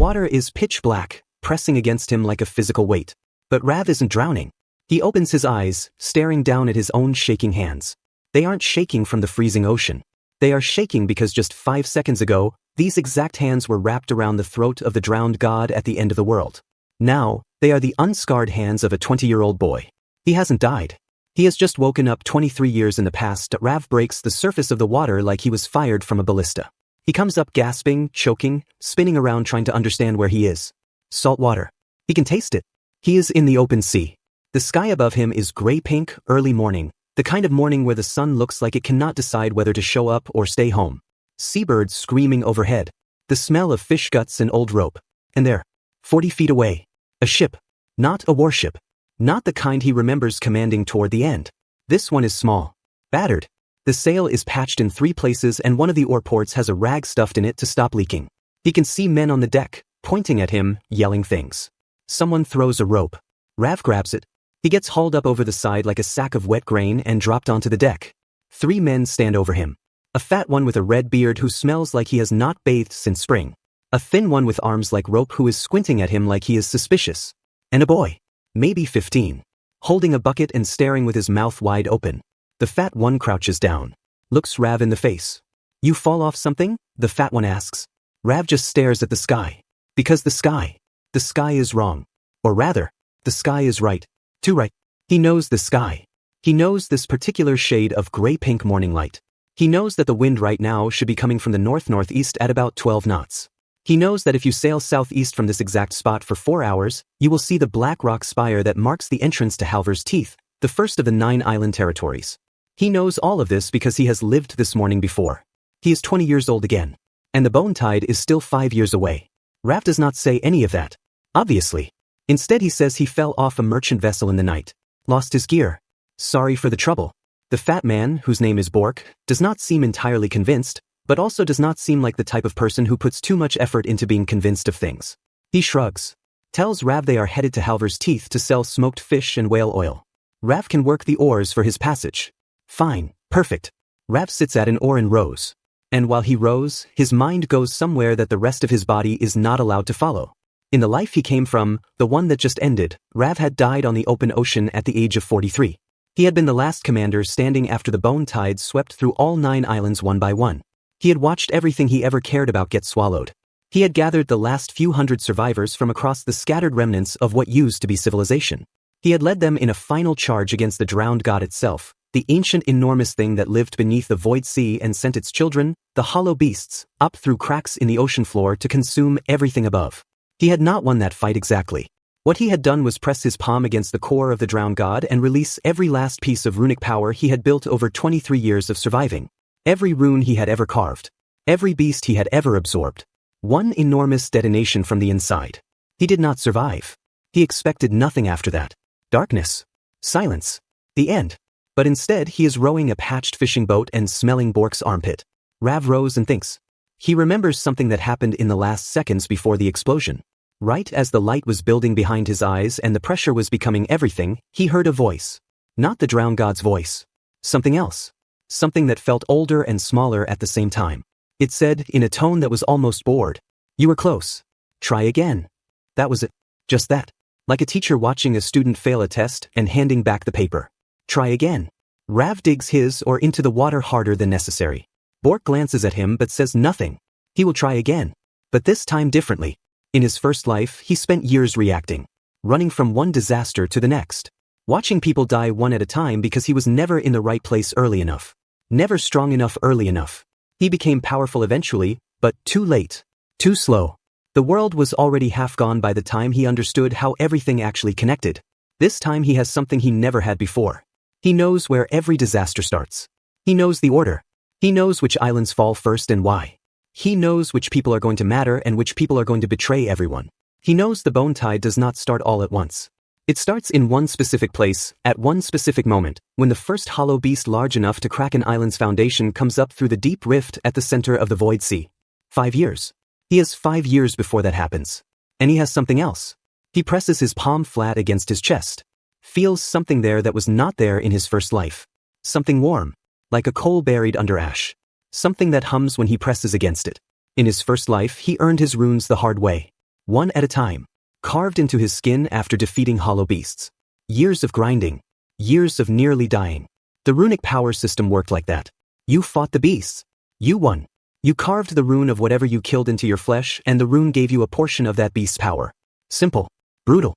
water is pitch black, pressing against him like a physical weight. But Rav isn't drowning. He opens his eyes, staring down at his own shaking hands. They aren't shaking from the freezing ocean. They are shaking because just 5 seconds ago, these exact hands were wrapped around the throat of the drowned god at the end of the world. Now, they are the unscarred hands of a 20-year-old boy. He hasn't died. He has just woken up 23 years in the past. Rav breaks the surface of the water like he was fired from a ballista. He comes up gasping, choking, spinning around trying to understand where he is. Salt water. He can taste it. He is in the open sea. The sky above him is gray-pink, early morning, the kind of morning where the sun looks like it cannot decide whether to show up or stay home. Seabirds screaming overhead. The smell of fish guts and old rope. And there, 40 feet away, a ship. Not a warship. Not the kind he remembers commanding toward the end. This one is small. Battered. The sail is patched in 3 places and one of the oar ports has a rag stuffed in it to stop leaking. He can see men on the deck, pointing at him, yelling things. Someone throws a rope. Rav grabs it. He gets hauled up over the side like a sack of wet grain and dropped onto the deck. 3 men stand over him. A fat one with a red beard who smells like he has not bathed since spring. A thin one with arms like rope who is squinting at him like he is suspicious. And a boy. Maybe 15. Holding a bucket and staring with his mouth wide open. The fat one crouches down. Looks Rav in the face. You fall off something? The fat one asks. Rav just stares at the sky. Because the sky is wrong. Or rather, the sky is right. Too right. He knows the sky. He knows this particular shade of gray-pink morning light. He knows that the wind right now should be coming from the north-northeast at about 12 knots. He knows that if you sail southeast from this exact spot for 4 hours, you will see the black rock spire that marks the entrance to Halvor's Teeth, the first of the 9 island territories. He knows all of this because he has lived this morning before. He is 20 years old again. And the bone tide is still 5 years away. Rav does not say any of that. Obviously. Instead he says he fell off a merchant vessel in the night. Lost his gear. Sorry for the trouble. The fat man, whose name is Bork, does not seem entirely convinced, but also does not seem like the type of person who puts too much effort into being convinced of things. He shrugs. Tells Rav they are headed to Halvor's Teeth to sell smoked fish and whale oil. Rav can work the oars for his passage. Fine, perfect. Rav sits at an oar and rows. And while he rows, his mind goes somewhere that the rest of his body is not allowed to follow. In the life he came from, the one that just ended, Rav had died on the open ocean at the age of 43. He had been the last commander standing after the bone tide swept through all 9 islands one by one. He had watched everything he ever cared about get swallowed. He had gathered the last few hundred survivors from across the scattered remnants of what used to be civilization. He had led them in a final charge against the drowned god itself, the ancient enormous thing that lived beneath the void sea and sent its children, the hollow beasts, up through cracks in the ocean floor to consume everything above. He had not won that fight exactly. What he had done was press his palm against the core of the drowned god and release every last piece of runic power he had built over 23 years of surviving. Every rune he had ever carved. Every beast he had ever absorbed. One enormous detonation from the inside. He did not survive. He expected nothing after that. Darkness. Silence. The end. But instead he is rowing a patched fishing boat and smelling Bork's armpit. Rav rows and thinks. He remembers something that happened in the last seconds before the explosion. Right as the light was building behind his eyes and the pressure was becoming everything, he heard a voice. Not the drowned god's voice. Something else. Something that felt older and smaller at the same time. It said, in a tone that was almost bored. You were close. Try again. That was it. Just that. Like a teacher watching a student fail a test and handing back the paper. Try again. Rav digs his oar into the water harder than necessary. Bork glances at him but says nothing. He will try again. But this time differently. In his first life, he spent years reacting. Running from one disaster to the next. Watching people die one at a time because he was never in the right place early enough. Never strong enough early enough. He became powerful eventually, but too late. Too slow. The world was already half gone by the time he understood how everything actually connected. This time he has something he never had before. He knows where every disaster starts. He knows the order. He knows which islands fall first and why. He knows which people are going to matter and which people are going to betray everyone. He knows the bone tide does not start all at once. It starts in one specific place, at one specific moment, when the first hollow beast large enough to crack an island's foundation comes up through the deep rift at the center of the void sea. 5 years. He has 5 years before that happens. And he has something else. He presses his palm flat against his chest. Feels something there that was not there in his first life. Something warm. Like a coal buried under ash. Something that hums when he presses against it. In his first life, he earned his runes the hard way. one at a time, carved into his skin after defeating hollow beasts. Years of grinding. Years of nearly dying. The runic power system worked like that. You fought the beasts. You won. You carved the rune of whatever you killed into your flesh, and the rune gave you a portion of that beast's power. Simple. Brutal.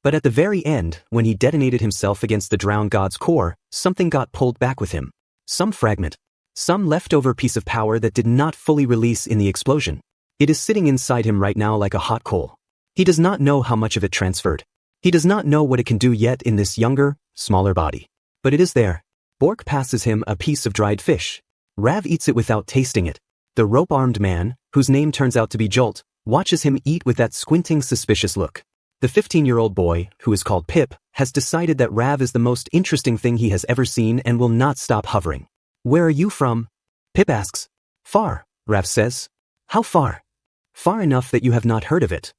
But at the very end, when he detonated himself against the drowned god's core, something got pulled back with him. Some fragment. Some leftover piece of power that did not fully release in the explosion. It is sitting inside him right now like a hot coal. He does not know how much of it transferred. He does not know what it can do yet in this younger, smaller body. But it is there. Bork passes him a piece of dried fish. Rav eats it without tasting it. The rope-armed man, whose name turns out to be Jolt, watches him eat with that squinting, suspicious look. The 15-year-old boy, who is called Pip, has decided that Rav is the most interesting thing he has ever seen and will not stop hovering. Where are you from? Pip asks. Far, Rav says. How far? Far enough that you have not heard of it.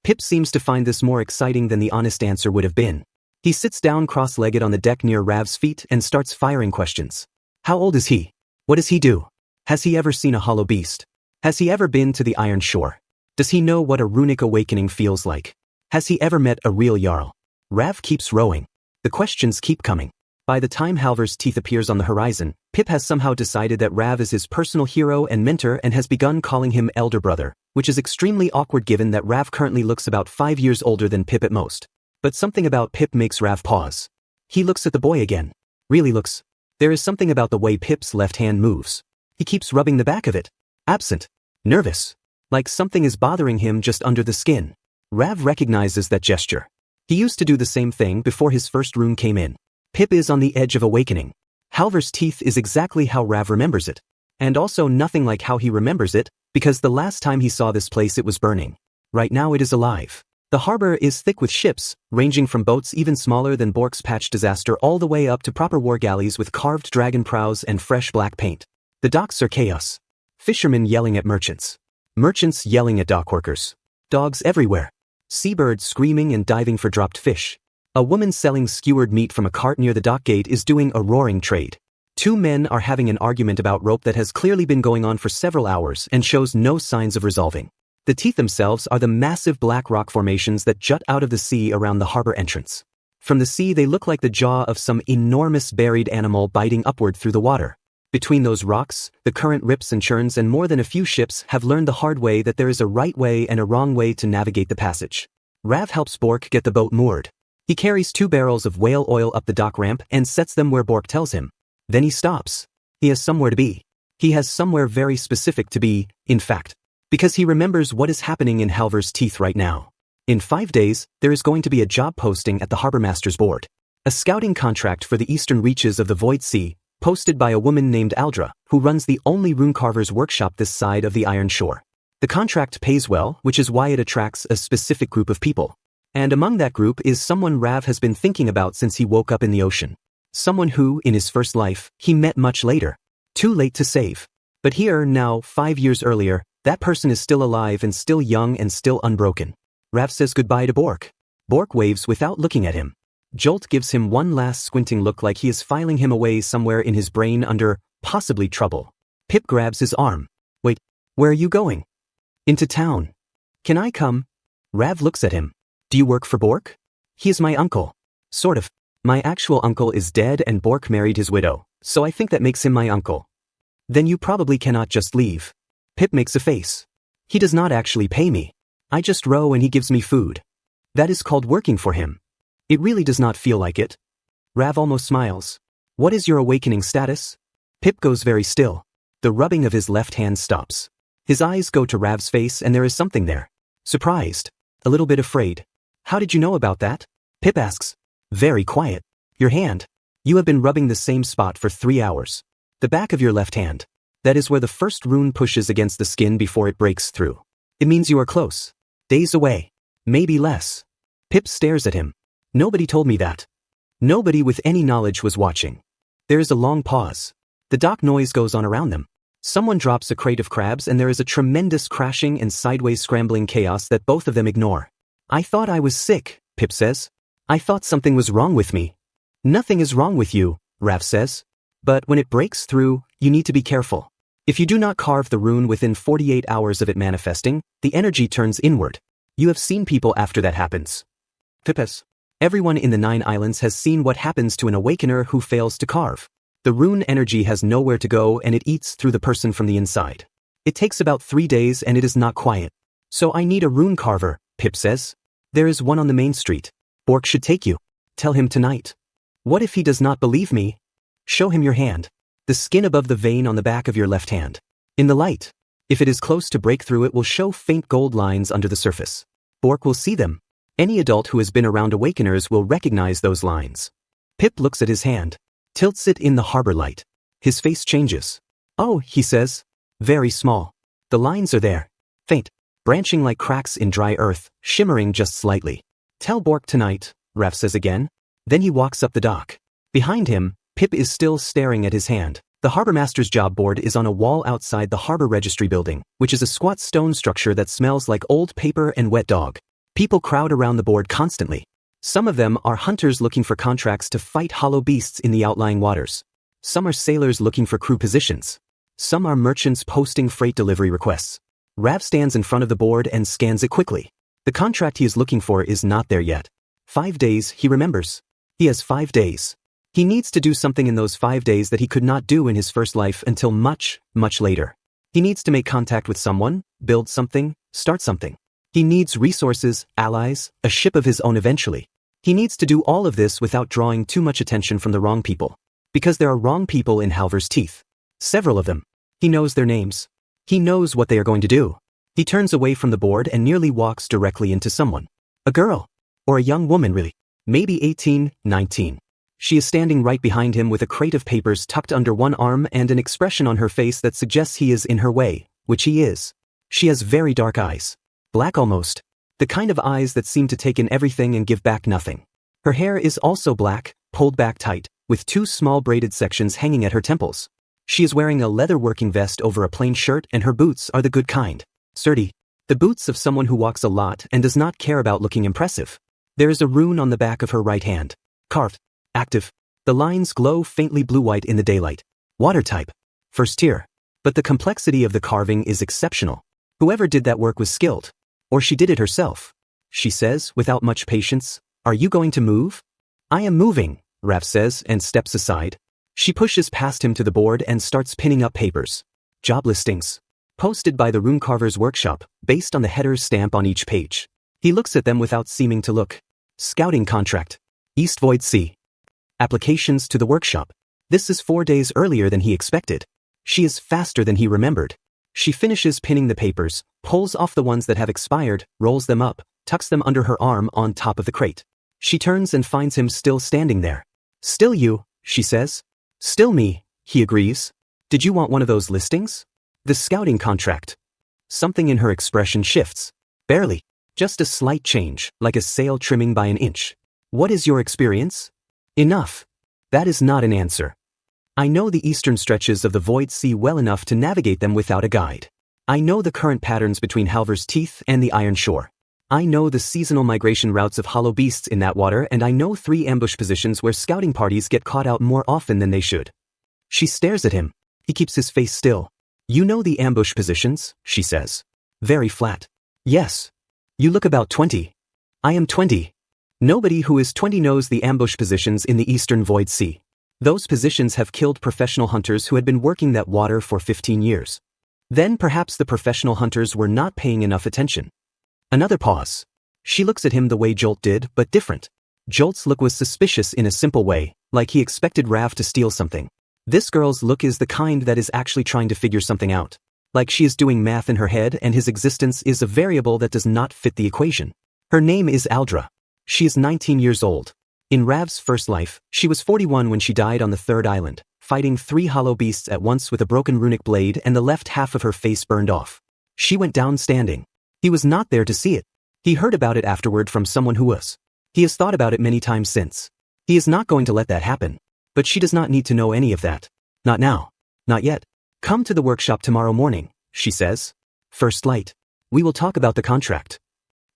Pip seems to find this more exciting than the honest answer would have been. He sits down cross-legged on the deck near Rav's feet and starts firing questions. How old is he? What does he do? Has he ever seen a hollow beast? Has he ever been to the Iron Shore? Does he know what a runic awakening feels like? Has he ever met a real Jarl? Rav keeps rowing. The questions keep coming. By the time Halvor's teeth appears on the horizon, Pip has somehow decided that Rav is his personal hero and mentor and has begun calling him elder brother, which is extremely awkward given that Rav currently looks about 5 years older than Pip at most. But something about Pip makes Rav pause. He looks at the boy again. Really looks. There is something about the way Pip's left hand moves. He keeps rubbing the back of it. Absent. Nervous. Like something is bothering him just under the skin. Rav recognizes that gesture. He used to do the same thing before his first rune came in. Pip is on the edge of awakening. Halvor's teeth is exactly how Rav remembers it. And also nothing like how he remembers it, because the last time he saw this place it was burning. Right now it is alive. The harbor is thick with ships, ranging from boats even smaller than Bork's patch disaster all the way up to proper war galleys with carved dragon prows and fresh black paint. The docks are chaos. Fishermen yelling at merchants. Merchants yelling at dockworkers. Dogs everywhere. Seabirds screaming and diving for dropped fish. A woman selling skewered meat from a cart near the dock gate is doing a roaring trade. Two men are having an argument about rope that has clearly been going on for several hours and shows no signs of resolving. The teeth themselves are the massive black rock formations that jut out of the sea around the harbor entrance. From the sea they look like the jaw of some enormous buried animal biting upward through the water. Between those rocks, the current rips and churns and more than a few ships have learned the hard way that there is a right way and a wrong way to navigate the passage. Rav helps Bork get the boat moored. He carries 2 barrels of whale oil up the dock ramp and sets them where Bork tells him. Then he stops. He has somewhere to be. He has somewhere very specific to be, in fact. Because he remembers what is happening in Halvor's teeth right now. In 5 days, there is going to be a job posting at the Harbormaster's board. A scouting contract for the eastern reaches of the Void Sea, posted by a woman named Aldra, who runs the only runecarver's workshop this side of the Iron Shore. The contract pays well, which is why it attracts a specific group of people. And among that group is someone Rav has been thinking about since he woke up in the ocean. Someone who, in his first life, he met much later. Too late to save. But here, now, 5 years earlier, that person is still alive and still young and still unbroken. Rav says goodbye to Bork. Bork waves without looking at him. Jolt gives him one last squinting look like he is filing him away somewhere in his brain under, possibly trouble. Pip grabs his arm. Wait, where are you going? Into town. Can I come? Rav looks at him. Do you work for Bork? He is my uncle. Sort of. My actual uncle is dead and Bork married his widow, so I think that makes him my uncle. Then you probably cannot just leave. Pip makes a face. He does not actually pay me. I just row and he gives me food. That is called working for him. It really does not feel like it. Rav almost smiles. What is your awakening status? Pip goes very still. The rubbing of his left hand stops. His eyes go to Rav's face and there is something there. Surprised. A little bit afraid. How did you know about that? Pip asks. Very quiet. Your hand. You have been rubbing the same spot for 3 hours. The back of your left hand. That is where the first rune pushes against the skin before it breaks through. It means you are close. Days away. Maybe less. Pip stares at him. Nobody told me that. Nobody with any knowledge was watching. There is a long pause. The dock noise goes on around them. Someone drops a crate of crabs and there is a tremendous crashing and sideways scrambling chaos that both of them ignore. I thought I was sick, Pip says. I thought something was wrong with me. Nothing is wrong with you, Rav says. But when it breaks through, you need to be careful. If you do not carve the rune within 48 hours of it manifesting, the energy turns inward. You have seen people after that happens. Pipes. Everyone in the 9 islands has seen what happens to an awakener who fails to carve. The rune energy has nowhere to go and it eats through the person from the inside. It takes about 3 days and it is not quiet. So I need a rune carver, Pip says. There is one on the main street. Bork should take you. Tell him tonight. What if he does not believe me? Show him your hand. The skin above the vein on the back of your left hand. In the light. If it is close to break through, it will show faint gold lines under the surface. Bork will see them. Any adult who has been around awakeners will recognize those lines. Pip looks at his hand. Tilts it in the harbor light. His face changes. Oh, he says. Very small. The lines are there. Faint. Branching like cracks in dry earth, shimmering just slightly. Tell Bork tonight, Raph says again. Then he walks up the dock. Behind him, Pip is still staring at his hand. The harbormaster's job board is on a wall outside the harbor registry building, which is a squat stone structure that smells like old paper and wet dog. People crowd around the board constantly. Some of them are hunters looking for contracts to fight hollow beasts in the outlying waters. Some are sailors looking for crew positions. Some are merchants posting freight delivery requests. Rav stands in front of the board and scans it quickly. The contract he is looking for is not there yet. 5 days, he remembers. He has 5 days. He needs to do something in those 5 days that he could not do in his first life until much, much later. He needs to make contact with someone, build something, start something. He needs resources, allies, a ship of his own eventually. He needs to do all of this without drawing too much attention from the wrong people. Because there are wrong people in Halvor's teeth. Several of them. He knows their names. He knows what they are going to do. He turns away from the board and nearly walks directly into someone. A girl. Or a young woman really. Maybe 18, 19. She is standing right behind him with a crate of papers tucked under one arm and an expression on her face that suggests he is in her way, which he is. She has very dark eyes. Black almost. The kind of eyes that seem to take in everything and give back nothing. Her hair is also black, pulled back tight, with 2 small braided sections hanging at her temples. She is wearing a leather working vest over a plain shirt and her boots are the good kind. Sturdy. The boots of someone who walks a lot and does not care about looking impressive. There is a rune on the back of her right hand. Carved. Active. The lines glow faintly blue-white in the daylight. Water type. First tier. But the complexity of the carving is exceptional. Whoever did that work was skilled. Or she did it herself. She says, without much patience, "Are you going to move?" "I am moving," Raph says and steps aside. She pushes past him to the board and starts pinning up papers. Job listings. Posted by the rune carver's workshop, based on the header's stamp on each page. He looks at them without seeming to look. Scouting contract. East Void Sea. Applications to the workshop. This is 4 days earlier than he expected. She is faster than he remembered. She finishes pinning the papers, pulls off the ones that have expired, rolls them up, tucks them under her arm on top of the crate. She turns and finds him still standing there. "Still you," she says. "Still me," he agrees. "Did you want one of those listings?" "The scouting contract." Something in her expression shifts. Barely. Just a slight change, like a sail trimming by an inch. "What is your experience?" "Enough." That is not an answer. "I know the eastern stretches of the Void Sea well enough to navigate them without a guide. I know the current patterns between Halvor's Teeth and the Iron Shore. I know the seasonal migration routes of hollow beasts in that water, and I know 3 ambush positions where scouting parties get caught out more often than they should." She stares at him. He keeps his face still. "You know the ambush positions," she says. Very flat. "Yes. You look about 20. I am 20. Nobody who is 20 knows the ambush positions in the eastern Void Sea. Those positions have killed professional hunters who had been working that water for 15 years. Then perhaps the professional hunters were not paying enough attention." Another pause. She looks at him the way Jolt did, but different. Jolt's look was suspicious in a simple way, like he expected Rav to steal something. This girl's look is the kind that is actually trying to figure something out. Like she is doing math in her head and his existence is a variable that does not fit the equation. Her name is Aldra. She is 19 years old. In Rav's first life, she was 41 when she died on the 3rd island, fighting 3 hollow beasts at once with a broken runic blade and the left half of her face burned off. She went down standing. He was not there to see it. He heard about it afterward from someone who was. He has thought about it many times since. He is not going to let that happen. But she does not need to know any of that. Not now. Not yet. "Come to the workshop tomorrow morning," she says. "First light. We will talk about the contract."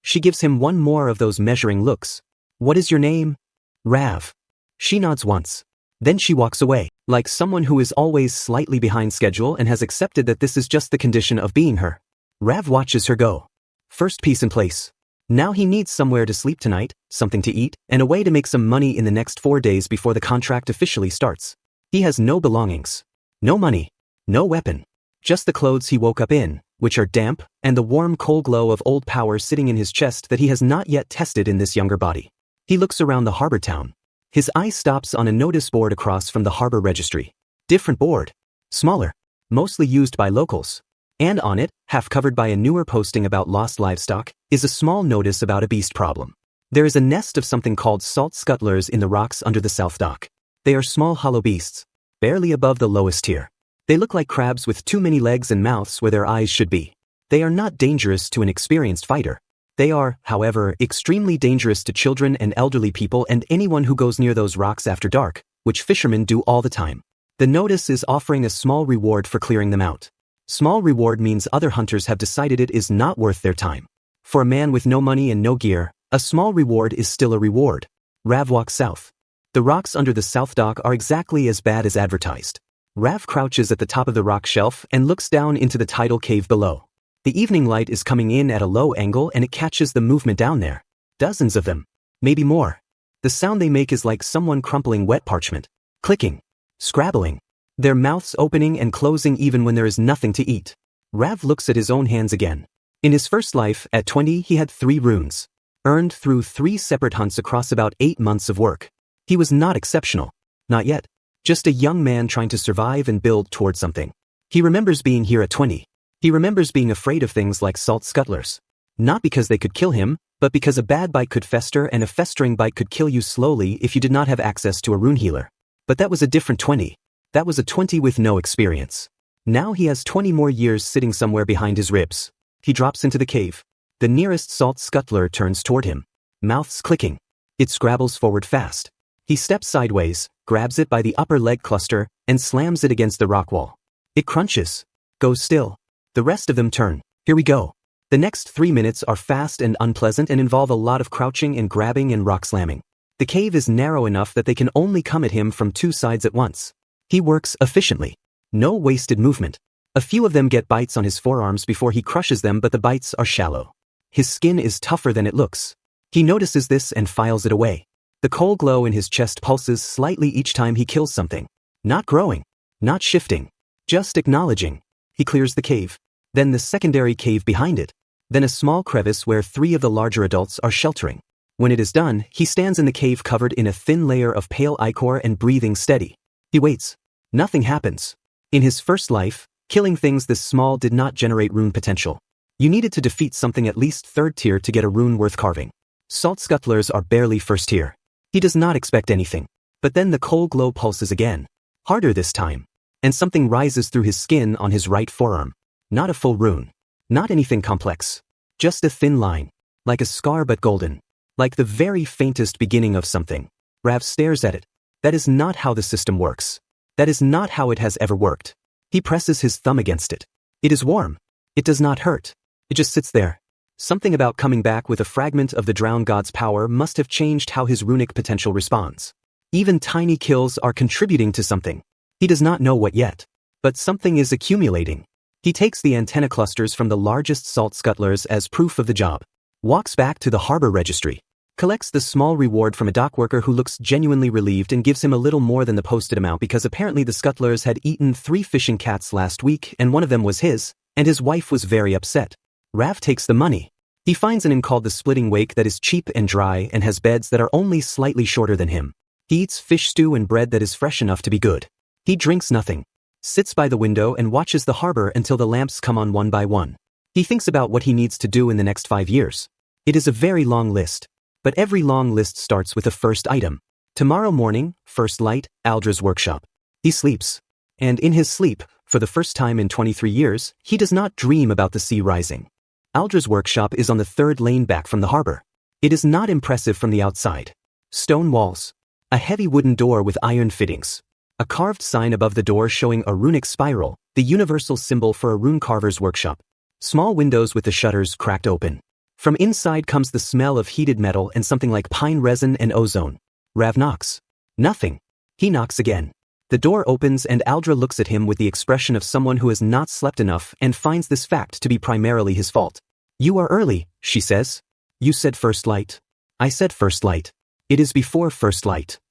She gives him one more of those measuring looks. "What is your name?" "Rav." She nods once. Then she walks away, like someone who is always slightly behind schedule and has accepted that this is just the condition of being her. Rav watches her go. First piece in place. Now he needs somewhere to sleep tonight, something to eat, and a way to make some money in the next 4 days before the contract officially starts. He has no belongings. No money. No weapon. Just the clothes he woke up in, which are damp, and the warm cold glow of old power sitting in his chest that he has not yet tested in this younger body. He looks around the harbor town. His eye stops on a notice board across from the harbor registry. Different board. Smaller. Mostly used by locals. And on it, half covered by a newer posting about lost livestock, is a small notice about a beast problem. There is a nest of something called salt scuttlers in the rocks under the south dock. They are small hollow beasts, barely above the lowest tier. They look like crabs with too many legs and mouths where their eyes should be. They are not dangerous to an experienced fighter. They are, however, extremely dangerous to children and elderly people and anyone who goes near those rocks after dark, which fishermen do all the time. The notice is offering a small reward for clearing them out. Small reward means other hunters have decided it is not worth their time. For a man with no money and no gear, a small reward is still a reward. Rav walks south. The rocks under the south dock are exactly as bad as advertised. Rav crouches at the top of the rock shelf and looks down into the tidal cave below. The evening light is coming in at a low angle and it catches the movement down there. Dozens of them. Maybe more. The sound they make is like someone crumpling wet parchment. Clicking. Scrabbling. Their mouths opening and closing even when there is nothing to eat. Rav looks at his own hands again. In his first life, at 20, he had 3 runes. Earned through 3 separate hunts across about 8 months of work. He was not exceptional. Not yet. Just a young man trying to survive and build toward something. He remembers being here at 20. He remembers being afraid of things like salt scuttlers. Not because they could kill him, but because a bad bite could fester and a festering bite could kill you slowly if you did not have access to a rune healer. But that was a different 20. That was a 20 with no experience. Now he has 20 more years sitting somewhere behind his ribs. He drops into the cave. The nearest salt scuttler turns toward him. Mouths clicking. It scrabbles forward fast. He steps sideways, grabs it by the upper leg cluster, and slams it against the rock wall. It crunches. Goes still. The rest of them turn. Here we go. The next 3 minutes are fast and unpleasant and involve a lot of crouching and grabbing and rock slamming. The cave is narrow enough that they can only come at him from 2 sides at once. He works efficiently. No wasted movement. A few of them get bites on his forearms before he crushes them, but the bites are shallow. His skin is tougher than it looks. He notices this and files it away. The cold glow in his chest pulses slightly each time he kills something. Not growing. Not shifting. Just acknowledging. He clears the cave. Then the secondary cave behind it. Then a small crevice where 3 of the larger adults are sheltering. When it is done, he stands in the cave covered in a thin layer of pale ichor and breathing steady. He waits. Nothing happens. In his first life, killing things this small did not generate rune potential. You needed to defeat something at least 3rd tier to get a rune worth carving. Salt scuttlers are barely 1st tier. He does not expect anything. But then the cold glow pulses again. Harder this time. And something rises through his skin on his right forearm. Not a full rune. Not anything complex. Just a thin line. Like a scar but golden. Like the very faintest beginning of something. Rav stares at it. That is not how the system works. That is not how it has ever worked. He presses his thumb against it. It is warm. It does not hurt. It just sits there. Something about coming back with a fragment of the drowned god's power must have changed how his runic potential responds. Even tiny kills are contributing to something. He does not know what yet. But something is accumulating. He takes the antenna clusters from the largest salt scuttlers as proof of the job. Walks back to the harbor registry. Collects the small reward from a dock worker who looks genuinely relieved and gives him a little more than the posted amount because apparently the scuttlers had eaten 3 fishing cats last week and one of them was his, and his wife was very upset. Rav takes the money. He finds an inn called the Splitting Wake that is cheap and dry and has beds that are only slightly shorter than him. He eats fish stew and bread that is fresh enough to be good. He drinks nothing. Sits by the window and watches the harbor until the lamps come on one by one. He thinks about what he needs to do in the next 5 years. It is a very long list. But every long list starts with a first item. Tomorrow morning, first light, Aldra's workshop. He sleeps. And in his sleep, for the first time in 23 years, he does not dream about the sea rising. Aldra's workshop is on the 3rd lane back from the harbor. It is not impressive from the outside. Stone walls. A heavy wooden door with iron fittings. A carved sign above the door showing a runic spiral, the universal symbol for a rune carver's workshop. Small windows with the shutters cracked open. From inside comes the smell of heated metal and something like pine resin and ozone. Rav knocks. Nothing. He knocks again. The door opens and Aldra looks at him with the expression of someone who has not slept enough and finds this fact to be primarily his fault. "You are early," she says. You said first light. I said first light. It is before first light.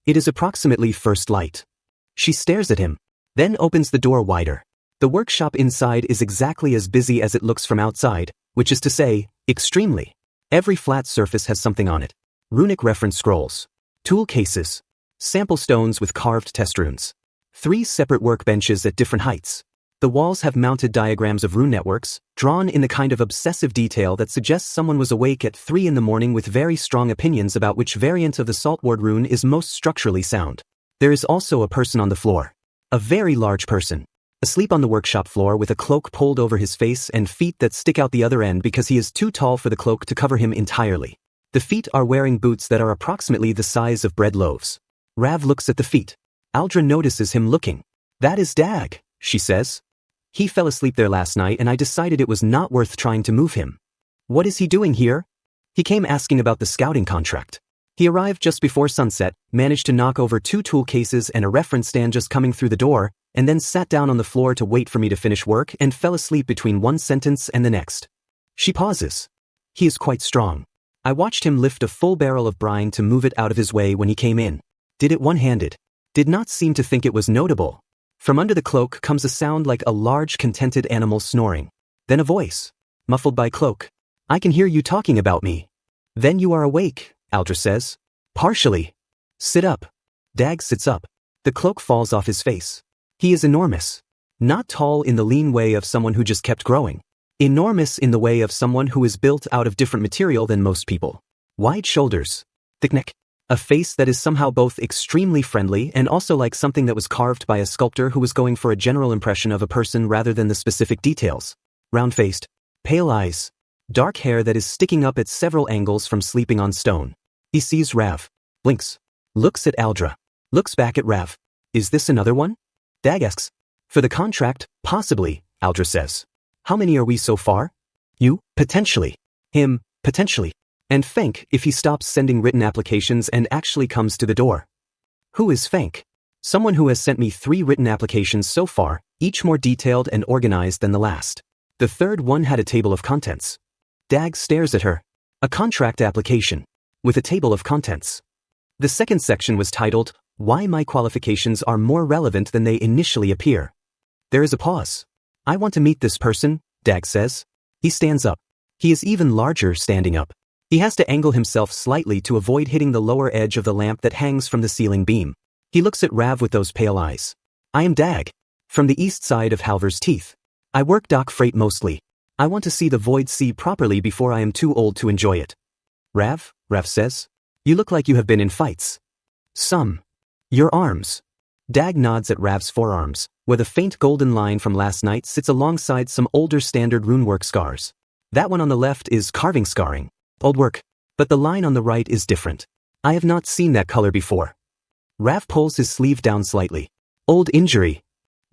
It is approximately first light. She stares at him, then opens the door wider. The workshop inside is exactly as busy as it looks from outside, which is to say, extremely. Every flat surface has something on it. Runic reference scrolls, tool cases, sample stones with carved test runes. 3 separate workbenches at different heights. The walls have mounted diagrams of rune networks, drawn in the kind of obsessive detail that suggests someone was awake at 3 in the morning with very strong opinions about which variant of the saltward rune is most structurally sound. There is also a person on the floor. A very large person. Asleep on the workshop floor with a cloak pulled over his face and feet that stick out the other end because he is too tall for the cloak to cover him entirely. The feet are wearing boots that are approximately the size of bread loaves. Rav looks at the feet. Aldra notices him looking. That is Dag, she says. He fell asleep there last night and I decided it was not worth trying to move him. What is he doing here? He came asking about the scouting contract. He arrived just before sunset, managed to knock over 2 tool cases and a reference stand just coming through the door, and then sat down on the floor to wait for me to finish work and fell asleep between one sentence and the next. She pauses. He is quite strong. I watched him lift a full barrel of brine to move it out of his way when he came in. Did it one-handed. Did not seem to think it was notable. From under the cloak comes a sound like a large contented animal snoring. Then a voice. Muffled by cloak. I can hear you talking about me. Then you are awake, Aldra says. Partially. Sit up. Dag sits up. The cloak falls off his face. He is enormous. Not tall in the lean way of someone who just kept growing. Enormous in the way of someone who is built out of different material than most people. Wide shoulders. Thick neck. A face that is somehow both extremely friendly and also like something that was carved by a sculptor who was going for a general impression of a person rather than the specific details. Round-faced. Pale eyes. Dark hair that is sticking up at several angles from sleeping on stone. He sees Rav. Blinks. Looks at Aldra. Looks back at Rav. Is this another one? Dag asks. For the contract, possibly, Aldra says. How many are we so far? You, potentially. Him, potentially. And Fenk if he stops sending written applications and actually comes to the door. Who is Fenk? Someone who has sent me 3 written applications so far, each more detailed and organized than the last. The third one had a table of contents. Dag stares at her. A contract application. With a table of contents. The second section was titled, Why My Qualifications Are More Relevant Than They Initially Appear. There is a pause. I want to meet this person, Dag says. He stands up. He is even larger standing up. He has to angle himself slightly to avoid hitting the lower edge of the lamp that hangs from the ceiling beam. He looks at Rav with those pale eyes. I am Dag. From the east side of Halver's Teeth. I work dock freight mostly. I want to see the Void Sea properly before I am too old to enjoy it. Rav says. You look like you have been in fights. Some. Your arms. Dag nods at Rav's forearms, where the faint golden line from last night sits alongside some older standard runework scars. That one on the left is carving scarring. Old work. But the line on the right is different. I have not seen that color before. Rav pulls his sleeve down slightly. Old injury.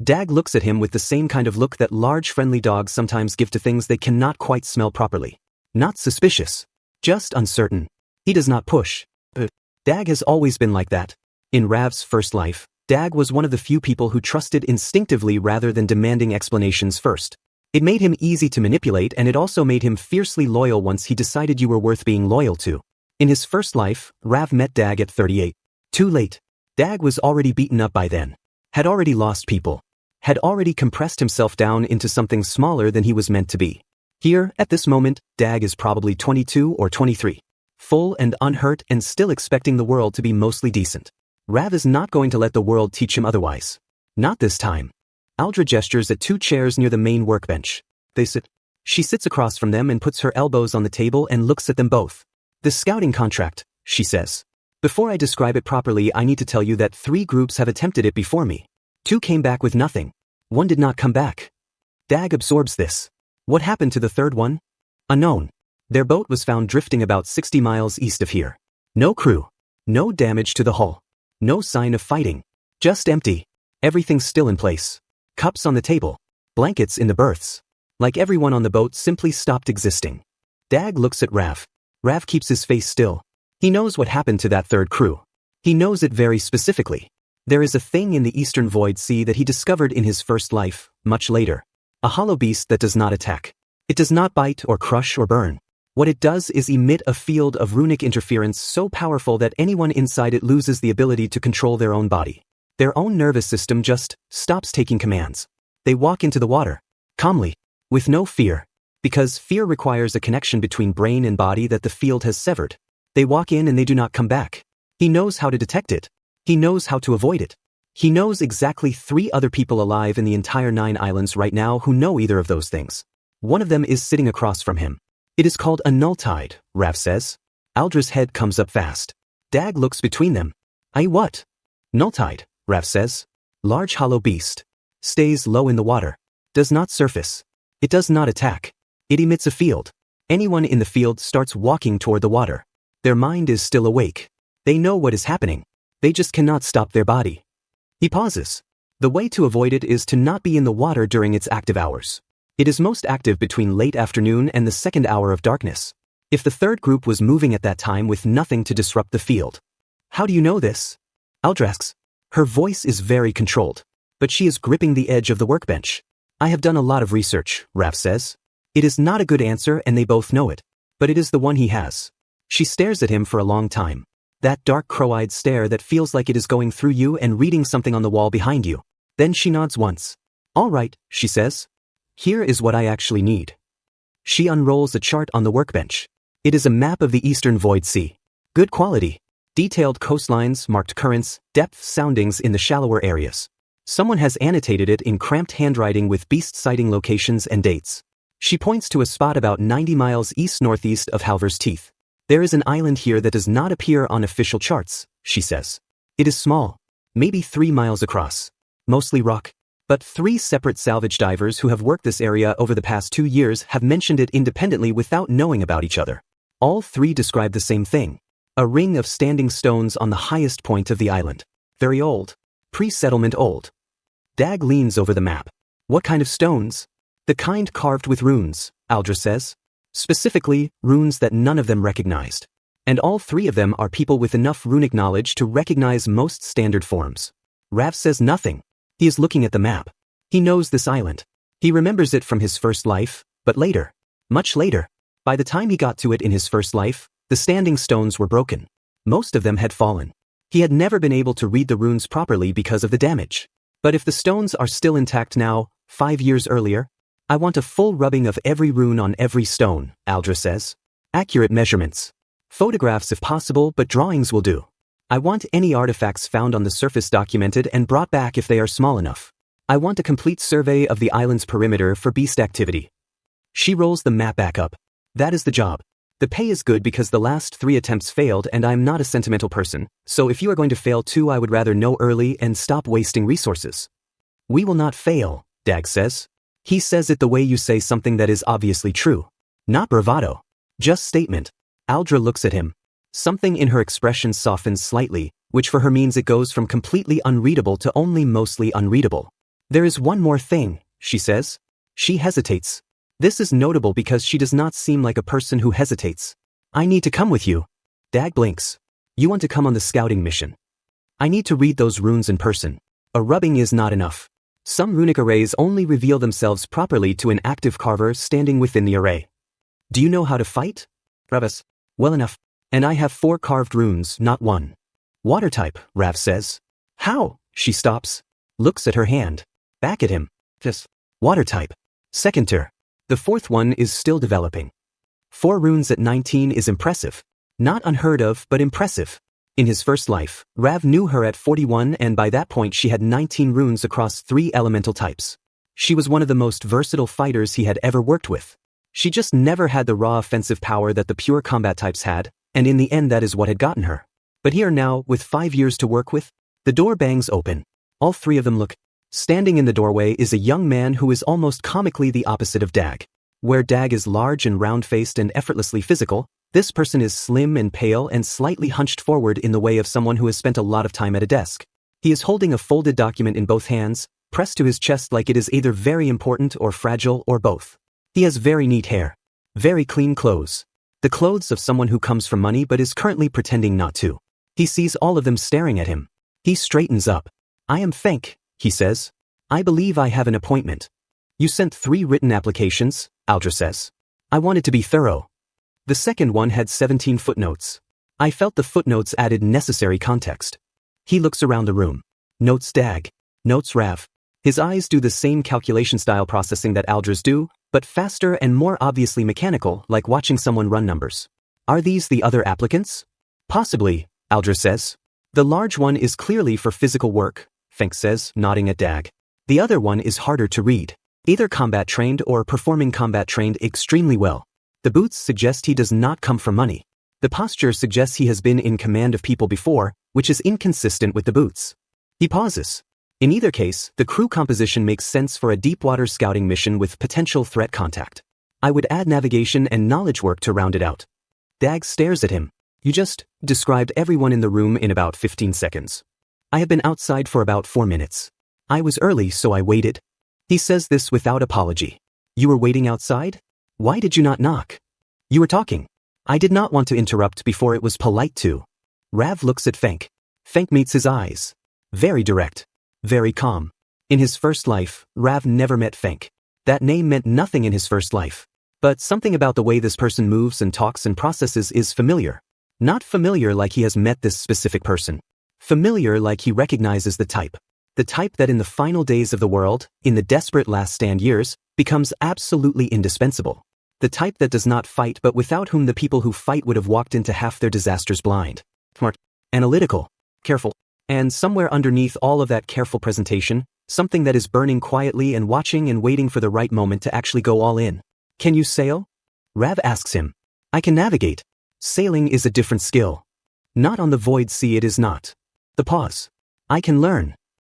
Dag looks at him with the same kind of look that large friendly dogs sometimes give to things they cannot quite smell properly. Not suspicious. Just uncertain. He does not push. But Dag has always been like that. In Rav's first life, Dag was one of the few people who trusted instinctively rather than demanding explanations first. It made him easy to manipulate and it also made him fiercely loyal once he decided you were worth being loyal to. In his first life, Rav met Dag at 38. Too late. Dag was already beaten up by then. Had already lost people. Had already compressed himself down into something smaller than he was meant to be. Here, at this moment, Dag is probably 22 or 23. Full and unhurt and still expecting the world to be mostly decent. Rav is not going to let the world teach him otherwise. Not this time. Aldra gestures at 2 chairs near the main workbench. They sit. She sits across from them and puts her elbows on the table and looks at them both. The scouting contract, she says. Before I describe it properly, I need to tell you that 3 groups have attempted it before me. 2 came back with nothing. 1 did not come back. Dag absorbs this. What happened to the third one? Unknown. Their boat was found drifting about 60 miles east of here. No crew. No damage to the hull. No sign of fighting. Just empty. Everything still in place. Cups on the table. Blankets in the berths. Like everyone on the boat simply stopped existing. Dag looks at Rav. Rav keeps his face still. He knows what happened to that third crew. He knows it very specifically. There is a thing in the Eastern Void Sea that he discovered in his first life, much later. A hollow beast that does not attack. It does not bite or crush or burn. What it does is emit a field of runic interference so powerful that anyone inside it loses the ability to control their own body. Their own nervous system just stops taking commands. They walk into the water, calmly, with no fear, because fear requires a connection between brain and body that the field has severed. They walk in and they do not come back. He knows how to detect it. He knows how to avoid it. He knows exactly 3 other people alive in the entire 9 islands right now who know either of those things. One of them is sitting across from him. It is called a null tide, Rav says. Aldra's head comes up fast. Dag looks between them. What? Null tide, Rav says. Large hollow beast. Stays low in the water. Does not surface. It does not attack. It emits a field. Anyone in the field starts walking toward the water. Their mind is still awake. They know what is happening. They just cannot stop their body. He pauses. The way to avoid it is to not be in the water during its active hours. It is most active between late afternoon and the 2nd hour of darkness. If the 3rd group was moving at that time with nothing to disrupt the field. How do you know this? Aldra asks. Her voice is very controlled, but she is gripping the edge of the workbench. I have done a lot of research, Rav says. It is not a good answer and they both know it, but it is the one he has. She stares at him for a long time. That dark crow-eyed stare that feels like it is going through you and reading something on the wall behind you. Then she nods once. All right, she says. Here is what I actually need. She unrolls a chart on the workbench. It is a map of the Eastern Void Sea. Good quality. Detailed coastlines, marked currents, depth soundings in the shallower areas. Someone has annotated it in cramped handwriting with beast sighting locations and dates. She points to a spot about 90 miles east-northeast of Halver's Teeth. There is an island here that does not appear on official charts, she says. It is small, maybe 3 miles across. Mostly rock. But 3 separate salvage divers who have worked this area over the past 2 years have mentioned it independently without knowing about each other. All 3 describe the same thing. A ring of standing stones on the highest point of the island. Very old. Pre-settlement old. Dag leans over the map. What kind of stones? The kind carved with runes, Aldra says. Specifically, runes that none of them recognized. And all 3 of them are people with enough runic knowledge to recognize most standard forms. Rav says nothing. He is looking at the map. He knows this island. He remembers it from his first life, but later. Much later. By the time he got to it in his first life, the standing stones were broken. Most of them had fallen. He had never been able to read the runes properly because of the damage. But if the stones are still intact now, 5 years earlier, I want a full rubbing of every rune on every stone, Aldra says. Accurate measurements. Photographs if possible, but drawings will do. I want any artifacts found on the surface documented and brought back if they are small enough. I want a complete survey of the island's perimeter for beast activity. She rolls the map back up. That is the job. The pay is good because the last 3 attempts failed and I'm not a sentimental person, so if you are going to fail too I would rather know early and stop wasting resources. We will not fail, Dag says. He says it the way you say something that is obviously true. Not bravado. Just statement. Aldra looks at him. Something in her expression softens slightly, which for her means it goes from completely unreadable to only mostly unreadable. There is one more thing, she says. She hesitates. This is notable because she does not seem like a person who hesitates. I need to come with you. Dag blinks. You want to come on the scouting mission. I need to read those runes in person. A rubbing is not enough. Some runic arrays only reveal themselves properly to an active carver standing within the array. Do you know how to fight? Ravis. Well enough. And I have 4 carved runes, not 1. Water type, Rav says. How? She stops. Looks at her hand. Back at him. Just. Water type. Second tier. The 4th one is still developing. 4 runes at 19 is impressive. Not unheard of, but impressive. In his first life, Rav knew her at 41 and by that point she had 19 runes across 3 elemental types. She was one of the most versatile fighters he had ever worked with. She just never had the raw offensive power that the pure combat types had, and in the end that is what had gotten her. But here now, with 5 years to work with, the door bangs open. All 3 of them look. Standing in the doorway is a young man who is almost comically the opposite of Dag. Where Dag is large and round-faced and effortlessly physical, this person is slim and pale and slightly hunched forward in the way of someone who has spent a lot of time at a desk. He is holding a folded document in both hands, pressed to his chest like it is either very important or fragile or both. He has very neat hair. Very clean clothes. The clothes of someone who comes from money but is currently pretending not to. He sees all of them staring at him. He straightens up. I am Fenk, he says. I believe I have an appointment. You sent 3 written applications, Aldra says. I wanted to be thorough. The second one had 17 footnotes. I felt the footnotes added necessary context. He looks around the room. Notes Dag. Notes Rav. His eyes do the same calculation-style processing that Aldra's do, but faster and more obviously mechanical, like watching someone run numbers. Are these the other applicants? Possibly, Aldra says. The large one is clearly for physical work, Fenk says, nodding at Dag. The other one is harder to read. Either combat-trained or performing combat-trained extremely well. The boots suggest he does not come from money. The posture suggests he has been in command of people before, which is inconsistent with the boots. He pauses. In either case, the crew composition makes sense for a deep-water scouting mission with potential threat contact. I would add navigation and knowledge work to round it out. Dag stares at him. You just described everyone in the room in about 15 seconds. I have been outside for about 4 minutes. I was early, so I waited. He says this without apology. You were waiting outside? Why did you not knock? You were talking. I did not want to interrupt before it was polite to. Rav looks at Fenk. Fenk meets his eyes. Very direct. Very calm. In his first life, Rav never met Fenk. That name meant nothing in his first life. But something about the way this person moves and talks and processes is familiar. Not familiar like he has met this specific person. Familiar like he recognizes the type. The type that in the final days of the world, in the desperate last stand years, becomes absolutely indispensable. The type that does not fight but without whom the people who fight would have walked into half their disasters blind. Smart. Analytical. Careful. And somewhere underneath all of that careful presentation, something that is burning quietly and watching and waiting for the right moment to actually go all in. Can you sail? Rav asks him. I can navigate. Sailing is a different skill. Not on the void sea it is not. The pause. I can learn.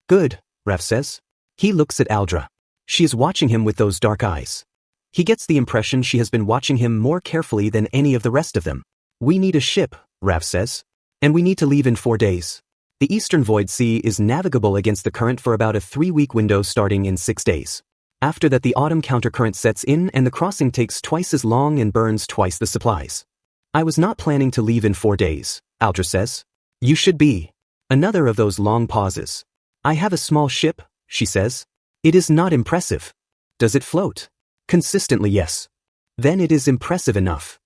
Good, Rav says. He looks at Aldra. She is watching him with those dark eyes. He gets the impression she has been watching him more carefully than any of the rest of them. We need a ship, Rav says. And we need to leave in 4 days. The Eastern Void Sea is navigable against the current for about a 3-week window starting in 6 days. After that the autumn countercurrent sets in and the crossing takes twice as long and burns twice the supplies. I was not planning to leave in 4 days, Aldra says. You should be. Another of those long pauses. I have a small ship, she says. It is not impressive. Does it float? Consistently, yes. Then it is impressive enough.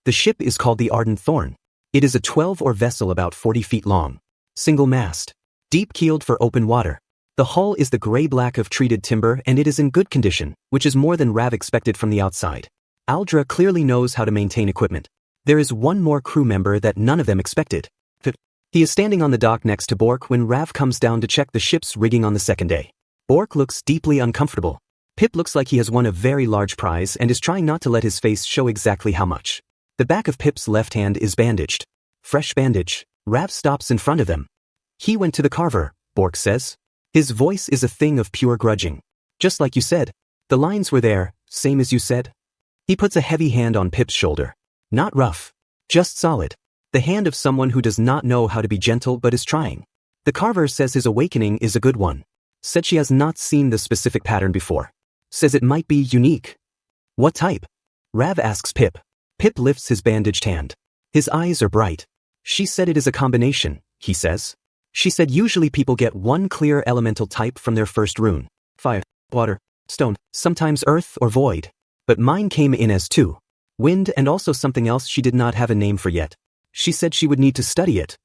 The ship is called the Ardent Thorn. It is a 12-oar vessel about 40 feet long. Single mast. Deep-keeled for open water. The hull is the gray-black of treated timber and it is in good condition, which is more than Rav expected from the outside. Aldra clearly knows how to maintain equipment. There is one more crew member that none of them expected. He is standing on the dock next to Bork when Rav comes down to check the ship's rigging on the second day. Bork looks deeply uncomfortable. Pip looks like he has won a very large prize and is trying not to let his face show exactly how much. The back of Pip's left hand is bandaged. Fresh bandage. Rav stops in front of them. He went to the carver, Bork says. His voice is a thing of pure grudging. Just like you said. The lines were there, same as you said. He puts a heavy hand on Pip's shoulder. Not rough. Just solid. The hand of someone who does not know how to be gentle but is trying. The carver says his awakening is a good one. Said she has not seen the specific pattern before. Says it might be unique. What type? Rav asks Pip. Pip lifts his bandaged hand. His eyes are bright. She said it is a combination, he says. She said usually people get one clear elemental type from their first rune. Fire, water, stone, sometimes earth or void. But mine came in as 2. Wind and also something else she did not have a name for yet. She said she would need to study it.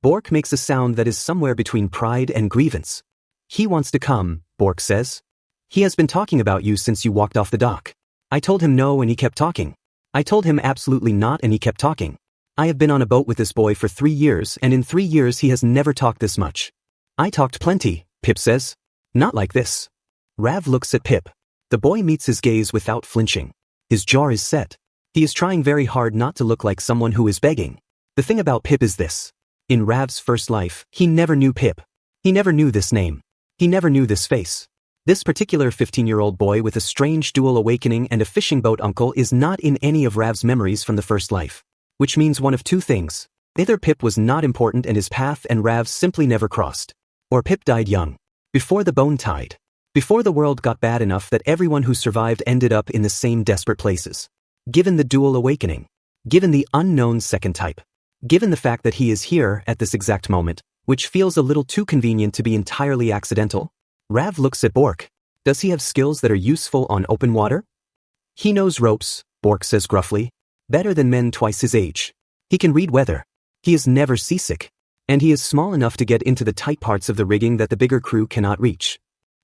Bork makes a sound that is somewhere between pride and grievance. He wants to come, Bork says. He has been talking about you since you walked off the dock. I told him no and he kept talking. I told him absolutely not and he kept talking. I have been on a boat with this boy for 3 years and in 3 years he has never talked this much. I talked plenty, Pip says. Not like this. Rav looks at Pip. The boy meets his gaze without flinching. His jaw is set. He is trying very hard not to look like someone who is begging. The thing about Pip is this. In Rav's first life, he never knew Pip. He never knew this name. He never knew this face. This particular 15-year-old boy with a strange dual awakening and a fishing boat uncle is not in any of Rav's memories from the first life. Which means one of 2 things. Either Pip was not important in his path and Rav simply never crossed. Or Pip died young. Before the bone tide. Before the world got bad enough that everyone who survived ended up in the same desperate places. Given the dual awakening. Given the unknown second type. Given the fact that he is here at this exact moment, which feels a little too convenient to be entirely accidental. Rav looks at Bork. Does he have skills that are useful on open water? He knows ropes, Bork says gruffly. Better than men twice his age. He can read weather. He is never seasick. And he is small enough to get into the tight parts of the rigging that the bigger crew cannot reach.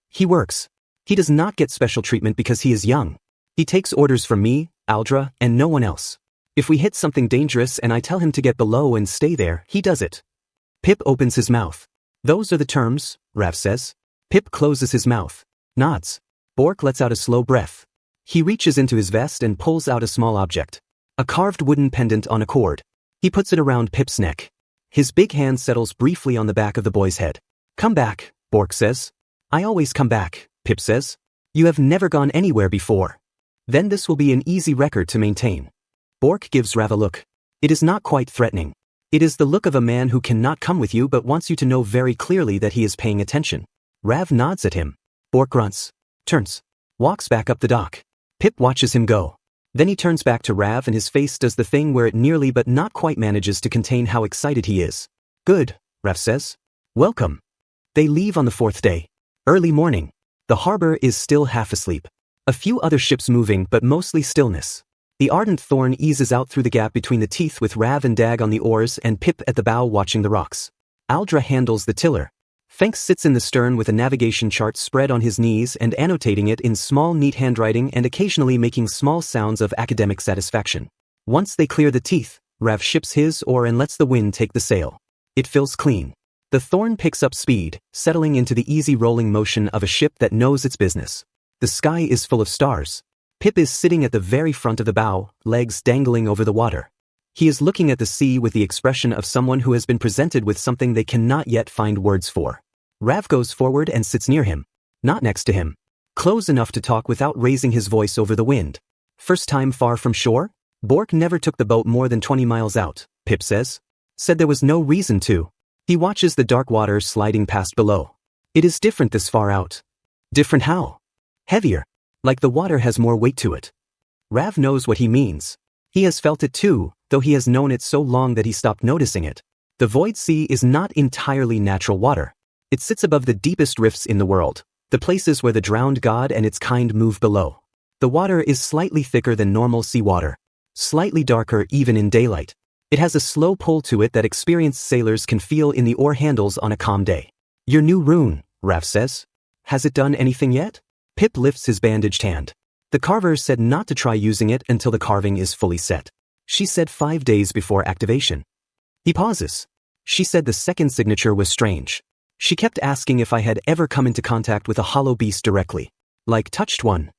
He works. He does not get special treatment because he is young. He takes orders from me, Aldra, and no one else. If we hit something dangerous and I tell him to get below and stay there, he does it. Pip opens his mouth. Those are the terms, Rav says. Pip closes his mouth. Nods. Bork lets out a slow breath. He reaches into his vest and pulls out a small object. A carved wooden pendant on a cord. He puts it around Pip's neck. His big hand settles briefly on the back of the boy's head. Come back, Bork says. I always come back, Pip says. You have never gone anywhere before. Then this will be an easy record to maintain. Bork gives Rav a look. It is not quite threatening. It is the look of a man who cannot come with you but wants you to know very clearly that he is paying attention. Rav nods at him. Bork grunts. Turns. Walks back up the dock. Pip watches him go. Then he turns back to Rav and his face does the thing where it nearly but not quite manages to contain how excited he is. Good, Rav says. Welcome. They leave on the 4th day. Early morning. The harbor is still half asleep. A few other ships moving but mostly stillness. The ardent thorn eases out through the gap between the teeth with Rav and Dag on the oars and Pip at the bow watching the rocks. Aldra handles the tiller. Fenks sits in the stern with a navigation chart spread on his knees and annotating it in small neat handwriting and occasionally making small sounds of academic satisfaction. Once they clear the teeth, Rav ships his oar and lets the wind take the sail. It fills clean. The thorn picks up speed, settling into the easy rolling motion of a ship that knows its business. The sky is full of stars. Pip is sitting at the very front of the bow, legs dangling over the water. He is looking at the sea with the expression of someone who has been presented with something they cannot yet find words for. Rav goes forward and sits near him. Not next to him. Close enough to talk without raising his voice over the wind. First time far from shore? Bork never took the boat more than 20 miles out, Pip says. Said there was no reason to. He watches the dark water sliding past below. It is different this far out. Different how? Heavier. Like the water has more weight to it. Rav knows what he means. He has felt it too, though he has known it so long that he stopped noticing it. The void sea is not entirely natural water. It sits above the deepest rifts in the world, the places where the drowned god and its kind move below. The water is slightly thicker than normal seawater. Slightly darker even in daylight. It has a slow pull to it that experienced sailors can feel in the oar handles on a calm day. Your new rune, Rav says. Has it done anything yet? Pip lifts his bandaged hand. The carver said not to try using it until the carving is fully set. She said 5 days before activation. He pauses. She said the second signature was strange. She kept asking if I had ever come into contact with a hollow beast directly. Like touched one.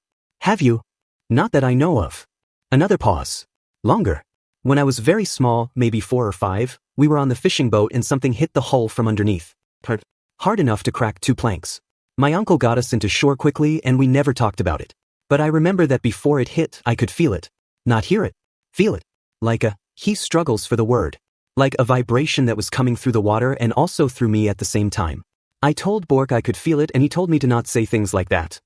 Have you? Not that I know of. Another pause. Longer. When I was very small, maybe 4 or 5, we were on the fishing boat and something hit the hull from underneath. Hard enough to crack 2 planks. My uncle got us into shore quickly and we never talked about it. But I remember that before it hit, I could feel it. Not hear it. Feel it. Like he struggles for the word. Like a vibration that was coming through the water and also through me at the same time. I told Bork I could feel it and he told me to not say things like that.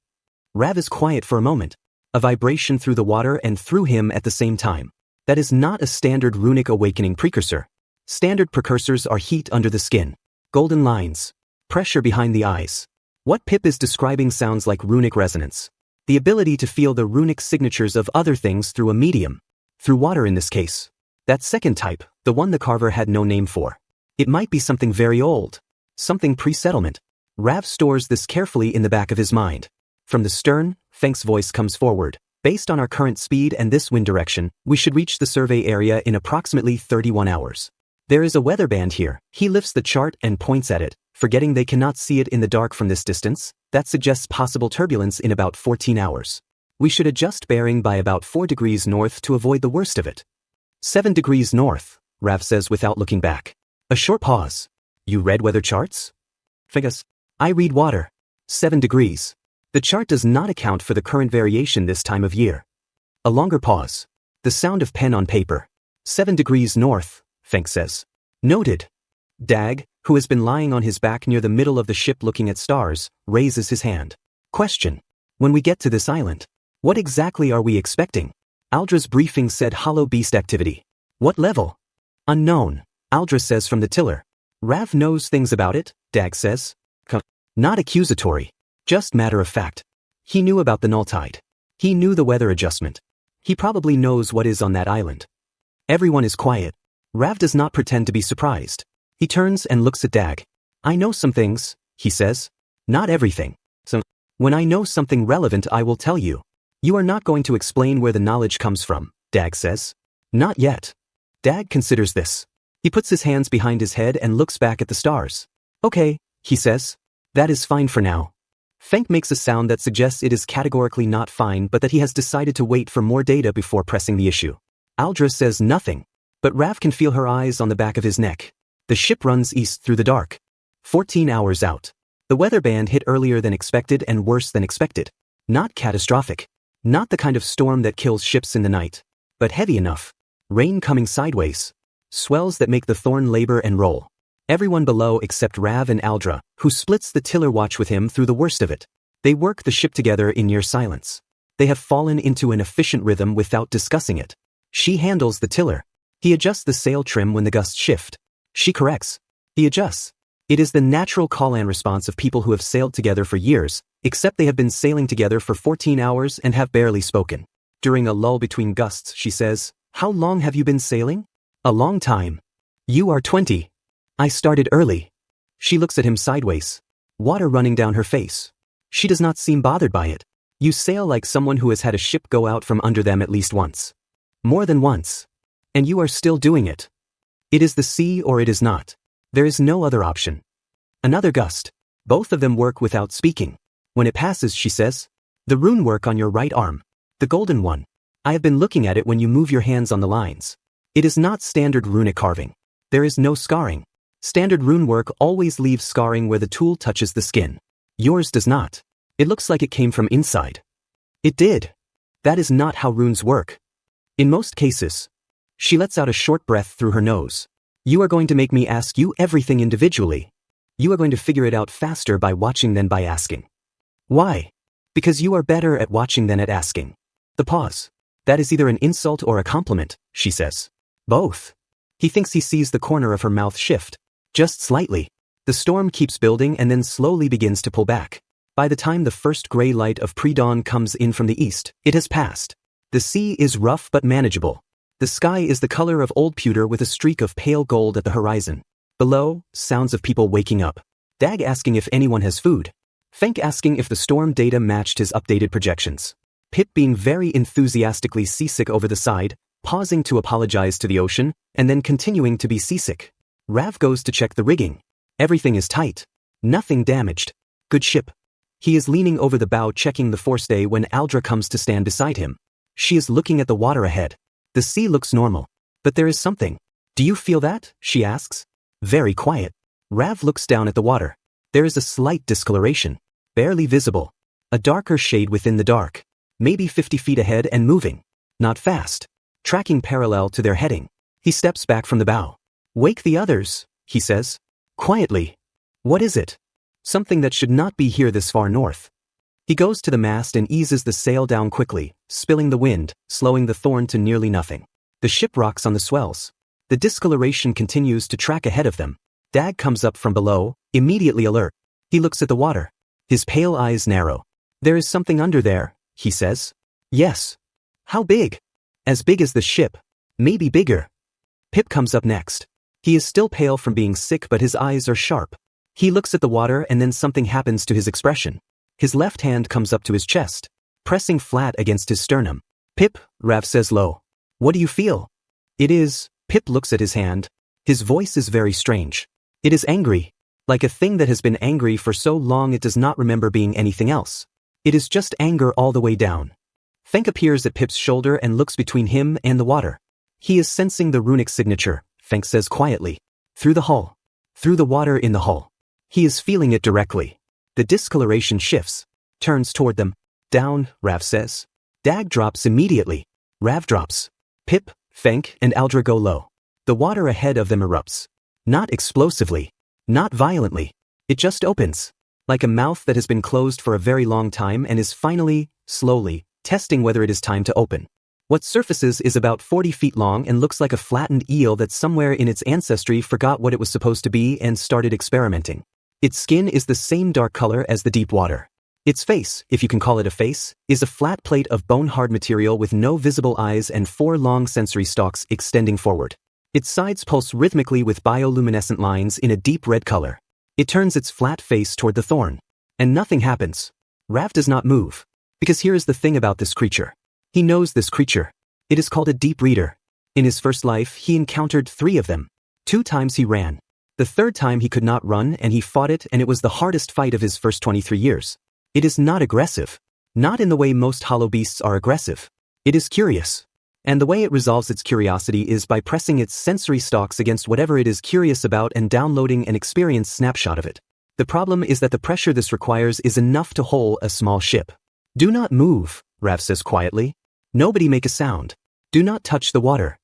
Rav is quiet for a moment. A vibration through the water and through him at the same time. That is not a standard runic awakening precursor. Standard precursors are heat under the skin. Golden lines. Pressure behind the eyes. What Pip is describing sounds like runic resonance. The ability to feel the runic signatures of other things through a medium. Through water in this case. That second type, the one the carver had no name for. It might be something very old. Something pre-settlement. Rav stores this carefully in the back of his mind. From the stern, Feng's voice comes forward. Based on our current speed and this wind direction, we should reach the survey area in approximately 31 hours. There is a weather band here. He lifts the chart and points at it, forgetting they cannot see it in the dark from this distance. That suggests possible turbulence in about 14 hours. We should adjust bearing by about 4 degrees north to avoid the worst of it. 7 degrees north, Rav says without looking back. A short pause. You read weather charts? Figus. I read water. 7 degrees. The chart does not account for the current variation this time of year. A longer pause. The sound of pen on paper. 7 degrees north, Feng says. Noted. Dag, who has been lying on his back near the middle of the ship looking at stars, raises his hand. Question. When we get to this island, what exactly are we expecting? Aldra's briefing said hollow beast activity. What level? Unknown, Aldra says from the tiller. Rav knows things about it, Dag says. Not accusatory. Just matter of fact. He knew about the null tide. He knew the weather adjustment. He probably knows what is on that island. Everyone is quiet. Rav does not pretend to be surprised. He turns and looks at Dag. I know some things, he says. Not everything. So, when I know something relevant I will tell you. You are not going to explain where the knowledge comes from, Dag says. Not yet. Dag considers this. He puts his hands behind his head and looks back at the stars. Okay, he says. That is fine for now. Fenk makes a sound that suggests it is categorically not fine but that he has decided to wait for more data before pressing the issue. Aldra says nothing, but Rav can feel her eyes on the back of his neck. The ship runs east through the dark. 14 hours out. The weather band hit earlier than expected and worse than expected. Not catastrophic. Not the kind of storm that kills ships in the night. But heavy enough. Rain coming sideways. Swells that make the Thorn labor and roll. Everyone below except Rav and Aldra, who splits the tiller watch with him through the worst of it. They work the ship together in near silence. They have fallen into an efficient rhythm without discussing it. She handles the tiller. He adjusts the sail trim when the gusts shift. She corrects. He adjusts. It is the natural call-and response of people who have sailed together for years, except they have been sailing together for 14 hours and have barely spoken. During a lull between gusts, she says, How long have you been sailing? A long time. You are 20. I started early. She looks at him sideways. Water running down her face. She does not seem bothered by it. You sail like someone who has had a ship go out from under them at least once. More than once. And you are still doing it. It is the sea or it is not. There is no other option. Another gust. Both of them work without speaking. When it passes, she says, The rune work on your right arm. The golden one. I have been looking at it when you move your hands on the lines. It is not standard runic carving. There is no scarring. Standard rune work always leaves scarring where the tool touches the skin. Yours does not. It looks like it came from inside. It did. That is not how runes work. In most cases. She lets out a short breath through her nose. You are going to make me ask you everything individually. You are going to figure it out faster by watching than by asking. Why? Because you are better at watching than at asking. The pause. That is either an insult or a compliment, she says. Both. He thinks he sees the corner of her mouth shift. Just slightly. The storm keeps building and then slowly begins to pull back. By the time the first gray light of pre-dawn comes in from the east, it has passed. The sea is rough but manageable. The sky is the color of old pewter with a streak of pale gold at the horizon. Below, sounds of people waking up. Dag asking if anyone has food. Fenk asking if the storm data matched his updated projections. Pip being very enthusiastically seasick over the side, pausing to apologize to the ocean, and then continuing to be seasick. Rav goes to check the rigging. Everything is tight. Nothing damaged. Good ship. He is leaning over the bow checking the forestay when Aldra comes to stand beside him. She is looking at the water ahead. The sea looks normal. But there is something. Do you feel that? She asks. Very quiet. Rav looks down at the water. There is a slight discoloration. Barely visible. A darker shade within the dark. Maybe 50 feet ahead and moving. Not fast. Tracking parallel to their heading. He steps back from the bow. Wake the others, he says. Quietly. What is it? Something that should not be here this far north. He goes to the mast and eases the sail down quickly, spilling the wind, slowing the Thorn to nearly nothing. The ship rocks on the swells. The discoloration continues to track ahead of them. Dag comes up from below, immediately alert. He looks at the water. His pale eyes narrow. There is something under there, he says. Yes. How big? As big as the ship. Maybe bigger. Pip comes up next. He is still pale from being sick but his eyes are sharp. He looks at the water and then something happens to his expression. His left hand comes up to his chest, pressing flat against his sternum. Pip, Rav says low. What do you feel? It is, Pip looks at his hand. His voice is very strange. It is angry. Like a thing that has been angry for so long it does not remember being anything else. It is just anger all the way down. Fenk appears at Pip's shoulder and looks between him and the water. He is sensing the runic signature, Fenk says quietly. Through the hull. Through the water in the hull. He is feeling it directly. The discoloration shifts. Turns toward them. Down, Rav says. Dag drops immediately. Rav drops. Pip, Fenk, and Aldra go low. The water ahead of them erupts. Not explosively. Not violently. It just opens. Like a mouth that has been closed for a very long time and is finally, slowly, testing whether it is time to open. What surfaces is about 40 feet long and looks like a flattened eel that somewhere in its ancestry forgot what it was supposed to be and started experimenting. Its skin is the same dark color as the deep water. Its face, if you can call it a face, is a flat plate of bone-hard material with no visible eyes and 4 long sensory stalks extending forward. Its sides pulse rhythmically with bioluminescent lines in a deep red color. It turns its flat face toward the thorn. And nothing happens. Rav does not move. Because here is the thing about this creature. He knows this creature. It is called a deep reader. In his first life, he encountered 3 of them. 2 times he ran. The 3rd time he could not run and he fought it, and it was the hardest fight of his first 23 years. It is not aggressive. Not in the way most hollow beasts are aggressive. It is curious. And the way it resolves its curiosity is by pressing its sensory stalks against whatever it is curious about and downloading an experience snapshot of it. The problem is that the pressure this requires is enough to hull a small ship. Do not move, Rav says quietly. Nobody make a sound. Do not touch the water.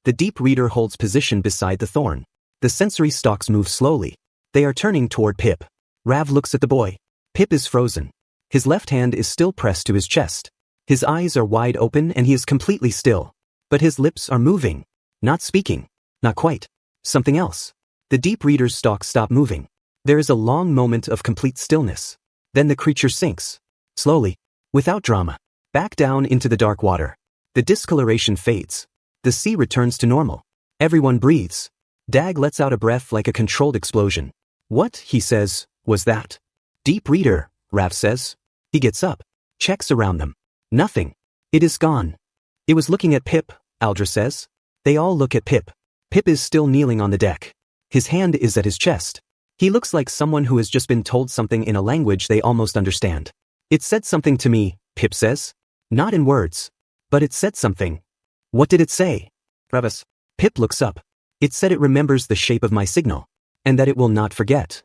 The deep reader holds position beside the thorn. The sensory stalks move slowly. They are turning toward Pip. Rav looks at the boy. Pip is frozen. His left hand is still pressed to his chest. His eyes are wide open and he is completely still. But his lips are moving. Not speaking. Not quite. Something else. The deep reader's stalks stop moving. There is a long moment of complete stillness. Then the creature sinks. Slowly. Without drama. Back down into the dark water. The discoloration fades. The sea returns to normal. Everyone breathes. Dag lets out a breath like a controlled explosion. What, he says, was that? Deep reader, Rav says. He gets up. Checks around them. Nothing. It is gone. It was looking at Pip, Aldra says. They all look at Pip. Pip is still kneeling on the deck. His hand is at his chest. He looks like someone who has just been told something in a language they almost understand. It said something to me, Pip says. Not in words. But it said something. What did it say? Travis. Pip looks up. It said it remembers the shape of my signal. And that it will not forget.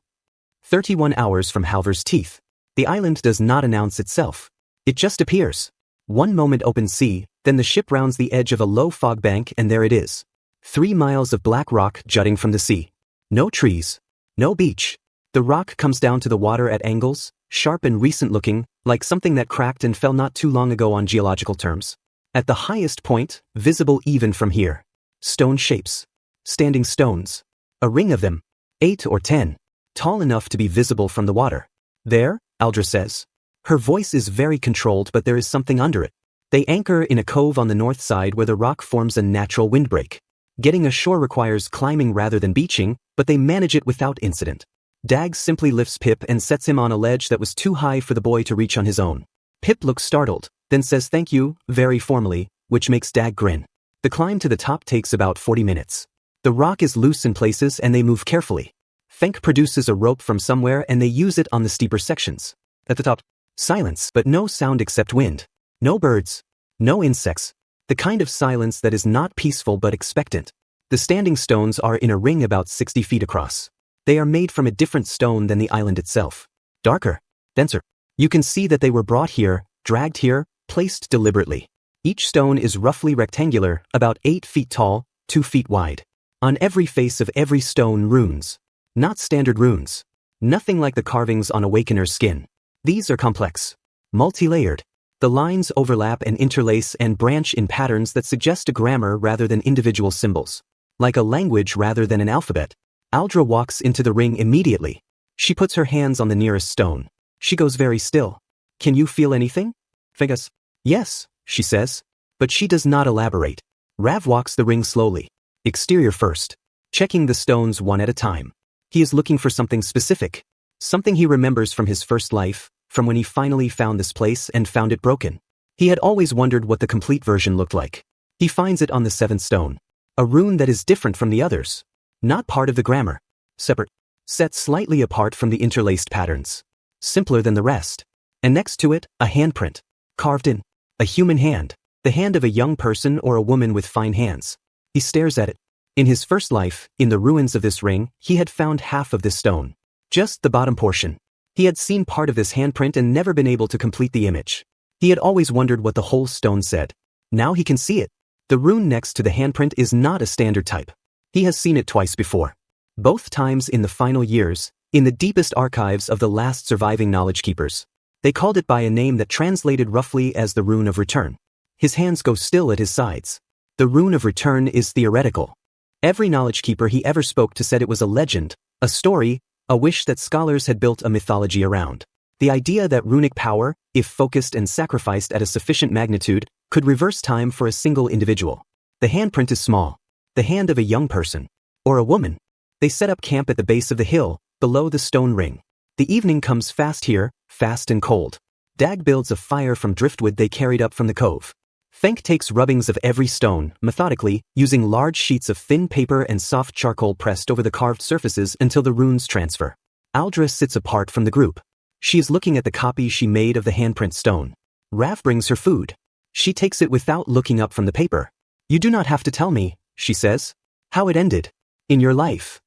31 hours from Halvor's teeth. The island does not announce itself. It just appears. One moment open sea, then the ship rounds the edge of a low fog bank and there it is. 3 miles of black rock jutting from the sea. No trees. No beach. The rock comes down to the water at angles, sharp and recent looking, like something that cracked and fell not too long ago on geological terms. At the highest point, visible even from here. Stone shapes. Standing stones. A ring of them. 8 or 10. Tall enough to be visible from the water. There, Aldra says. Her voice is very controlled but there is something under it. They anchor in a cove on the north side where the rock forms a natural windbreak. Getting ashore requires climbing rather than beaching, but they manage it without incident. Dag simply lifts Pip and sets him on a ledge that was too high for the boy to reach on his own. Pip looks startled, then says thank you, very formally, which makes Dag grin. The climb to the top takes about 40 minutes. The rock is loose in places and they move carefully. Fenk produces a rope from somewhere and they use it on the steeper sections. At the top, silence, but no sound except wind. No birds. No insects. The kind of silence that is not peaceful but expectant. The standing stones are in a ring about 60 feet across. They are made from a different stone than the island itself. Darker. Denser. You can see that they were brought here, dragged here, placed deliberately. Each stone is roughly rectangular, about 8 feet tall, 2 feet wide. On every face of every stone runes. Not standard runes. Nothing like the carvings on Awakener's skin. These are complex. Multi-layered. The lines overlap and interlace and branch in patterns that suggest a grammar rather than individual symbols. Like a language rather than an alphabet. Aldra walks into the ring immediately. She puts her hands on the nearest stone. She goes very still. Can you feel anything? Vegas. Yes, she says. But she does not elaborate. Rav walks the ring slowly. Exterior first. Checking the stones one at a time. He is looking for something specific. Something he remembers from his first life, from when he finally found this place and found it broken. He had always wondered what the complete version looked like. He finds it on the 7th stone. A rune that is different from the others. Not part of the grammar. Separate. Set slightly apart from the interlaced patterns. Simpler than the rest. And next to it, a handprint. Carved in. A human hand. The hand of a young person or a woman with fine hands. He stares at it. In his first life, in the ruins of this ring, he had found half of this stone. Just the bottom portion. He had seen part of this handprint and never been able to complete the image. He had always wondered what the whole stone said. Now he can see it. The rune next to the handprint is not a standard type. He has seen it twice before. Both times in the final years, in the deepest archives of the last surviving knowledge keepers. They called it by a name that translated roughly as the Rune of Return. His hands go still at his sides. The Rune of Return is theoretical. Every knowledge keeper he ever spoke to said it was a legend, a story, a wish that scholars had built a mythology around. The idea that runic power, if focused and sacrificed at a sufficient magnitude, could reverse time for a single individual. The handprint is small. The hand of a young person. Or a woman. They set up camp at the base of the hill, below the stone ring. The evening comes fast here, fast and cold. Dag builds a fire from driftwood they carried up from the cove. Fenk takes rubbings of every stone, methodically, using large sheets of thin paper and soft charcoal pressed over the carved surfaces until the runes transfer. Aldra sits apart from the group. She is looking at the copy she made of the handprint stone. Rav brings her food. She takes it without looking up from the paper. You do not have to tell me, she says, how it ended. In your life.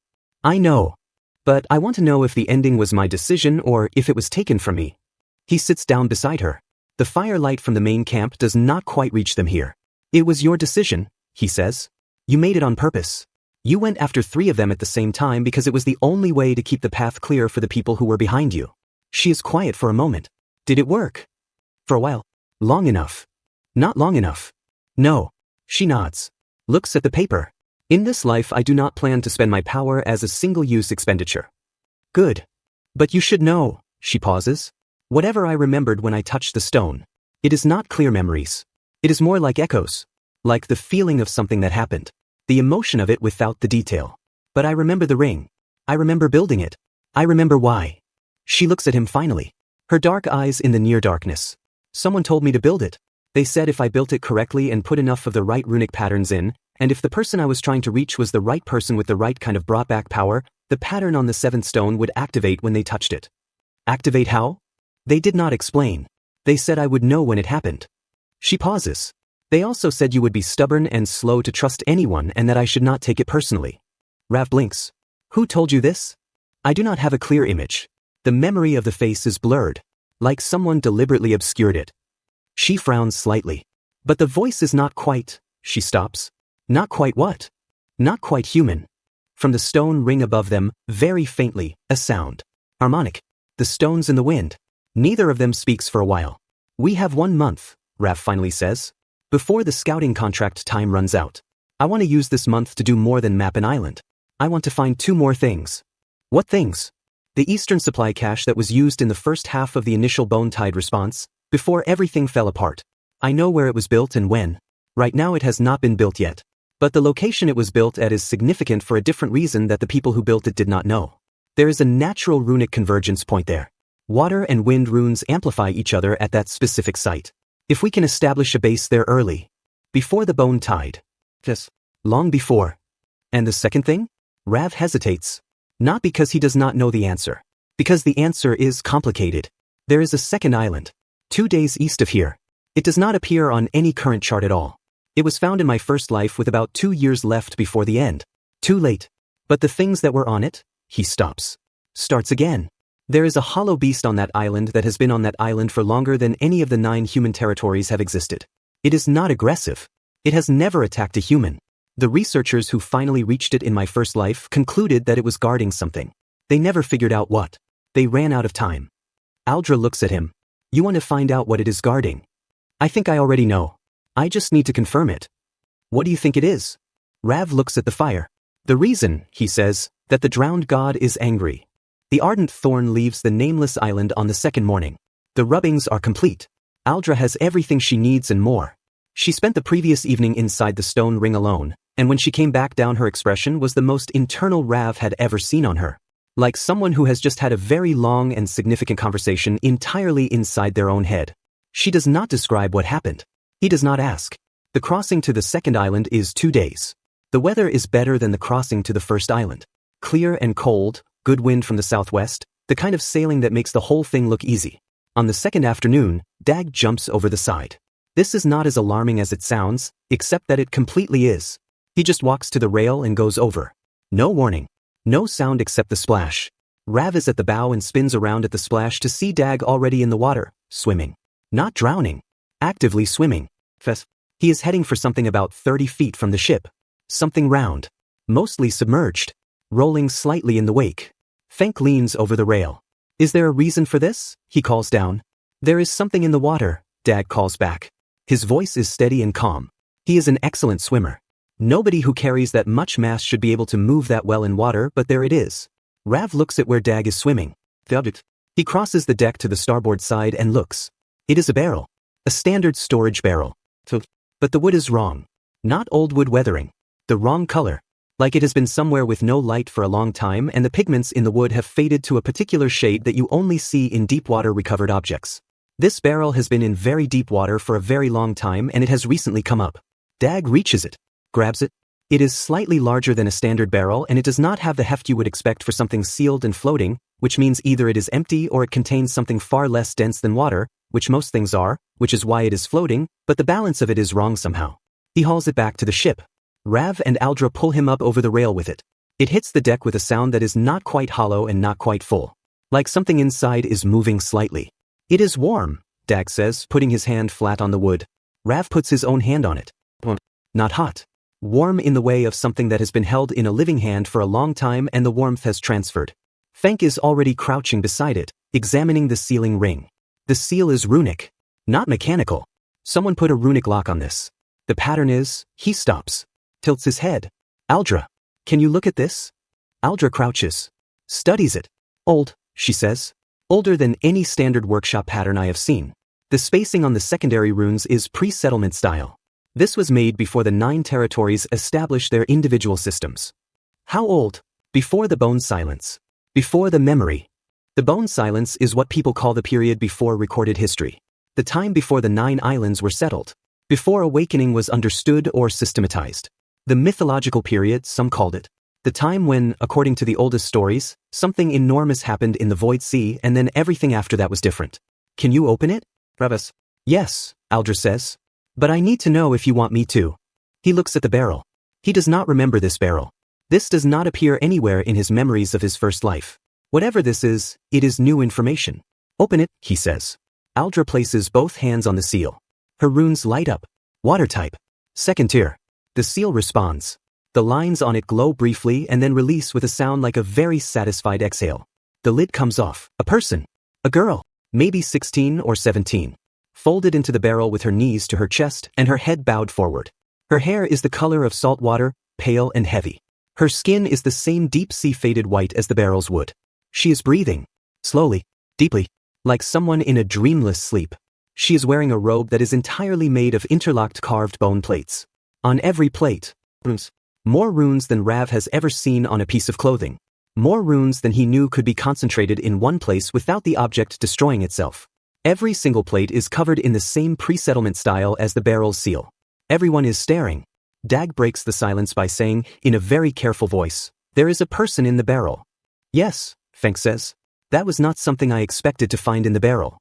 I know. But I want to know if the ending was my decision or if it was taken from me. He sits down beside her. The firelight from the main camp does not quite reach them here. It was your decision, he says. You made it on purpose. You went after 3 of them at the same time because it was the only way to keep the path clear for the people who were behind you. She is quiet for a moment. Did it work? For a while. Long enough. Not long enough. No. She nods. Looks at the paper. In this life I do not plan to spend my power as a single-use expenditure. Good. But you should know, she pauses. Whatever I remembered when I touched the stone. It is not clear memories. It is more like echoes. Like the feeling of something that happened. The emotion of it without the detail. But I remember the ring. I remember building it. I remember why. She looks at him finally. Her dark eyes in the near darkness. Someone told me to build it. They said if I built it correctly and put enough of the right runic patterns in, and if the person I was trying to reach was the right person with the right kind of brought back power, the pattern on the 7th stone would activate when they touched it. Activate how? They did not explain. They said I would know when it happened. She pauses. They also said you would be stubborn and slow to trust anyone and that I should not take it personally. Rav blinks. Who told you this? I do not have a clear image. The memory of the face is blurred. Like someone deliberately obscured it. She frowns slightly. But the voice is not quite, she stops. Not quite what? Not quite human. From the stone ring above them, very faintly, a sound. Harmonic. The stones in the wind. Neither of them speaks for a while. We have 1 month, Rav finally says. Before the scouting contract time runs out. I want to use this month to do more than map an island. I want to find 2 more things. What things? The eastern supply cache that was used in the first half of the initial Bone Tide response, before everything fell apart. I know where it was built and when. Right now it has not been built yet. But the location it was built at is significant for a different reason that the people who built it did not know. There is a natural runic convergence point there. Water and wind runes amplify each other at that specific site. If we can establish a base there early. Before the Bone Tide. Yes. Long before. And the second thing? Rav hesitates. Not because he does not know the answer. Because the answer is complicated. There is a second island. 2 days east of here. It does not appear on any current chart at all. It was found in my first life with about 2 years left before the end. Too late. But the things that were on it? He stops. Starts again. There is a hollow beast on that island that has been on that island for longer than any of the 9 human territories have existed. It is not aggressive. It has never attacked a human. The researchers who finally reached it in my first life concluded that it was guarding something. They never figured out what. They ran out of time. Aldra looks at him. You want to find out what it is guarding? I think I already know. I just need to confirm it. What do you think it is? Rav looks at the fire. The reason, he says, that the drowned god is angry. The ardent thorn leaves the nameless island on the second morning. The rubbings are complete. Aldra has everything she needs and more. She spent the previous evening inside the stone ring alone, and when she came back down her expression was the most internal Rav had ever seen on her. Like someone who has just had a very long and significant conversation entirely inside their own head. She does not describe what happened. He does not ask. The crossing to the second island is 2 days. The weather is better than the crossing to the first island. Clear and cold, good wind from the southwest, the kind of sailing that makes the whole thing look easy. On the second afternoon, Dag jumps over the side. This is not as alarming as it sounds, except that it completely is. He just walks to the rail and goes over. No warning. No sound except the splash. Rav is at the bow and spins around at the splash to see Dag already in the water, swimming. Not drowning. Actively swimming. He is heading for something about 30 feet from the ship. Something round. Mostly submerged. Rolling slightly in the wake. Fenk leans over the rail. Is there a reason for this? He calls down. There is something in the water, Dag calls back. His voice is steady and calm. He is an excellent swimmer. Nobody who carries that much mass should be able to move that well in water, but there it is. Rav looks at where Dag is swimming. He crosses the deck to the starboard side and looks. It is a barrel. A standard storage barrel. But the wood is wrong. Not old wood weathering. The wrong color. Like it has been somewhere with no light for a long time and the pigments in the wood have faded to a particular shade that you only see in deep water recovered objects. This barrel has been in very deep water for a very long time and it has recently come up. Dag reaches it. Grabs it. It is slightly larger than a standard barrel and it does not have the heft you would expect for something sealed and floating, which means either it is empty or it contains something far less dense than water, which most things are, which is why it is floating, but the balance of it is wrong somehow. He hauls it back to the ship. Rav and Aldra pull him up over the rail with it. It hits the deck with a sound that is not quite hollow and not quite full. Like something inside is moving slightly. It is warm, Dag says, putting his hand flat on the wood. Rav puts his own hand on it. Not hot. Warm in the way of something that has been held in a living hand for a long time and the warmth has transferred. Fenk is already crouching beside it, examining the sealing ring. The seal is runic. Not mechanical. Someone put a runic lock on this. The pattern is, he stops. Tilts his head. Aldra, can you look at this? Aldra crouches. Studies it. Old, she says. Older than any standard workshop pattern I have seen. The spacing on the secondary runes is pre-settlement style. This was made before the 9 territories established their individual systems. How old? Before the bone silence. Before the memory. The bone silence is what people call the period before recorded history. The time before the 9 islands were settled. Before awakening was understood or systematized. The mythological period, some called it. The time when, according to the oldest stories, something enormous happened in the void sea and then everything after that was different. Can you open it? Ravis. Yes, Aldra says. But I need to know if you want me to. He looks at the barrel. He does not remember this barrel. This does not appear anywhere in his memories of his first life. Whatever this is, it is new information. Open it, he says. Aldra places both hands on the seal. Her runes light up. Water type. Second tier. The seal responds. The lines on it glow briefly and then release with a sound like a very satisfied exhale. The lid comes off. A person. A girl. Maybe 16 or 17. Folded into the barrel with her knees to her chest and her head bowed forward. Her hair is the color of salt water, pale and heavy. Her skin is the same deep-sea faded white as the barrel's wood. She is breathing. Slowly. Deeply. Like someone in a dreamless sleep. She is wearing a robe that is entirely made of interlocked carved bone plates. On every plate, runes. More runes than Rav has ever seen on a piece of clothing. More runes than he knew could be concentrated in one place without the object destroying itself. Every single plate is covered in the same pre-settlement style as the barrel's seal. Everyone is staring. Dag breaks the silence by saying, in a very careful voice, there is a person in the barrel. Yes, Fenk says. That was not something I expected to find in the barrel.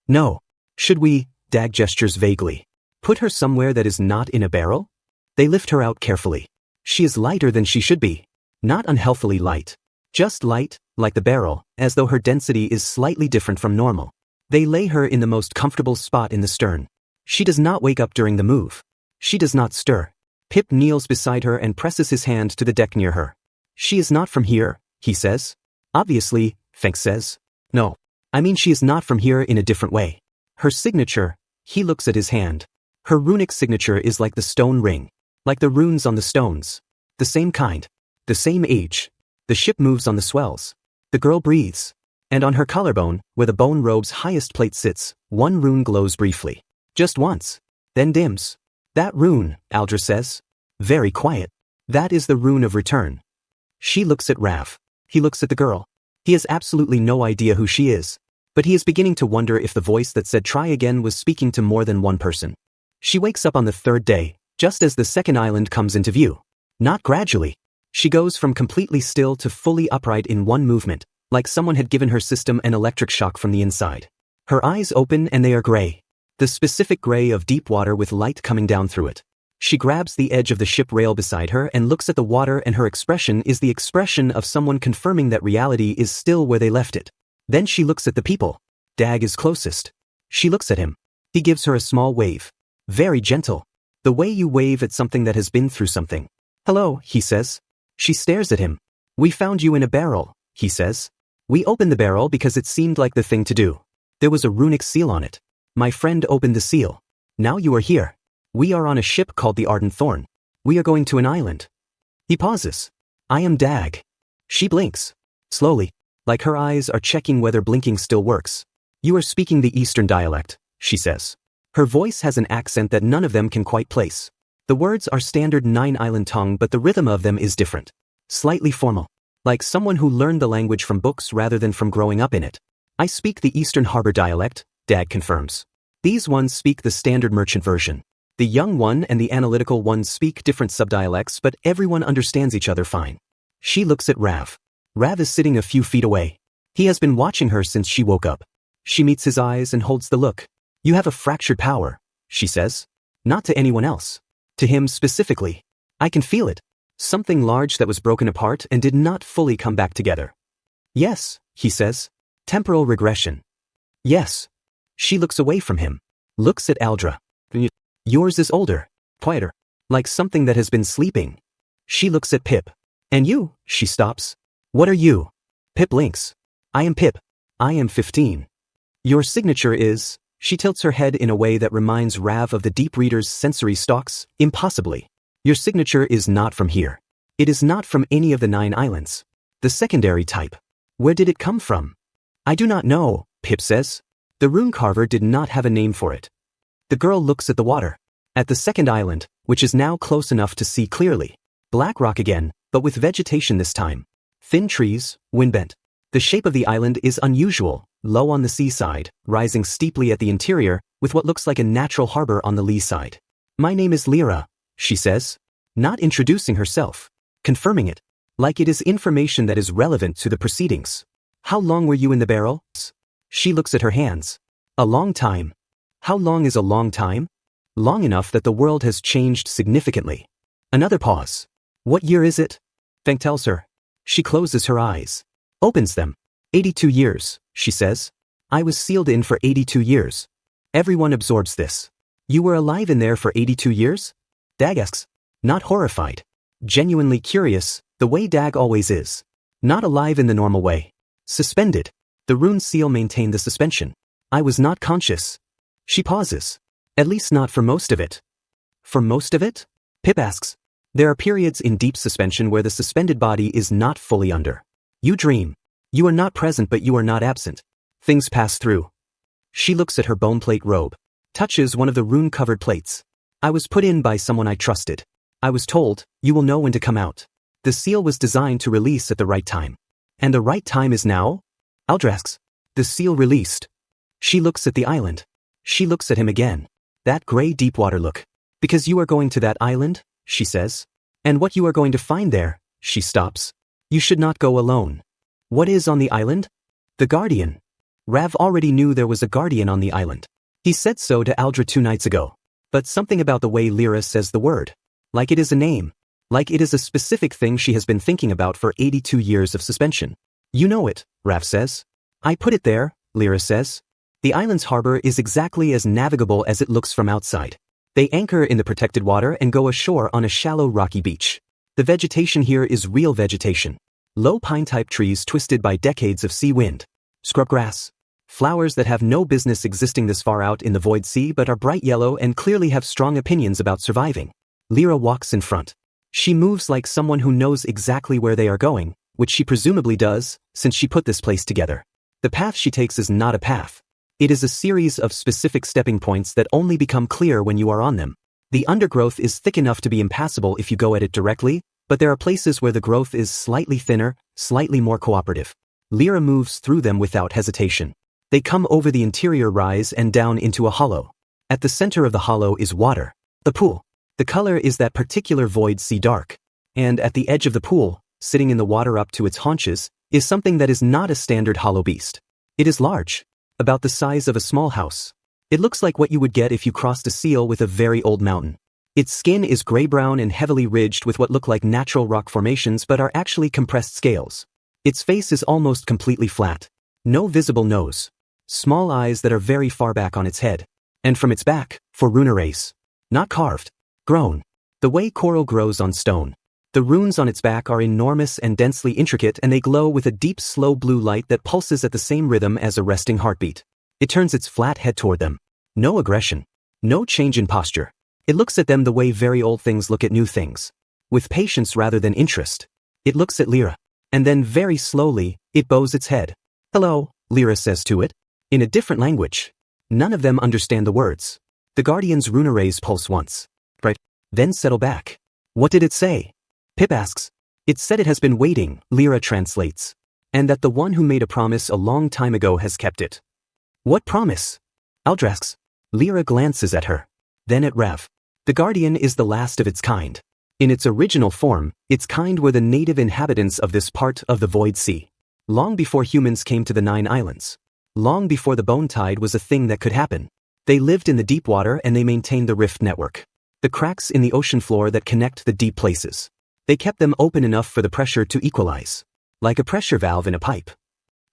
No. Should we, Dag gestures vaguely, put her somewhere that is not in a barrel? They lift her out carefully. She is lighter than she should be. Not unhealthily light. Just light, like the barrel, as though her density is slightly different from normal. They lay her in the most comfortable spot in the stern. She does not wake up during the move. She does not stir. Pip kneels beside her and presses his hand to the deck near her. She is not from here, he says. Obviously, Fenk says. No. I mean she is not from here in a different way. Her signature, he looks at his hand. Her runic signature is like the stone ring. Like the runes on the stones. The same kind. The same age. The ship moves on the swells. The girl breathes. And on her collarbone, where the bone robe's highest plate sits, one rune glows briefly. Just once. Then dims. That rune, Aldra says. Very quiet. That is the rune of return. She looks at Rav. He looks at the girl. He has absolutely no idea who she is. But he is beginning to wonder if the voice that said try again was speaking to more than one person. She wakes up on the 3rd day, just as the 2nd island comes into view. Not gradually. She goes from completely still to fully upright in one movement, like someone had given her system an electric shock from the inside. Her eyes open and they are gray. The specific gray of deep water with light coming down through it. She grabs the edge of the ship rail beside her and looks at the water, and her expression is the expression of someone confirming that reality is still where they left it. Then she looks at the people. Dag is closest. She looks at him. He gives her a small wave. Very gentle. The way you wave at something that has been through something. Hello, he says. She stares at him. We found you in a barrel, he says. We opened the barrel because it seemed like the thing to do. There was a runic seal on it. My friend opened the seal. Now you are here. We are on a ship called the Ardent Thorn. We are going to an island. He pauses. I am Dag. She blinks. Slowly. like her eyes are checking whether blinking still works. You are speaking the Eastern dialect, she says. Her voice has an accent that none of them can quite place. The words are standard Nine-Island tongue, but the rhythm of them is different. Slightly formal. Like someone who learned the language from books rather than from growing up in it. I speak the Eastern Harbor dialect, Dag confirms. These ones speak the standard merchant version. The young one and the analytical one speak different subdialects, but everyone understands each other fine. She looks at Rav. Rav is sitting a few feet away. He has been watching her since she woke up. She meets his eyes and holds the look. You have a fractured power, she says. Not to anyone else. To him specifically. I can feel it. Something large that was broken apart and did not fully come back together. Yes, he says. Temporal regression. Yes. She looks away from him. Looks at Aldra. Yours is older. Quieter. Like something that has been sleeping. She looks at Pip. And you, she stops. What are you? Pip blinks. I am Pip. I am 15. Your signature is... She tilts her head in a way that reminds Rav of the deep reader's sensory stalks, impossibly. Your signature is not from here. It is not from any of the 9 islands. The secondary type. Where did it come from? I do not know, Pip says. The rune carver did not have a name for it. The girl looks at the water. At the second island, which is now close enough to see clearly. Black rock again, but with vegetation this time. Thin trees, wind-bent. The shape of the island is unusual, low on the seaside, rising steeply at the interior, with what looks like a natural harbor on the lee side. My name is Lyra, she says. Not introducing herself. Confirming it. Like it is information that is relevant to the proceedings. How long were you in the barrel? She looks at her hands. A long time. How long is a long time? Long enough that the world has changed significantly. Another pause. What year is it? Feng tells her. She closes her eyes. Opens them. 82 years, she says. I was sealed in for 82 years. Everyone absorbs this. You were alive in there for 82 years? Dag asks. Not horrified. Genuinely curious, the way Dag always is. Not alive in the normal way. Suspended. The rune seal maintained the suspension. I was not conscious. She pauses. At least not for most of it. For most of it? Pip asks. There are periods in deep suspension where the suspended body is not fully under. You dream. You are not present, but you are not absent. Things pass through. She looks at her bone plate robe. Touches one of the rune-covered plates. I was put in by someone I trusted. I was told, you will know when to come out. The seal was designed to release at the right time. And the right time is now? Aldra asks. The seal released. She looks at the island. She looks at him again. That gray deep water look. Because you are going to that island, she says. And what you are going to find there, she stops. You should not go alone. What is on the island? The guardian. Rav already knew there was a guardian on the island. He said so to Aldra 2 nights ago. But something about the way Lyra says the word. Like it is a name. Like it is a specific thing she has been thinking about for 82 years of suspension. You know it, Rav says. I put it there, Lyra says. The island's harbor is exactly as navigable as it looks from outside. They anchor in the protected water and go ashore on a shallow rocky beach. The vegetation here is real vegetation. Low pine-type trees twisted by decades of sea wind. Scrub grass. Flowers that have no business existing this far out in the void sea but are bright yellow and clearly have strong opinions about surviving. Lyra walks in front. She moves like someone who knows exactly where they are going, which she presumably does, since she put this place together. The path she takes is not a path. It is a series of specific stepping points that only become clear when you are on them. The undergrowth is thick enough to be impassable if you go at it directly, but there are places where the growth is slightly thinner, slightly more cooperative. Lyra moves through them without hesitation. They come over the interior rise and down into a hollow. At the center of the hollow is water. The pool. The color is that particular void sea dark. And at the edge of the pool, sitting in the water up to its haunches, is something that is not a standard hollow beast. It is large. About the size of a small house. It looks like what you would get if you crossed a seal with a very old mountain. Its skin is gray-brown and heavily ridged with what look like natural rock formations but are actually compressed scales. Its face is almost completely flat. No visible nose. Small eyes that are very far back on its head. And from its back, 4 rune rays. Not carved. Grown. The way coral grows on stone. The runes on its back are enormous and densely intricate, and they glow with a deep slow blue light that pulses at the same rhythm as a resting heartbeat. It turns its flat head toward them. No aggression. No change in posture. It looks at them the way very old things look at new things. With patience rather than interest. It looks at Lyra. And then very slowly, it bows its head. Hello, Lyra says to it. In a different language. None of them understand the words. The Guardian's rune arrays pulse once. Right. Then settle back. What did it say? Pip asks. It said it has been waiting, Lyra translates. And that the one who made a promise a long time ago has kept it. What promise? Aldra asks. Lyra glances at her. Then at Rev. The Guardian is the last of its kind. In its original form, its kind were the native inhabitants of this part of the Void Sea. Long before humans came to the 9 islands. Long before the bone tide was a thing that could happen. They lived in the deep water and they maintained the rift network. The cracks in the ocean floor that connect the deep places. They kept them open enough for the pressure to equalize. Like a pressure valve in a pipe.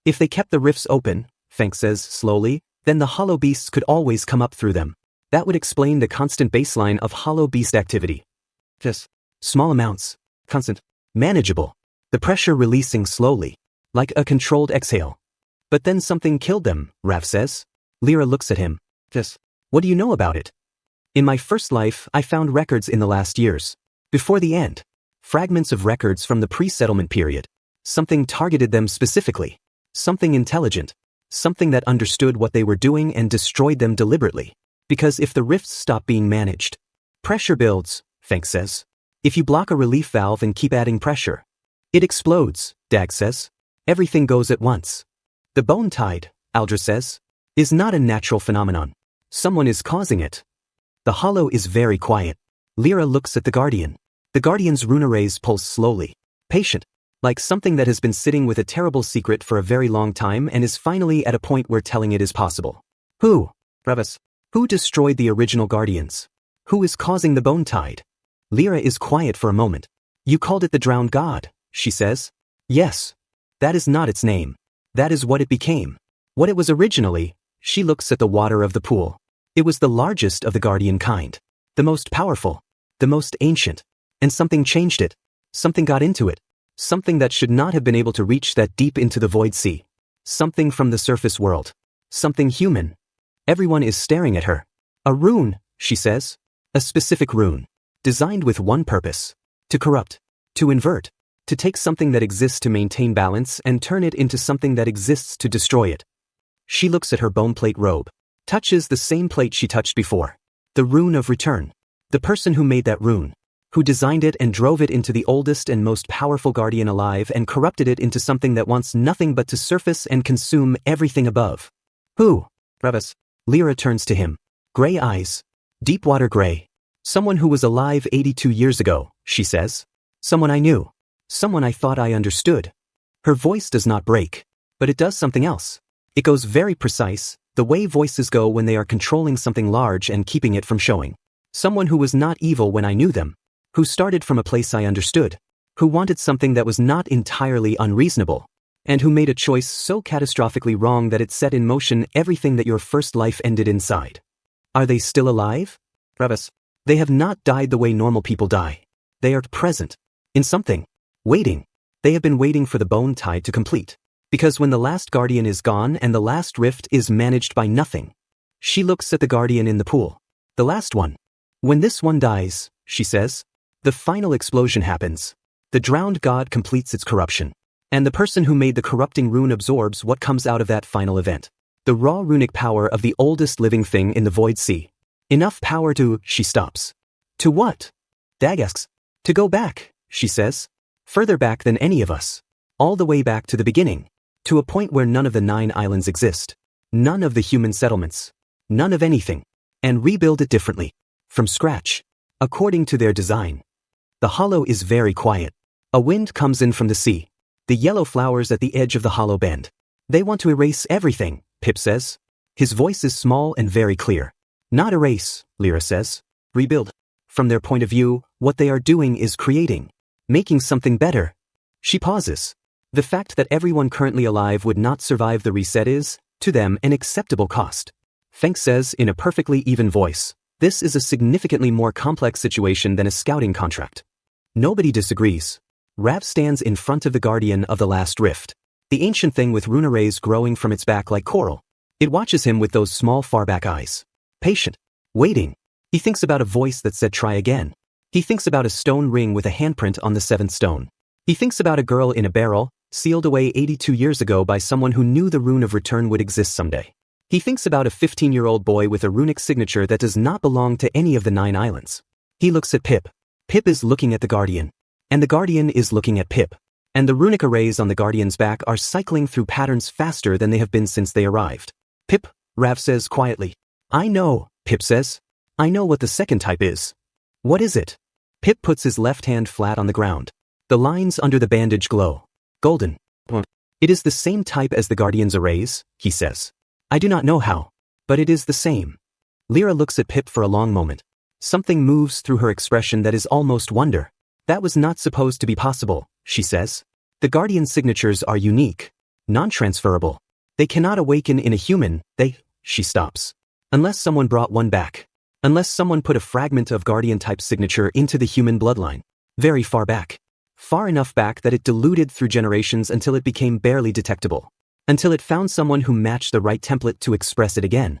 If they kept the rifts open, Feng says slowly, then the hollow beasts could always come up through them. That would explain the constant baseline of hollow beast activity. Just small amounts, constant, manageable. The pressure releasing slowly, like a controlled exhale. But then something killed them, Rav says. Lyra looks at him. Just, what do you know about it? In my first life, I found records in the last years. Before the end. Fragments of records from the pre-settlement period. Something targeted them specifically. Something intelligent. Something that understood what they were doing and destroyed them deliberately. Because if the rifts stop being managed, pressure builds, Feng says. If you block a relief valve and keep adding pressure, it explodes, Dag says. Everything goes at once. The bone tide, Aldra says, is not a natural phenomenon. Someone is causing it. The hollow is very quiet. Lyra looks at the Guardian. The Guardian's rune arrays pulse slowly, patient, like something that has been sitting with a terrible secret for a very long time and is finally at a point where telling it is possible. Who? Revis. Who destroyed the original Guardians? Who is causing the bone tide? Lyra is quiet for a moment. You called it the drowned god, she says. Yes. That is not its name. That is what it became. What it was originally. She looks at the water of the pool. It was the largest of the Guardian kind. The most powerful. The most ancient. And something changed it. Something got into it. Something that should not have been able to reach that deep into the Void Sea. Something from the surface world. Something human. Everyone is staring at her. A rune, she says. A specific rune. Designed with one purpose. To corrupt. To invert. To take something that exists to maintain balance and turn it into something that exists to destroy it. She looks at her bone plate robe. Touches the same plate she touched before. The rune of return. The person who made that rune. Who designed it and drove it into the oldest and most powerful Guardian alive and corrupted it into something that wants nothing but to surface and consume everything above. Who? Revis. Lyra turns to him. Gray eyes. Deep water gray. Someone who was alive 82 years ago, she says. Someone I knew. Someone I thought I understood. Her voice does not break. But it does something else. It goes very precise, the way voices go when they are controlling something large and keeping it from showing. Someone who was not evil when I knew them. Who started from a place I understood. Who wanted something that was not entirely unreasonable. And who made a choice so catastrophically wrong that it set in motion everything that your first life ended inside. Are they still alive? Revis. They have not died the way normal people die. They are present. In something. Waiting. They have been waiting for the bone tide to complete. Because when the last Guardian is gone and the last rift is managed by nothing. She looks at the Guardian in the pool. The last one. When this one dies, she says. The final explosion happens. The drowned god completes its corruption. And the person who made the corrupting rune absorbs what comes out of that final event. The raw runic power of the oldest living thing in the Void Sea. Enough power to, she stops. To what? Dag asks. To go back, she says. Further back than any of us. All the way back to the beginning. To a point where none of the 9 islands exist. None of the human settlements. None of anything. And rebuild it differently. From scratch. According to their design. The hollow is very quiet. A wind comes in from the sea. The yellow flowers at the edge of the hollow bend. They want to erase everything, Pip says. His voice is small and very clear. Not erase, Lyra says. Rebuild. From their point of view, what they are doing is creating. Making something better. She pauses. The fact that everyone currently alive would not survive the reset is, to them, an acceptable cost. Feng says in a perfectly even voice. This is a significantly more complex situation than a scouting contract. Nobody disagrees. Rav stands in front of the Guardian of the last rift. The ancient thing with rune arrays growing from its back like coral. It watches him with those small far-back eyes. Patient. Waiting. He thinks about a voice that said try again. He thinks about a stone ring with a handprint on the 7th stone. He thinks about a girl in a barrel, sealed away 82 years ago by someone who knew the rune of return would exist someday. He thinks about a 15-year-old boy with a runic signature that does not belong to any of the 9 islands. He looks at Pip. Pip is looking at the Guardian. And the Guardian is looking at Pip. And the runic arrays on the Guardian's back are cycling through patterns faster than they have been since they arrived. Pip, Rav says quietly. I know, Pip says. I know what the second type is. What is it? Pip puts his left hand flat on the ground. The lines under the bandage glow. Golden. It is the same type as the Guardian's arrays, he says. I do not know how, but it is the same. Lyra looks at Pip for a long moment. Something moves through her expression that is almost wonder. That was not supposed to be possible, she says. The Guardian signatures are unique, non-transferable. They cannot awaken in a human, she stops. Unless someone brought one back. Unless someone put a fragment of Guardian-type signature into the human bloodline. Very far back. Far enough back that it diluted through generations until it became barely detectable. Until it found someone who matched the right template to express it again.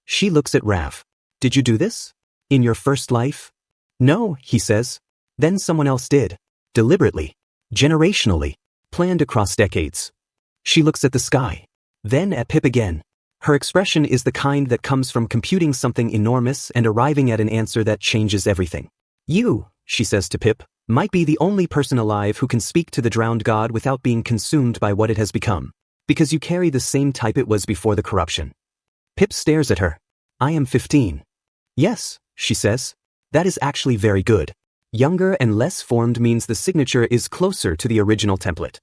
She looks at Rav. Did you do this? In your first life? No, he says. Then someone else did. Deliberately. Generationally. Planned across decades. She looks at the sky. Then at Pip again. Her expression is the kind that comes from computing something enormous and arriving at an answer that changes everything. You, she says to Pip, might be the only person alive who can speak to the drowned god without being consumed by what it has become. Because you carry the same type it was before the corruption. Pip stares at her. I am 15. Yes, she says. That is actually very good. Younger and less formed means the signature is closer to the original template.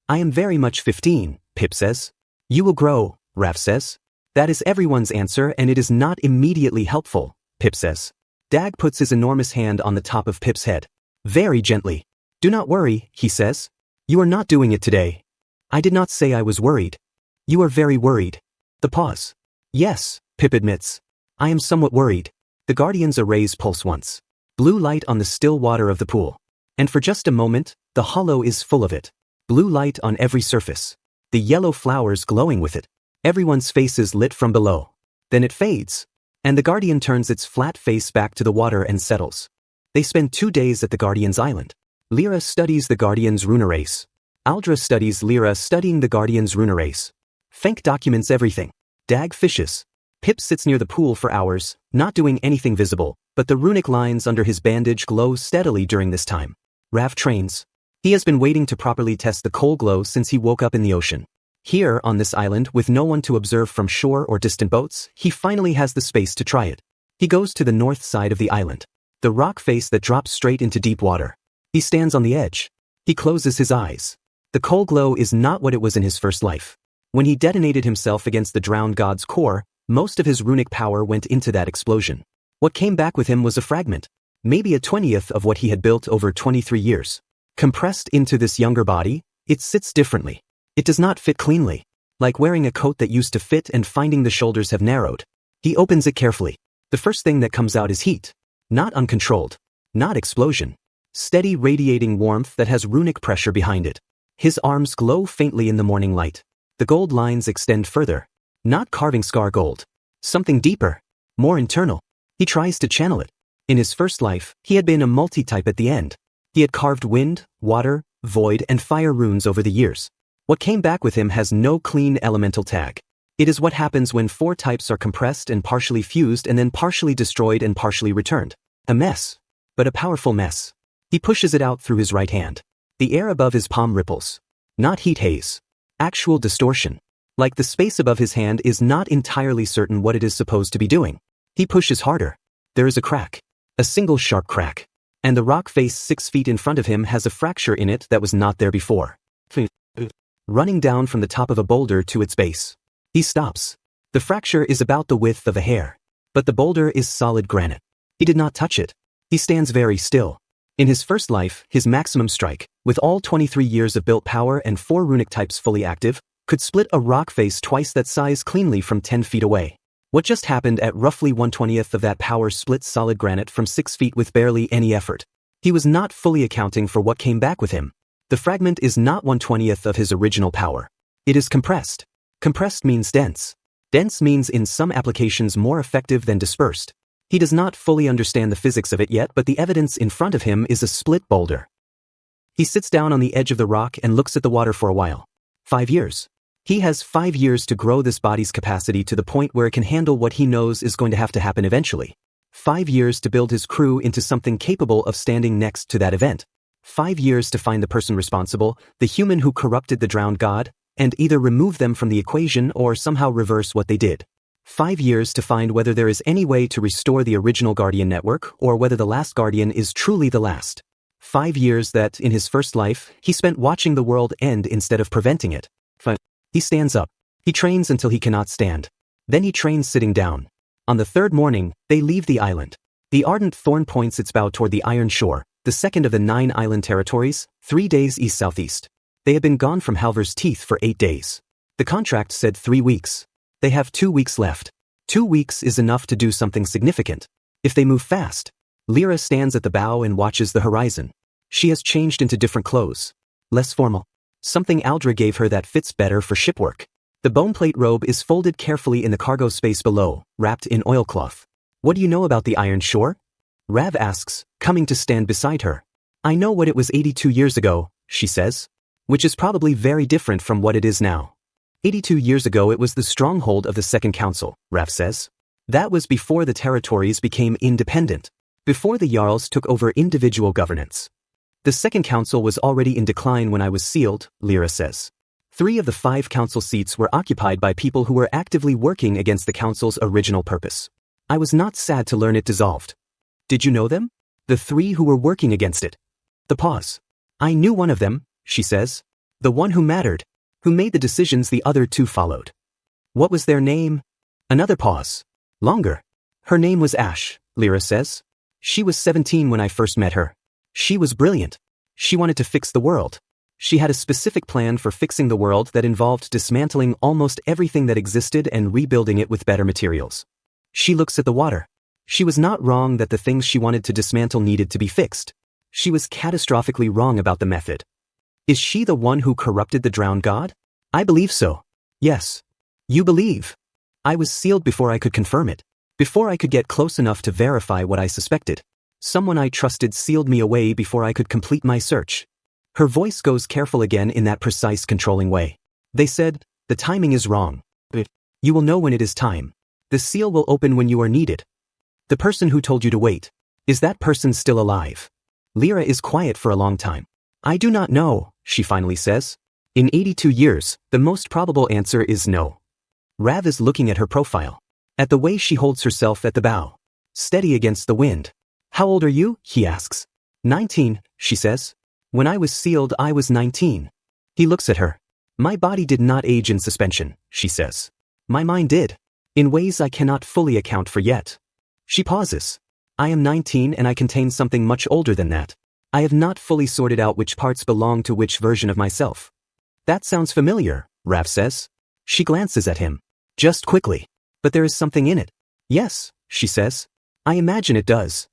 I am very much 15, Pip says. You will grow, Rav says. That is everyone's answer and it is not immediately helpful, Pip says. Dag puts his enormous hand on the top of Pip's head. Very gently. Do not worry, he says. You are not doing it today. I did not say I was worried. You are very worried. The pause. Yes, Pip admits. I am somewhat worried. The Guardian's arrays pulse once. Blue light on the still water of the pool. And for just a moment, the hollow is full of it. Blue light on every surface. The yellow flowers glowing with it. Everyone's face is lit from below. Then it fades. And the Guardian turns its flat face back to the water and settles. They spend 2 days at the Guardian's island. Lyra studies the Guardian's rune arrays. Aldra studies Lyra studying the Guardian's rune arrays. Fenk documents everything. Dag fishes. Pip sits near the pool for hours, not doing anything visible, but the runic lines under his bandage glow steadily during this time. Rav trains. He has been waiting to properly test the coal glow since he woke up in the ocean. Here, on this island, with no one to observe from shore or distant boats, he finally has the space to try it. He goes to the north side of the island. The rock face that drops straight into deep water. He stands on the edge. He closes his eyes. The coal glow is not what it was in his first life. When he detonated himself against the drowned god's core, most of his runic power went into that explosion. What came back with him was a fragment, maybe a 20th of what he had built over 23 years. Compressed into this younger body, it sits differently. It does not fit cleanly. Like wearing a coat that used to fit and finding the shoulders have narrowed. He opens it carefully. The first thing that comes out is heat. Not uncontrolled. Not explosion. Steady radiating warmth that has runic pressure behind it. His arms glow faintly in the morning light. The gold lines extend further. Not carving scar gold. Something deeper. More internal. He tries to channel it. In his first life, he had been a multi-type at the end. He had carved wind, water, void, and fire runes over the years. What came back with him has no clean elemental tag. It is what happens when 4 types are compressed and partially fused and then partially destroyed and partially returned. A mess. But a powerful mess. He pushes it out through his right hand. The air above his palm ripples. Not heat haze. Actual distortion. Like the space above his hand is not entirely certain what it is supposed to be doing. He pushes harder. There is a crack. A single sharp crack. And the rock face 6 feet in front of him has a fracture in it that was not there before. Running down from the top of a boulder to its base. He stops. The fracture is about the width of a hair. But the boulder is solid granite. He did not touch it. He stands very still. In his first life, his maximum strike, with all 23 years of built power and 4 runic types fully active, could split a rock face twice that size cleanly from 10 feet away. What just happened at roughly 1/20th of that power split solid granite from 6 feet with barely any effort. He was not fully accounting for what came back with him. The fragment is not 1/20th of his original power. It is compressed. Compressed means dense. Dense means in some applications more effective than dispersed. He does not fully understand the physics of it yet, but the evidence in front of him is a split boulder. He sits down on the edge of the rock and looks at the water for a while. 5 years. He has 5 years to grow this body's capacity to the point where it can handle what he knows is going to have to happen eventually. 5 years to build his crew into something capable of standing next to that event. 5 years to find the person responsible, the human who corrupted the drowned god, and either remove them from the equation or somehow reverse what they did. 5 years to find whether there is any way to restore the original Guardian network or whether the last Guardian is truly the last. 5 years that, in his first life, he spent watching the world end instead of preventing it. He stands up. He trains until he cannot stand. Then he trains sitting down. On the third morning, they leave the island. The ardent thorn points its bow toward the iron shore, the second of the 9 island territories, 3 days east-southeast. They had been gone from Halvor's Teeth for 8 days. The contract said 3 weeks. They have 2 weeks left. 2 weeks is enough to do something significant. If they move fast. Lyra stands at the bow and watches the horizon. She has changed into different clothes. Less formal. Something Aldra gave her that fits better for shipwork. The boneplate robe is folded carefully in the cargo space below, wrapped in oilcloth. What do you know about the Iron Shore? Rav asks, coming to stand beside her. I know what it was 82 years ago, she says. Which is probably very different from what it is now. 82 years ago it was the stronghold of the Second Council, Rav says. That was before the territories became independent. Before the Jarls took over individual governance. The Second Council was already in decline when I was sealed, Lyra says. 3 of the 5 council seats were occupied by people who were actively working against the council's original purpose. I was not sad to learn it dissolved. Did you know them? The 3 who were working against it. The pause. I knew one of them, she says. The one who mattered. Who made the decisions the other 2 followed. What was their name? Another pause. Longer. Her name was Ash, Lyra says. She was 17 when I first met her. She was brilliant. She wanted to fix the world. She had a specific plan for fixing the world that involved dismantling almost everything that existed and rebuilding it with better materials. She looks at the water. She was not wrong that the things she wanted to dismantle needed to be fixed. She was catastrophically wrong about the method. Is she the one who corrupted the drowned god? I believe so. Yes. You believe. I was sealed before I could confirm it. Before I could get close enough to verify what I suspected. Someone I trusted sealed me away before I could complete my search. Her voice goes careful again in that precise, controlling way. They said, the timing is wrong. But you will know when it is time. The seal will open when you are needed. The person who told you to wait. Is that person still alive? Lyra is quiet for a long time. I do not know, she finally says. In 82 years, the most probable answer is no. Rav is looking at her profile. At the way she holds herself at the bow. Steady against the wind. How old are you? He asks. 19, she says. When I was sealed, I was 19. He looks at her. My body did not age in suspension, she says. My mind did. In ways I cannot fully account for yet. She pauses. I am 19 and I contain something much older than that. I have not fully sorted out which parts belong to which version of myself. That sounds familiar, Rav says. She glances at him. Just quickly. But there is something in it. Yes, she says. I imagine it does.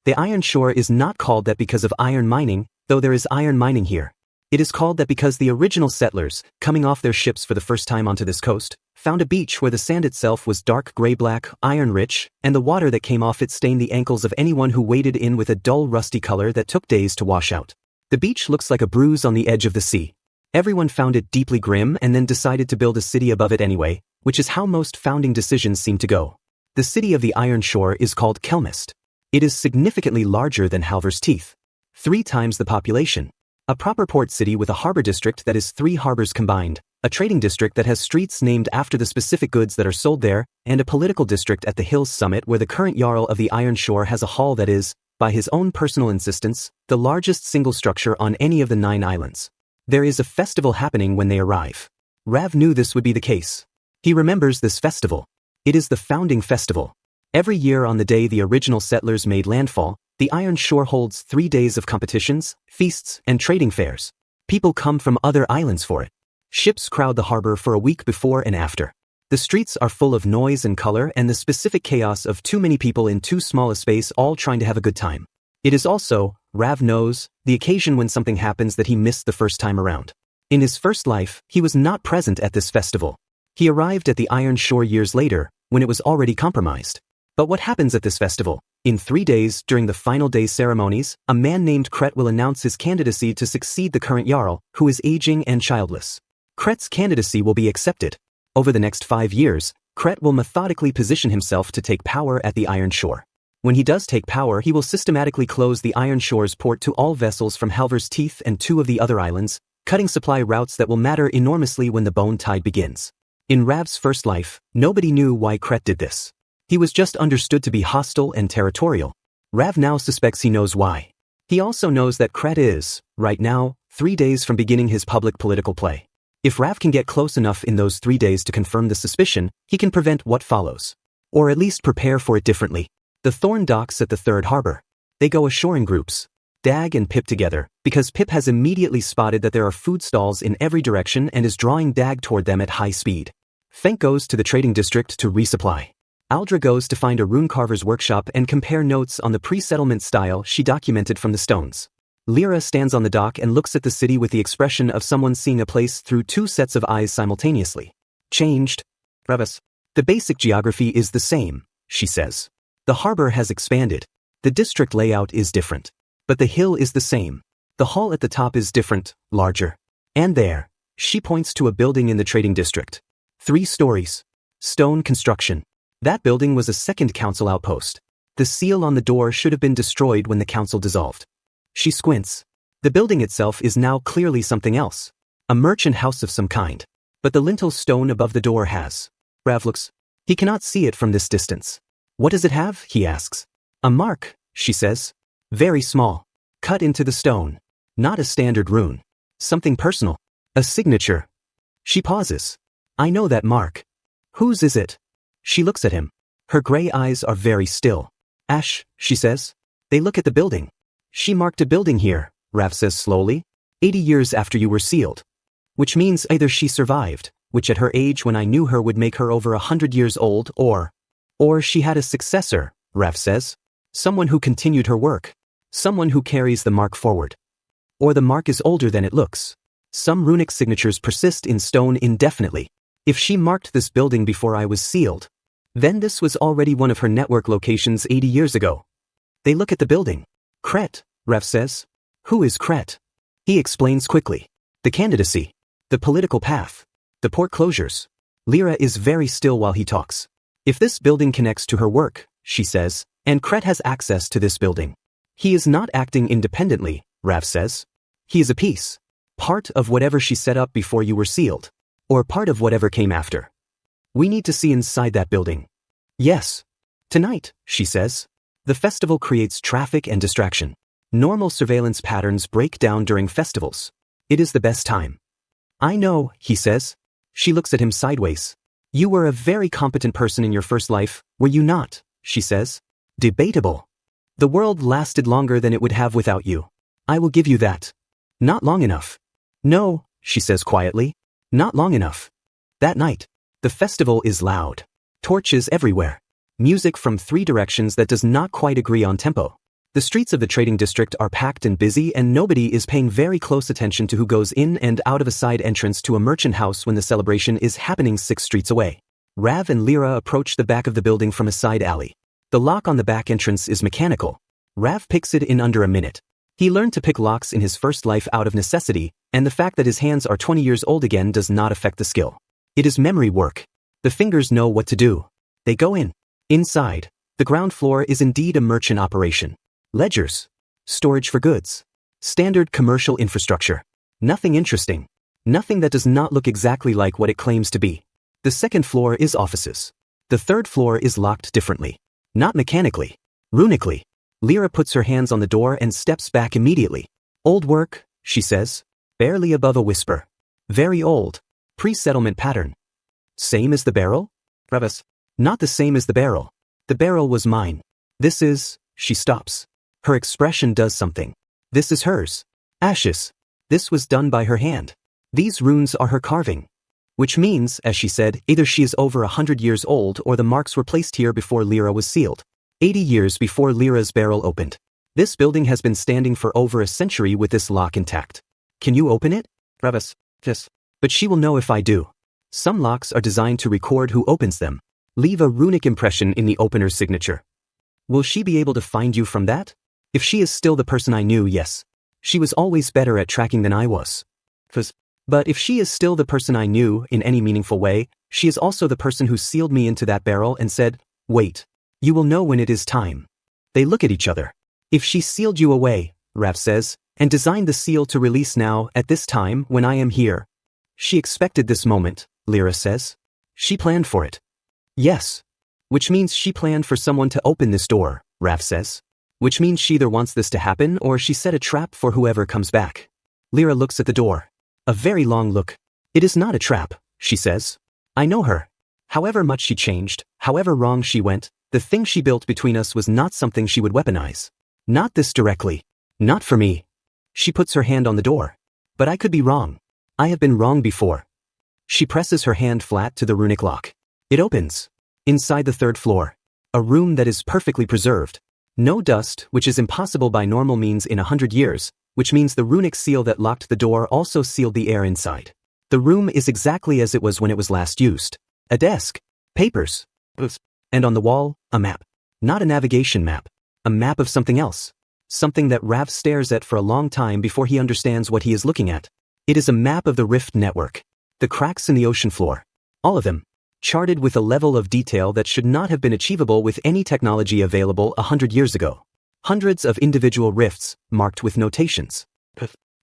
The Iron Shore is not called that because of iron mining, though there is iron mining here. It is called that because the original settlers, coming off their ships for the first time onto this coast, found a beach where the sand itself was dark gray-black, iron-rich, and the water that came off it stained the ankles of anyone who waded in with a dull rusty color that took days to wash out. The beach looks like a bruise on the edge of the sea. Everyone found it deeply grim and then decided to build a city above it anyway, which is how most founding decisions seem to go. The city of the Iron Shore is called Kelmist. It is significantly larger than Halvor's Teeth. 3 times the population. A proper port city with a harbor district that is 3 harbors combined, a trading district that has streets named after the specific goods that are sold there, and a political district at the hill's summit where the current Jarl of the Iron Shore has a hall that is, by his own personal insistence, the largest single structure on any of the 9 islands. There is a festival happening when they arrive. Rav knew this would be the case. He remembers this festival. It is the Founding Festival. Every year on the day the original settlers made landfall, the Iron Shore holds 3 days of competitions, feasts, and trading fairs. People come from other islands for it. Ships crowd the harbor for a week before and after. The streets are full of noise and color and the specific chaos of too many people in too small a space all trying to have a good time. It is also, Rav knows, the occasion when something happens that he missed the first time around. In his first life, he was not present at this festival. He arrived at the Iron Shore years later, when it was already compromised. But what happens at this festival? In 3 days, during the final day ceremonies, a man named Kret will announce his candidacy to succeed the current Jarl, who is aging and childless. Kret's candidacy will be accepted. Over the next 5 years, Kret will methodically position himself to take power at the Iron Shore. When he does take power, he will systematically close the Iron Shore's port to all vessels from Halvar's Teeth and 2 of the other islands, cutting supply routes that will matter enormously when the Bone Tide begins. In Rav's first life, nobody knew why Kret did this. He was just understood to be hostile and territorial. Rav now suspects he knows why. He also knows that Kret is, right now, 3 days from beginning his public political play. If Rav can get close enough in those 3 days to confirm the suspicion, he can prevent what follows. Or at least prepare for it differently. The Thorn docks at the Third Harbor. They go ashore in groups. Dag and Pip together, because Pip has immediately spotted that there are food stalls in every direction and is drawing Dag toward them at high speed. Fenk goes to the trading district to resupply. Aldra goes to find a rune carver's workshop and compare notes on the pre-settlement style she documented from the stones. Lyra stands on the dock and looks at the city with the expression of someone seeing a place through 2 sets of eyes simultaneously. Changed. Revis. The basic geography is the same, she says. The harbor has expanded. The district layout is different. But the hill is the same. The hall at the top is different, larger. And there, she points to a building in the trading district. 3 stories. Stone construction. That building was a second council outpost. The seal on the door should have been destroyed when the council dissolved. She squints. The building itself is now clearly something else. A merchant house of some kind. But the lintel stone above the door has. Rav looks. He cannot see it from this distance. What does it have? He asks. A mark, she says. Very small. Cut into the stone. Not a standard rune. Something personal. A signature. She pauses. I know that mark. Whose is it? She looks at him. Her gray eyes are very still. Ash, she says. They look at the building. She marked a building here, Rav says slowly. 80 years after you were sealed. Which means either she survived, which at her age when I knew her would make her over 100 years old, or she had a successor, Rav says. Someone who continued her work. Someone who carries the mark forward. Or the mark is older than it looks. Some runic signatures persist in stone indefinitely. If she marked this building before I was sealed, then this was already one of her network locations 80 years ago. They look at the building. Kret, Rav says. Who is Kret? He explains quickly. The candidacy. The political path. The port closures. Lyra is very still while he talks. If this building connects to her work, she says, and Kret has access to this building. He is not acting independently, Rav says. He is a piece. Part of whatever she set up before you were sealed. Or part of whatever came after. We need to see inside that building. Yes. Tonight, she says. The festival creates traffic and distraction. Normal surveillance patterns break down during festivals. It is the best time. I know, he says. She looks at him sideways. You were a very competent person in your first life, were you not? She says. Debatable. The world lasted longer than it would have without you. I will give you that. Not long enough. No, she says quietly. Not long enough. That night, the festival is loud. Torches everywhere. Music from 3 directions that does not quite agree on tempo. The streets of the trading district are packed and busy and nobody is paying very close attention to who goes in and out of a side entrance to a merchant house when the celebration is happening 6 streets away. Rav and Lyra approach the back of the building from a side alley. The lock on the back entrance is mechanical. Rav picks it in under a minute. He learned to pick locks in his first life out of necessity, and the fact that his hands are 20 years old again does not affect the skill. It is memory work. The fingers know what to do. They go in. Inside, the ground floor is indeed a merchant operation. Ledgers. Storage for goods. Standard commercial infrastructure. Nothing interesting. Nothing that does not look exactly like what it claims to be. The second floor is offices. The third floor is locked differently. Not mechanically. Runically. Lyra puts her hands on the door and steps back immediately. Old work, she says. Barely above a whisper. Very old. Pre-settlement pattern. Same as the barrel? Travis. Not the same as the barrel. The barrel was mine. This is, she stops. Her expression does something. This is hers. Ashes. This was done by her hand. These runes are her carving. Which means, as she said, either she is over 100 years old or the marks were placed here before Lyra was sealed. 80 years before Lyra's barrel opened. This building has been standing for over a century with this lock intact. Can you open it? Travis. Yes. But she will know if I do. Some locks are designed to record who opens them. Leave a runic impression in the opener's signature. Will she be able to find you from that? If she is still the person I knew, yes. She was always better at tracking than I was. But if she is still the person I knew in any meaningful way, she is also the person who sealed me into that barrel and said, wait. You will know when it is time. They look at each other. If she sealed you away, Rav says, and designed the seal to release now, at this time, when I am here. She expected this moment, Lyra says. She planned for it. Yes. Which means she planned for someone to open this door, Rav says. Which means she either wants this to happen or she set a trap for whoever comes back. Lyra looks at the door. A very long look. It is not a trap, she says. I know her. However much she changed, however wrong she went, the thing she built between us was not something she would weaponize. Not this directly. Not for me. She puts her hand on the door. But I could be wrong. I have been wrong before. She presses her hand flat to the runic lock. It opens. Inside the third floor. A room that is perfectly preserved. No dust, which is impossible by normal means in 100 years, which means the runic seal that locked the door also sealed the air inside. The room is exactly as it was when it was last used. A desk. Papers. And on the wall, a map. Not a navigation map. A map of something else. Something that Rav stares at for a long time before he understands what he is looking at. It is a map of the rift network. The cracks in the ocean floor. All of them. Charted with a level of detail that should not have been achievable with any technology available 100 years ago. Hundreds of individual rifts, marked with notations.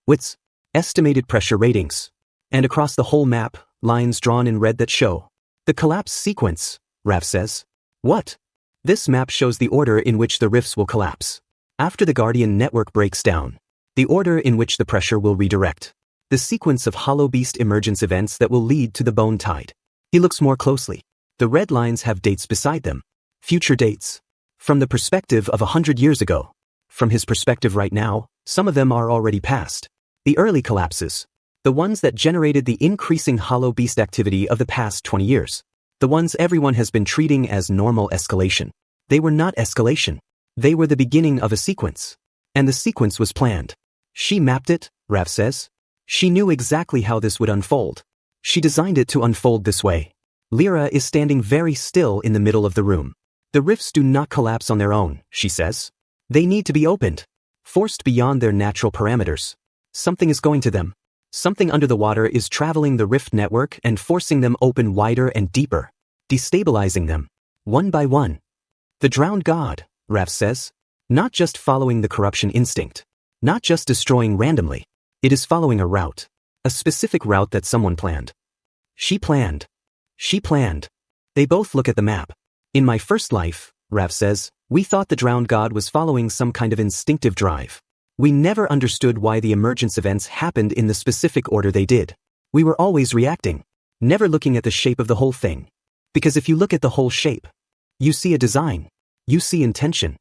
Widths. Estimated pressure ratings. And across the whole map, lines drawn in red that show. The collapse sequence, Rav says. What? This map shows the order in which the rifts will collapse. After the Guardian network breaks down. The order in which the pressure will redirect. The sequence of hollow beast emergence events that will lead to the bone tide. He looks more closely. The red lines have dates beside them. Future dates. From the perspective of 100 years ago. From his perspective right now, some of them are already past. The early collapses. The ones that generated the increasing hollow beast activity of the past 20 years. The ones everyone has been treating as normal escalation. They were not escalation. They were the beginning of a sequence. And the sequence was planned. She mapped it, Rav says. She knew exactly how this would unfold. She designed it to unfold this way. Lyra is standing very still in the middle of the room. The rifts do not collapse on their own, she says. They need to be opened. Forced beyond their natural parameters. Something is going to them. Something under the water is traveling the rift network and forcing them open wider and deeper. Destabilizing them. One by one. The drowned god, Rav says. Not just following the corruption instinct. Not just destroying randomly. It is following a route. A specific route that someone planned. She planned. She planned. They both look at the map. In my first life, Rav says, we thought the drowned god was following some kind of instinctive drive. We never understood why the emergence events happened in the specific order they did. We were always reacting, never looking at the shape of the whole thing. Because if you look at the whole shape, you see a design. You see intention.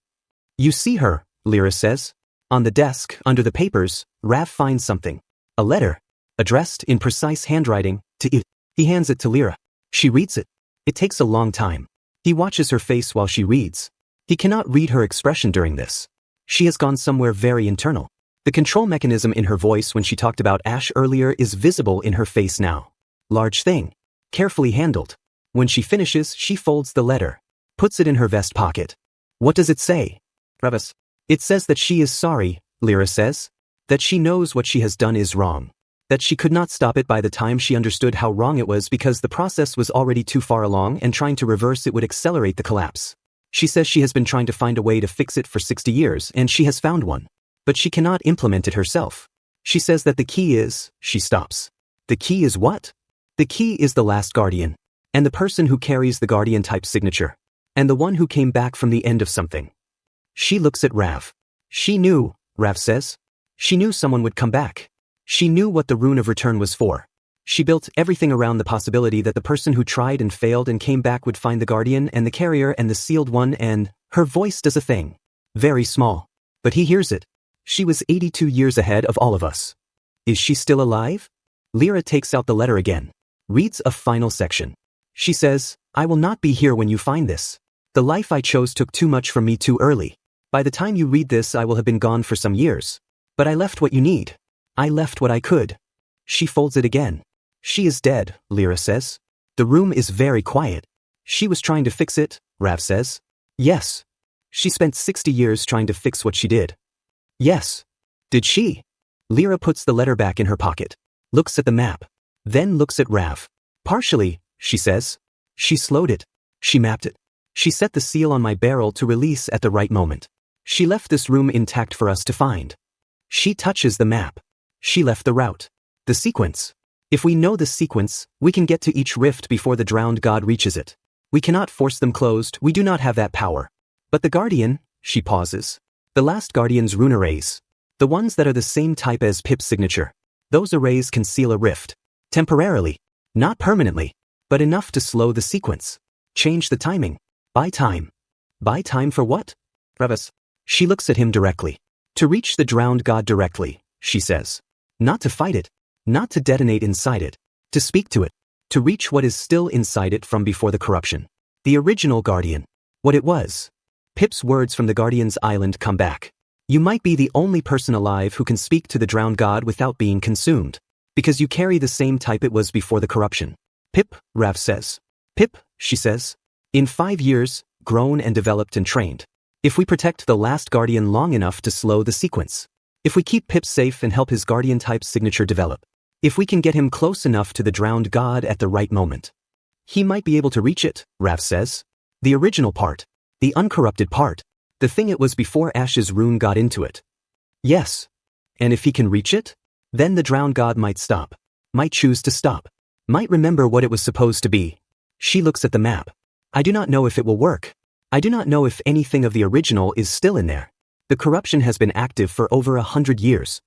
You see her, Lyra says. On the desk, under the papers, Rav finds something. A letter, addressed in precise handwriting, to it. He hands it to Lyra. She reads it. It takes a long time. He watches her face while she reads. He cannot read her expression during this. She has gone somewhere very internal. The control mechanism in her voice when she talked about Ash earlier is visible in her face now. Large thing. Carefully handled. When she finishes, she folds the letter. Puts it in her vest pocket. What does it say? Travis. It says that she is sorry, Lyra says. That she knows what she has done is wrong. That she could not stop it by the time she understood how wrong it was because the process was already too far along and trying to reverse it would accelerate the collapse. She says she has been trying to find a way to fix it for 60 years and she has found one. But she cannot implement it herself. She says that the key is, she stops. The key is what? The key is the last guardian. And the person who carries the guardian type signature. And the one who came back from the end of something. She looks at Rav. She knew, Rav says. She knew someone would come back. She knew what the rune of return was for. She built everything around the possibility that the person who tried and failed and came back would find the guardian and the carrier and the sealed one and her voice does a thing. Very small. But he hears it. She was 82 years ahead of all of us. Is she still alive? Lyra takes out the letter again. Reads a final section. She says, I will not be here when you find this. The life I chose took too much from me too early. By the time you read this I will have been gone for some years. But I left what you need. I left what I could. She folds it again. She is dead, Lyra says. The room is very quiet. She was trying to fix it, Rav says. Yes. She spent 60 years trying to fix what she did. Yes. Did she? Lyra puts the letter back in her pocket, looks at the map, then looks at Rav. Partially, she says. She slowed it. She mapped it. She set the seal on my barrel to release at the right moment. She left this room intact for us to find. She touches the map. She left the route. The sequence. If we know the sequence, we can get to each rift before the drowned god reaches it. We cannot force them closed, we do not have that power. But the Guardian, she pauses. The last Guardian's rune arrays. The ones that are the same type as Pip's signature. Those arrays can seal a rift. Temporarily. Not permanently. But enough to slow the sequence. Change the timing. Buy time. Buy time for what? Travis. She looks at him directly. To reach the drowned god directly, she says. Not to fight it. Not to detonate inside it. To speak to it. To reach what is still inside it from before the corruption. The original Guardian. What it was. Pip's words from the Guardian's island come back. You might be the only person alive who can speak to the drowned god without being consumed. Because you carry the same type it was before the corruption. Pip, Rav says. Pip, she says. In 5 years, grown and developed and trained. If we protect the last Guardian long enough to slow the sequence. If we keep Pip safe and help his Guardian-type signature develop. If we can get him close enough to the drowned god at the right moment. He might be able to reach it, Rav says. The original part. The uncorrupted part. The thing it was before Ash's rune got into it. Yes. And if he can reach it? Then the drowned god might stop. Might choose to stop. Might remember what it was supposed to be. She looks at the map. I do not know if it will work. I do not know if anything of the original is still in there. The corruption has been active for over 100 years.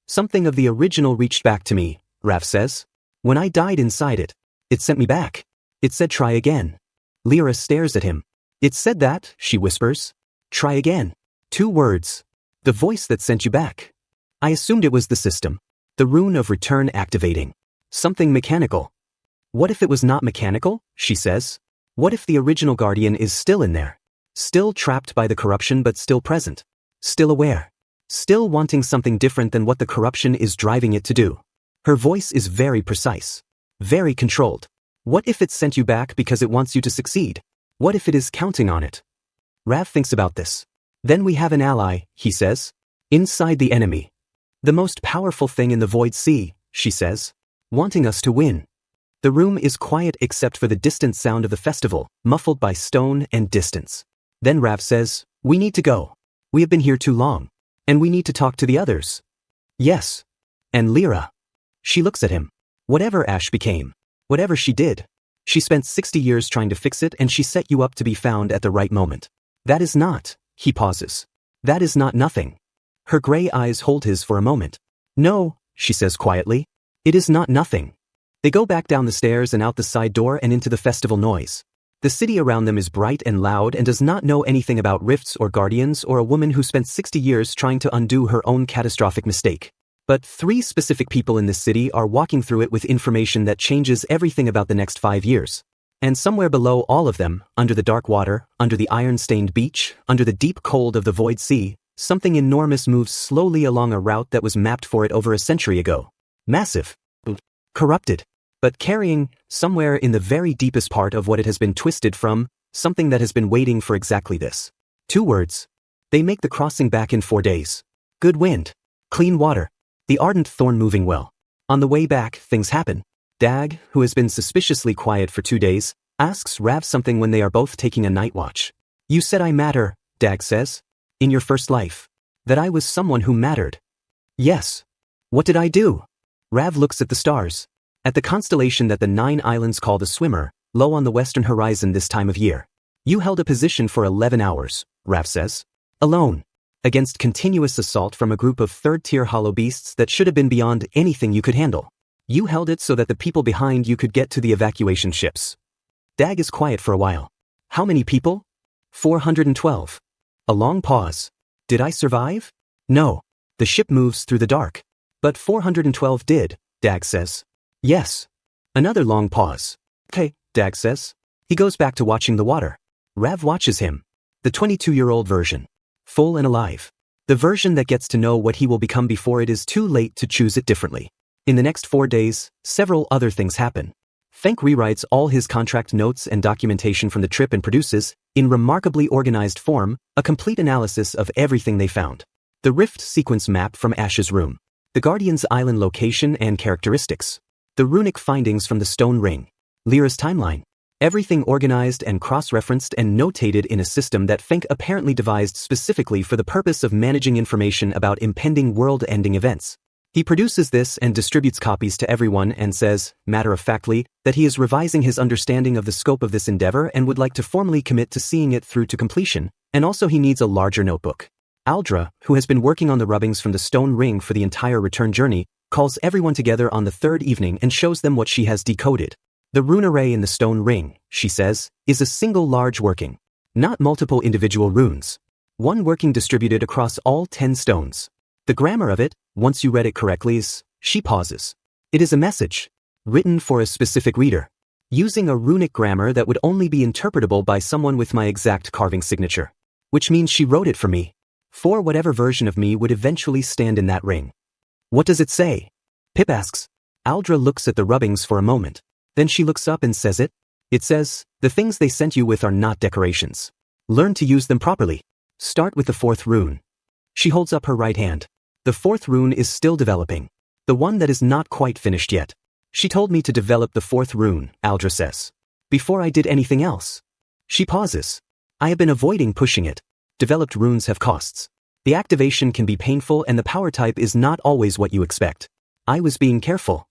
Something of the original reached back to me, Rav says. When I died inside it, it sent me back. It said try again. Lyra stares at him. It said that, she whispers. Try again. 2 words. The voice that sent you back. I assumed it was the system. The rune of return activating. Something mechanical. What if it was not mechanical, she says. What if the original Guardian is still in there? Still trapped by the corruption but still present. Still aware. Still wanting something different than what the corruption is driving it to do. Her voice is very precise. Very controlled. What if it sent you back because it wants you to succeed? What if it is counting on it? Rav thinks about this. Then we have an ally, he says. Inside the enemy. The most powerful thing in the Void Sea, she says. Wanting us to win. The room is quiet except for the distant sound of the festival, muffled by stone and distance. Then Rav says, we need to go. We have been here too long. And we need to talk to the others. Yes. And Lyra. She looks at him. Whatever Ash became. Whatever she did. She spent 60 years trying to fix it and she set you up to be found at the right moment. That is not, he pauses. That is not nothing. Her gray eyes hold his for a moment. No, she says quietly. It is not nothing. They go back down the stairs and out the side door and into the festival noise. The city around them is bright and loud and does not know anything about rifts or guardians or a woman who spent 60 years trying to undo her own catastrophic mistake. But 3 specific people in this city are walking through it with information that changes everything about the next 5 years. And somewhere below all of them, under the dark water, under the iron-stained beach, under the deep cold of the Void Sea, something enormous moves slowly along a route that was mapped for it over a century ago. Massive. Corrupted. But carrying, somewhere in the very deepest part of what it has been twisted from, something that has been waiting for exactly this. 2 words. They make the crossing back in 4 days. Good wind. Clean water. The ardent thorn moving well. On the way back, things happen. Dag, who has been suspiciously quiet for 2 days, asks Rav something when they are both taking a night watch. You said I matter, Dag says. In your first life. That I was someone who mattered. Yes. What did I do? Rav looks at the stars. At the constellation that the 9 islands call the Swimmer, low on the western horizon this time of year. You held a position for 11 hours, Rav says. Alone. Against continuous assault from a group of 3rd-tier hollow beasts that should have been beyond anything you could handle. You held it so that the people behind you could get to the evacuation ships. Dag is quiet for a while. How many people? 412. A long pause. Did I survive? No. The ship moves through the dark. But 412 did, Dag says. Yes. Another long pause. Okay, Dag says. He goes back to watching the water. Rav watches him. The 22-year-old version. Full and alive. The version that gets to know what he will become before it is too late to choose it differently. In the next 4 days, several other things happen. Fenk rewrites all his contract notes and documentation from the trip and produces, In remarkably organized form, a complete analysis of everything they found. The rift sequence map from Ash's room. The Guardian's island location and characteristics. The runic findings from the stone ring. Lyra's timeline. Everything organized and cross-referenced and notated in a system that Fink apparently devised specifically for the purpose of managing information about impending world-ending events. He produces this and distributes copies to everyone and says, matter-of-factly, that he is revising his understanding of the scope of this endeavor and would like to formally commit to seeing it through to completion, and also he needs a larger notebook. Aldra, who has been working on the rubbings from the stone ring for the entire return journey, calls everyone together on the third evening and shows them what she has decoded. The rune array in the stone ring, she says, is a single large working, not multiple individual runes. One working distributed across all 10 stones. The grammar of it, once you read it correctly, is, she pauses. It is a message, written for a specific reader, using a runic grammar that would only be interpretable by someone with my exact carving signature. Which means she wrote it for me. For whatever version of me would eventually stand in that ring. What does it say? Pip asks. Aldra looks at the rubbings for a moment. Then she looks up and says it. It says, the things they sent you with are not decorations. Learn to use them properly. Start with the 4th rune. She holds up her right hand. The 4th rune is still developing. The one that is not quite finished yet. She told me to develop the 4th rune, Aldra says. Before I did anything else. She pauses. I have been avoiding pushing it. Developed runes have costs. The activation can be painful and the power type is not always what you expect. I was being careful.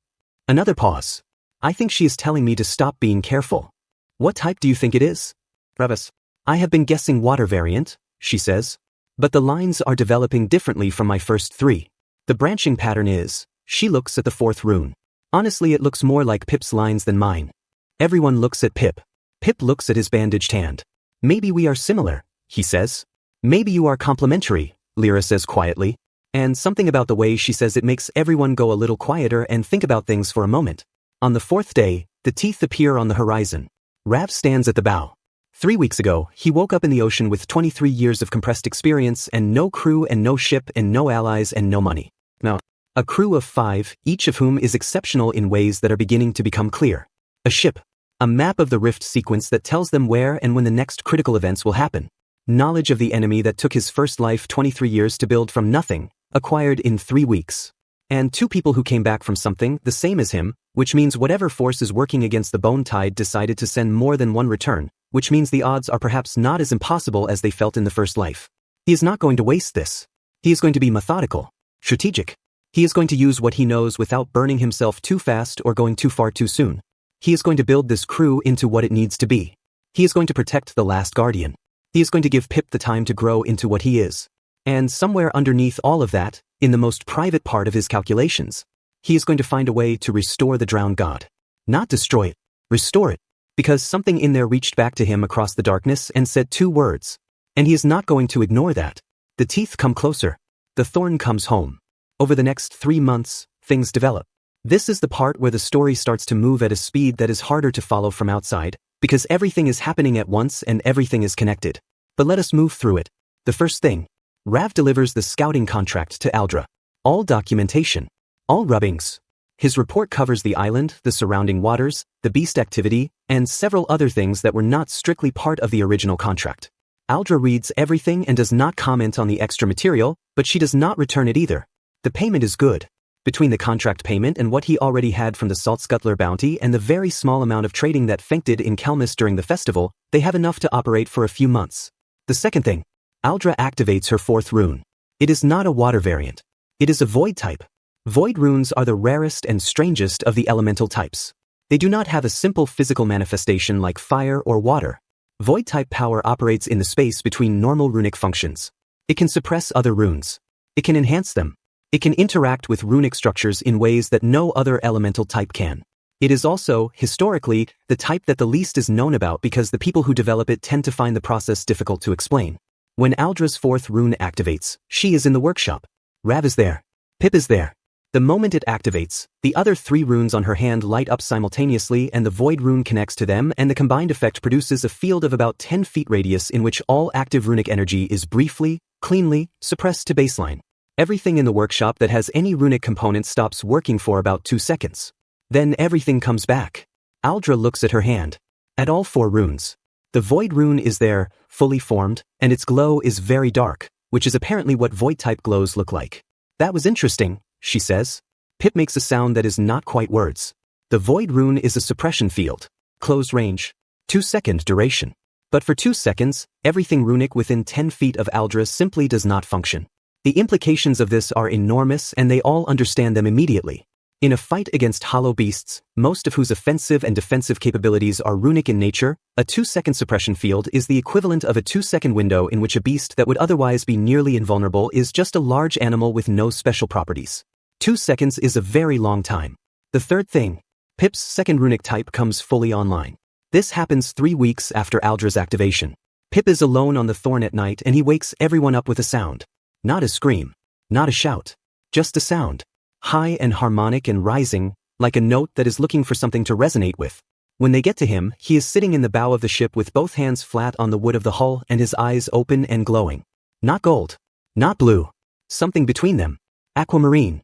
Another pause. I think she is telling me to stop being careful. What type do you think it is? Travis. I have been guessing water variant, she says. But the lines are developing differently from my first 3. The branching pattern is, she looks at the 4th rune. Honestly, it looks more like Pip's lines than mine. Everyone looks at Pip. Pip looks at his bandaged hand. Maybe we are similar, he says. Maybe you are complementary, Lyra says quietly. And something about the way she says it makes everyone go a little quieter and think about things for a moment. On the 4th day, the teeth appear on the horizon. Rav stands at the bow. 3 weeks ago, he woke up in the ocean with 23 years of compressed experience and no crew and no ship and no allies and no money. Now, a crew of 5, each of whom is exceptional in ways that are beginning to become clear. A ship. A map of the rift sequence that tells them where and when the next critical events will happen. Knowledge of the enemy that took his first life 23 years to build from nothing, acquired in 3 weeks. And 2 people who came back from something the same as him, which means whatever force is working against the bone tide decided to send more than one return, which means the odds are perhaps not as impossible as they felt in the first life. He is not going to waste this. He is going to be methodical, strategic. He is going to use what he knows without burning himself too fast or going too far too soon. He is going to build this crew into what it needs to be. He is going to protect the last guardian. He is going to give Pip the time to grow into what he is. And somewhere underneath all of that, in the most private part of his calculations, he is going to find a way to restore the drowned god. Not destroy it, restore it. Because something in there reached back to him across the darkness and said 2 words. And he is not going to ignore that. The teeth come closer. The thorn comes home. Over the next 3 months, things develop. This is the part where the story starts to move at a speed that is harder to follow from outside, because everything is happening at once and everything is connected. But let us move through it. The first thing. Rav delivers the scouting contract to Aldra. All documentation. All rubbings. His report covers the island, the surrounding waters, the beast activity, and several other things that were not strictly part of the original contract. Aldra reads everything and does not comment on the extra material, but she does not return it either. The payment is good. Between the contract payment and what he already had from the Salt Scuttler bounty and the very small amount of trading that Fink did in Kelmis during the festival, they have enough to operate for a few months. The second thing. Aldra activates her 4th rune. It is not a water variant. It is a void type. Void runes are the rarest and strangest of the elemental types. They do not have a simple physical manifestation like fire or water. Void type power operates in the space between normal runic functions. It can suppress other runes. It can enhance them. It can interact with runic structures in ways that no other elemental type can. It is also, historically, the type that the least is known about because the people who develop it tend to find the process difficult to explain. When Aldra's 4th rune activates, she is in the workshop. Rav is there. Pip is there. The moment it activates, the other 3 runes on her hand light up simultaneously and the void rune connects to them, and the combined effect produces a field of about 10 feet radius in which all active runic energy is briefly, cleanly, suppressed to baseline. Everything in the workshop that has any runic component stops working for about 2 seconds. Then everything comes back. Aldra looks at her hand. At all 4 runes. The void rune is there, fully formed, and its glow is very dark, which is apparently what void-type glows look like. That was interesting, she says. Pip makes a sound that is not quite words. The void rune is a suppression field. Close range. 2-second duration. But for 2 seconds, everything runic within 10 feet of Aldra simply does not function. The implications of this are enormous and they all understand them immediately. In a fight against hollow beasts, most of whose offensive and defensive capabilities are runic in nature, a 2-second suppression field is the equivalent of a 2-second window in which a beast that would otherwise be nearly invulnerable is just a large animal with no special properties. 2 seconds is a very long time. The third thing, Pip's second runic type comes fully online. This happens 3 weeks after Aldra's activation. Pip is alone on the thorn at night and he wakes everyone up with a sound. Not a scream. Not a shout. Just a sound. High and harmonic and rising, like a note that is looking for something to resonate with. When they get to him, he is sitting in the bow of the ship with both hands flat on the wood of the hull and his eyes open and glowing. Not gold. Not blue. Something between them. Aquamarine.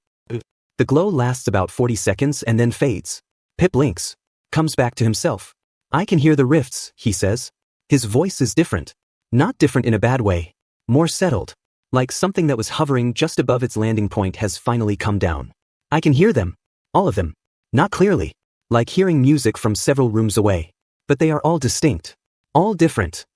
The glow lasts about 40 seconds and then fades. Pip blinks. Comes back to himself. I can hear the rifts, he says. His voice is different. Not different in a bad way. More settled. Like something that was hovering just above its landing point has finally come down. I can hear them. All of them. Not clearly. Like hearing music from several rooms away. But they are all distinct. All different.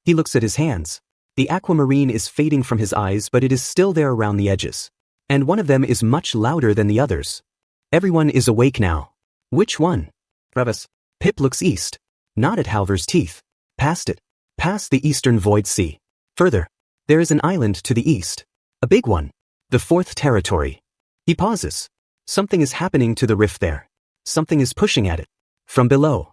He looks at his hands. The aquamarine is fading from his eyes but it is still there around the edges. And one of them is much louder than the others. Everyone is awake now. Which one? Travis. Pip looks east. Not at Halvor's teeth. Past it. Past the eastern void sea. Further. There is an island to the east. A big one. The fourth territory. He pauses. Something is happening to the rift there. Something is pushing at it. From below.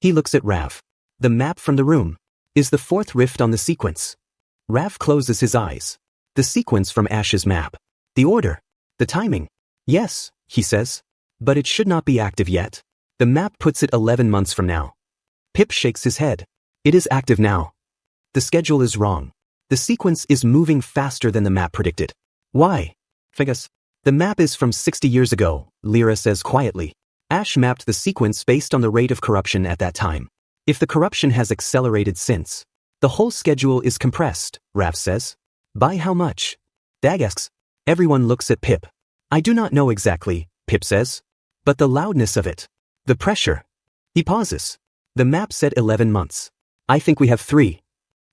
He looks at Rav. The map from the room. Is the fourth rift on the sequence? Rav closes his eyes. The sequence from Ash's map. The order. The timing. Yes, he says. But it should not be active yet. The map puts it 11 months from now. Pip shakes his head. It is active now. The schedule is wrong. The sequence is moving faster than the map predicted. Why? Figus. The map is from 60 years ago, Lyra says quietly. Ash mapped the sequence based on the rate of corruption at that time. If the corruption has accelerated since, the whole schedule is compressed, Rav says. By how much? Dag asks. Everyone looks at Pip. I do not know exactly, Pip says. But the loudness of it. The pressure. He pauses. The map said 11 months. I think we have 3.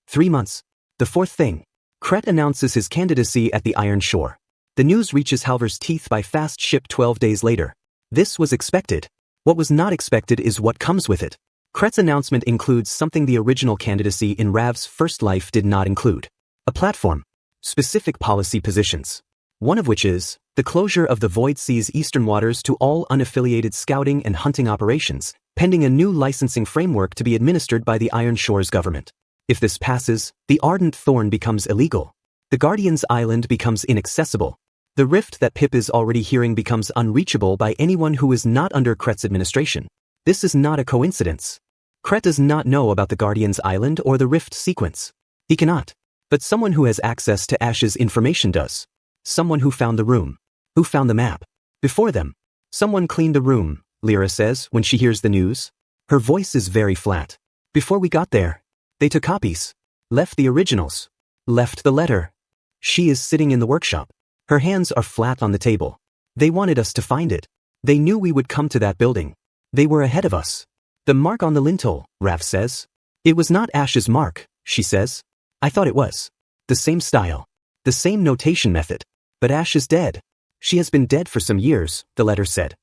3 months. The fourth thing. Kret announces his candidacy at the Iron Shore. The news reaches Halvor's teeth by fast ship 12 days later. This was expected. What was not expected is what comes with it. Kret's announcement includes something the original candidacy in Rav's first life did not include. A platform. Specific policy positions. One of which is the closure of the Void Sea's eastern waters to all unaffiliated scouting and hunting operations, pending a new licensing framework to be administered by the Iron Shore's government. If this passes, the Ardent Thorn becomes illegal. The Guardian's Island becomes inaccessible. The rift that Pip is already hearing becomes unreachable by anyone who is not under Kret's administration. This is not a coincidence. Kret does not know about the Guardian's Island or the rift sequence. He cannot. But someone who has access to Ash's information does. Someone who found the room. Who found the map. Before them. Someone cleaned the room, Lyra says when she hears the news. Her voice is very flat. Before we got there. They took copies. Left the originals. Left the letter. She is sitting in the workshop. Her hands are flat on the table. They wanted us to find it. They knew we would come to that building. They were ahead of us. The mark on the lintel, Rav says. It was not Ash's mark, she says. I thought it was. The same style. The same notation method. But Ash is dead. She has been dead for some years, the letter said.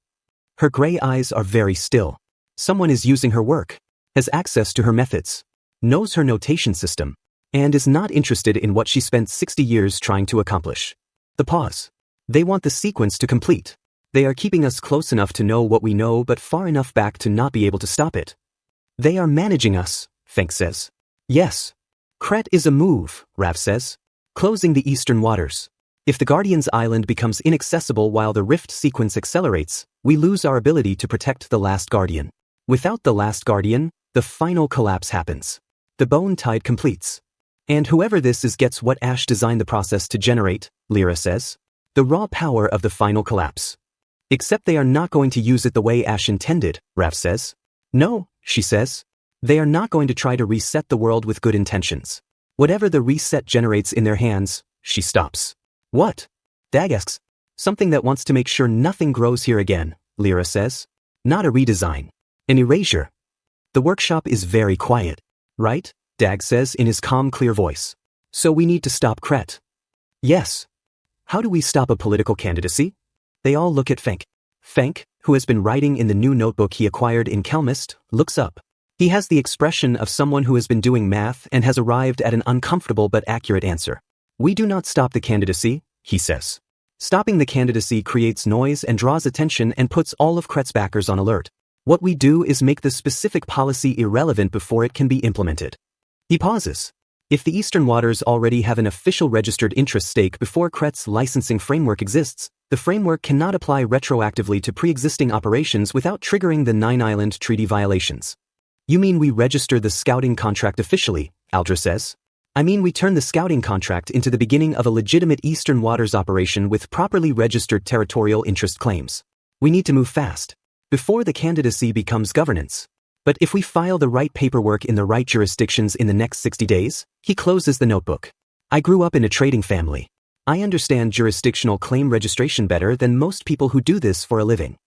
Her gray eyes are very still. Someone is using her work. Has access to her methods. Knows her notation system. And is not interested in what she spent 60 years trying to accomplish. The pause. They want the sequence to complete. They are keeping us close enough to know what we know but far enough back to not be able to stop it. They are managing us, Fenk says. Yes. Kret is a move, Rav says. Closing the eastern waters. If the Guardian's Island becomes inaccessible while the rift sequence accelerates, we lose our ability to protect the last Guardian. Without the last Guardian, the final collapse happens. The bone tide completes. And whoever this is gets what Ash designed the process to generate, Lyra says. The raw power of the final collapse. Except they are not going to use it the way Ash intended, Rav says. No, she says. They are not going to try to reset the world with good intentions. Whatever the reset generates in their hands, she stops. What? Dag asks. Something that wants to make sure nothing grows here again, Lyra says. Not a redesign. An erasure. The workshop is very quiet. Right? Dag says in his calm, clear voice. So we need to stop Kret. Yes. How do we stop a political candidacy? They all look at Fenk. Fenk, who has been writing in the new notebook he acquired in Kelmist, looks up. He has the expression of someone who has been doing math and has arrived at an uncomfortable but accurate answer. We do not stop the candidacy, he says. Stopping the candidacy creates noise and draws attention and puts all of Kret's backers on alert. What we do is make the specific policy irrelevant before it can be implemented. He pauses. If the Eastern Waters already have an official registered interest stake before Kret's licensing framework exists, the framework cannot apply retroactively to pre-existing operations without triggering the Nine-Island Treaty violations. You mean we register the scouting contract officially, Aldra says. I mean we turn the scouting contract into the beginning of a legitimate Eastern Waters operation with properly registered territorial interest claims. We need to move fast, before the candidacy becomes governance. But if we file the right paperwork in the right jurisdictions in the next 60 days, he closes the notebook. I grew up in a trading family. I understand jurisdictional claim registration better than most people who do this for a living.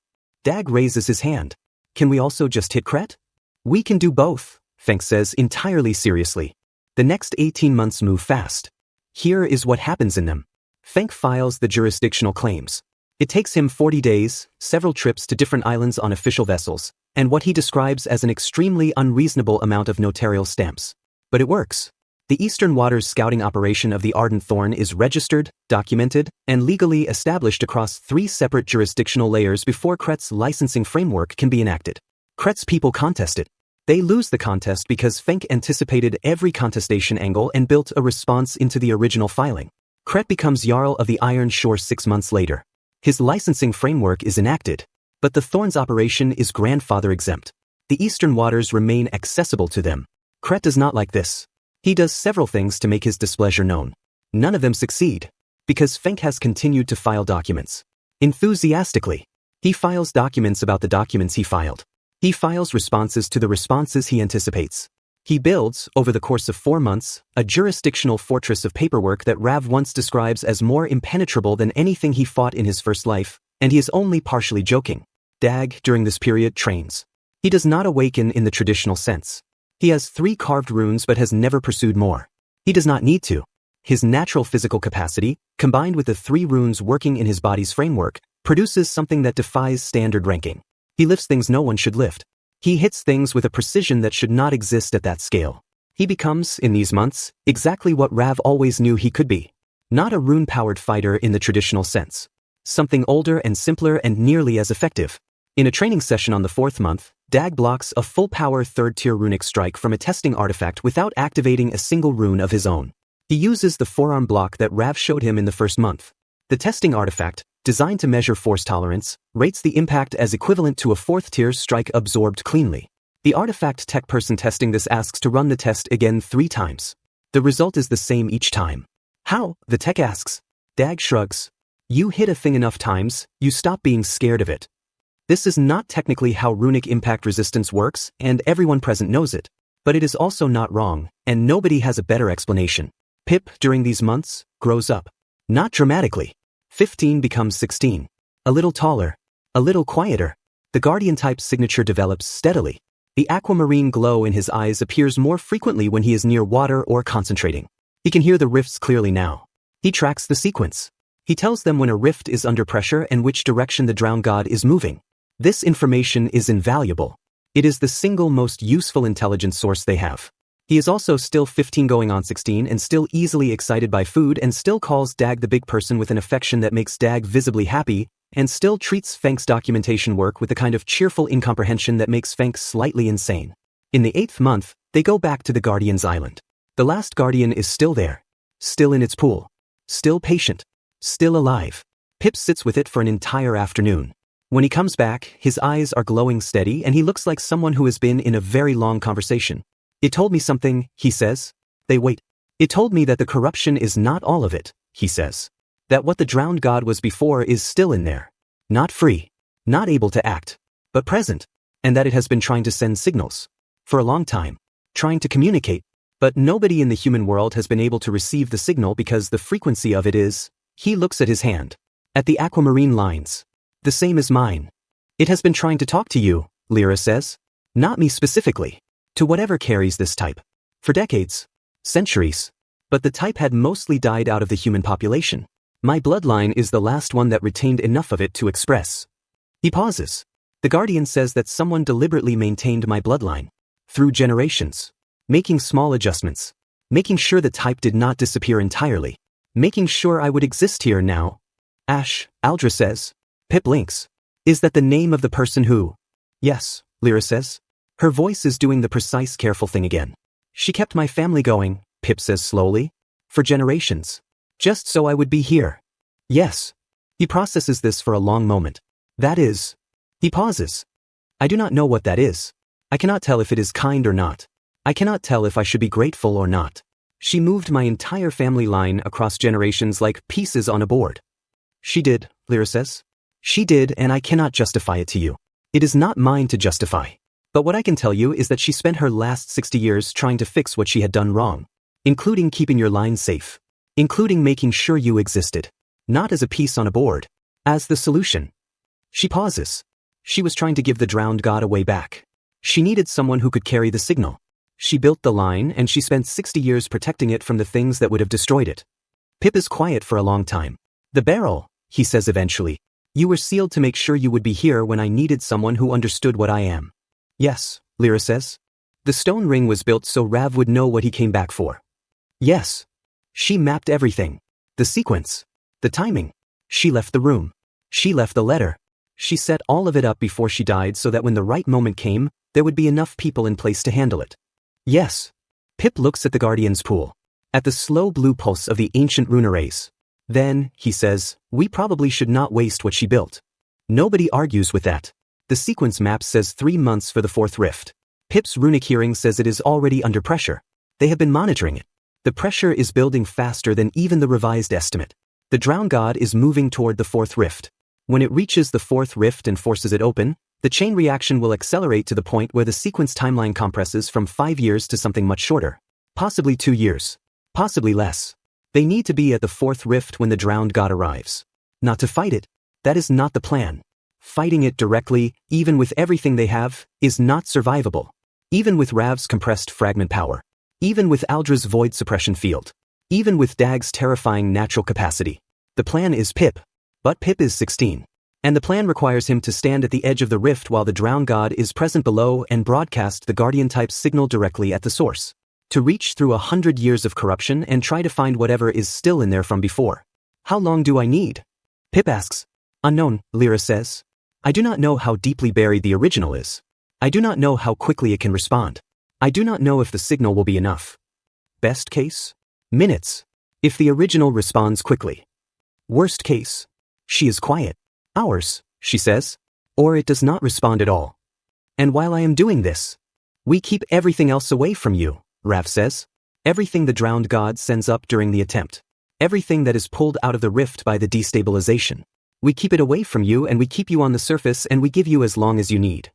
Dag raises his hand. Can we also just hit Kret? We can do both, Fenk says entirely seriously. The next 18 months move fast. Here is what happens in them. Fenk files the jurisdictional claims. It takes him 40 days, several trips to different islands on official vessels, and what he describes as an extremely unreasonable amount of notarial stamps. But it works. The Eastern Waters scouting operation of the Ardent Thorn is registered, documented, and legally established across 3 separate jurisdictional layers before Kret's licensing framework can be enacted. Kret's people contest it. They lose the contest because Fenk anticipated every contestation angle and built a response into the original filing. Kret becomes Jarl of the Iron Shore 6 months later. His licensing framework is enacted, but the Thorn's operation is grandfather exempt. The Eastern Waters remain accessible to them. Kret does not like this. He does several things to make his displeasure known. None of them succeed, because Fenk has continued to file documents. Enthusiastically, he files documents about the documents he filed. He files responses to the responses he anticipates. He builds, over the course of 4 months, a jurisdictional fortress of paperwork that Rav once describes as more impenetrable than anything he fought in his first life, and he is only partially joking. Dag, during this period, trains. He does not awaken in the traditional sense. He has 3 carved runes but has never pursued more. He does not need to. His natural physical capacity, combined with the 3 runes working in his body's framework, produces something that defies standard ranking. He lifts things no one should lift. He hits things with a precision that should not exist at that scale. He becomes, in these months, exactly what Rav always knew he could be. Not a rune-powered fighter in the traditional sense. Something older and simpler and nearly as effective. In a training session on the 4th month, Dag blocks a full-power 3rd-tier runic strike from a testing artifact without activating a single rune of his own. He uses the forearm block that Rav showed him in the 1st month. The testing artifact, designed to measure force tolerance, rates the impact as equivalent to a 4th-tier strike absorbed cleanly. The artifact tech person testing this asks to run the test again 3 times. The result is the same each time. How? The tech asks. Dag shrugs. You hit a thing enough times, you stop being scared of it. This is not technically how runic impact resistance works, and everyone present knows it. But it is also not wrong, and nobody has a better explanation. Pip, during these months, grows up. Not dramatically. 15 becomes 16. A little taller. A little quieter. The Guardian-type signature develops steadily. The aquamarine glow in his eyes appears more frequently when he is near water or concentrating. He can hear the rifts clearly now. He tracks the sequence. He tells them when a rift is under pressure and which direction the drowned god is moving. This information is invaluable. It is the single most useful intelligence source they have. He is also still 15 going on 16 and still easily excited by food and still calls Dag the big person with an affection that makes Dag visibly happy and still treats Fenk's documentation work with a kind of cheerful incomprehension that makes Fenk slightly insane. In the 8th month, they go back to the Guardian's island. The last Guardian is still there. Still in its pool. Still patient. Still alive. Pip sits with it for an entire afternoon. When he comes back, his eyes are glowing steady and he looks like someone who has been in a very long conversation. It told me something, he says. They wait. It told me that the corruption is not all of it, he says. That what the drowned god was before is still in there. Not free. Not able to act. But present. And that it has been trying to send signals. for a long time, trying to communicate, but nobody in the human world has been able to receive the signal because the frequency of it is, he looks at his hand, at the aquamarine lines. The same as mine. It has been trying to talk to you, Lyra says. Not me specifically. To whatever carries this type. For decades. Centuries. But the type had mostly died out of the human population. My bloodline is the last one that retained enough of it to express. He pauses. The Guardian says that someone deliberately maintained my bloodline. Through generations. Making small adjustments. Making sure the type did not disappear entirely. Making sure I would exist here now. Ash, Aldra says. Pip blinks. Is that the name of the person who? Yes, Lyra says. Her voice is doing the precise careful thing again. She kept my family going, Pip says slowly. For generations. Just so I would be here. Yes. He processes this for a long moment. That is. He pauses. I do not know what that is. I cannot tell if it is kind or not. I cannot tell if I should be grateful or not. She moved my entire family line across generations like pieces on a board. She did, Lyra says. She did, and I cannot justify it to you. It is not mine to justify. But what I can tell you is that she spent her last 60 years trying to fix what she had done wrong. Including keeping your line safe. Including making sure you existed. Not as a piece on a board. As the solution. She pauses. She was trying to give the drowned god a way back. She needed someone who could carry the signal. She built the line and she spent 60 years protecting it from the things that would have destroyed it. Pip is quiet for a long time. The barrel, he says eventually. You were sealed to make sure you would be here when I needed someone who understood what I am. Yes, Lyra says. The stone ring was built so Rav would know what he came back for. Yes. She mapped everything. The sequence. The timing. She left the room. She left the letter. She set all of it up before she died so that when the right moment came, there would be enough people in place to handle it. Yes. Pip looks at the Guardian's pool. At the slow blue pulse of the ancient rune arrays. Then, he says, we probably should not waste what she built. Nobody argues with that. The sequence map says 3 months for the fourth rift. Pip's runic hearing says it is already under pressure. They have been monitoring it. The pressure is building faster than even the revised estimate. The drowned god is moving toward the fourth rift. When it reaches the fourth rift and forces it open, the chain reaction will accelerate to the point where the sequence timeline compresses from 5 years to something much shorter. Possibly 2 years. Possibly less. They need to be at the fourth rift when the drowned god arrives. Not to fight it. That is not the plan. Fighting it directly, even with everything they have, is not survivable. Even with Rav's compressed fragment power. Even with Aldra's void suppression field. Even with Dag's terrifying natural capacity. The plan is Pip. But Pip is 16. And the plan requires him to stand at the edge of the rift while the drowned god is present below and broadcast the Guardian-type signal directly at the source. To reach through 100 years of corruption and try to find whatever is still in there from before. How long do I need? Pip asks. Unknown, Lyra says. I do not know how deeply buried the original is. I do not know how quickly it can respond. I do not know if the signal will be enough. Best case? Minutes. If the original responds quickly. Worst case? She is quiet. Hours, she says. Or it does not respond at all. And while I am doing this, we keep everything else away from you, Rav says. Everything the drowned god sends up during the attempt. Everything that is pulled out of the rift by the destabilization. We keep it away from you and we keep you on the surface and we give you as long as you need.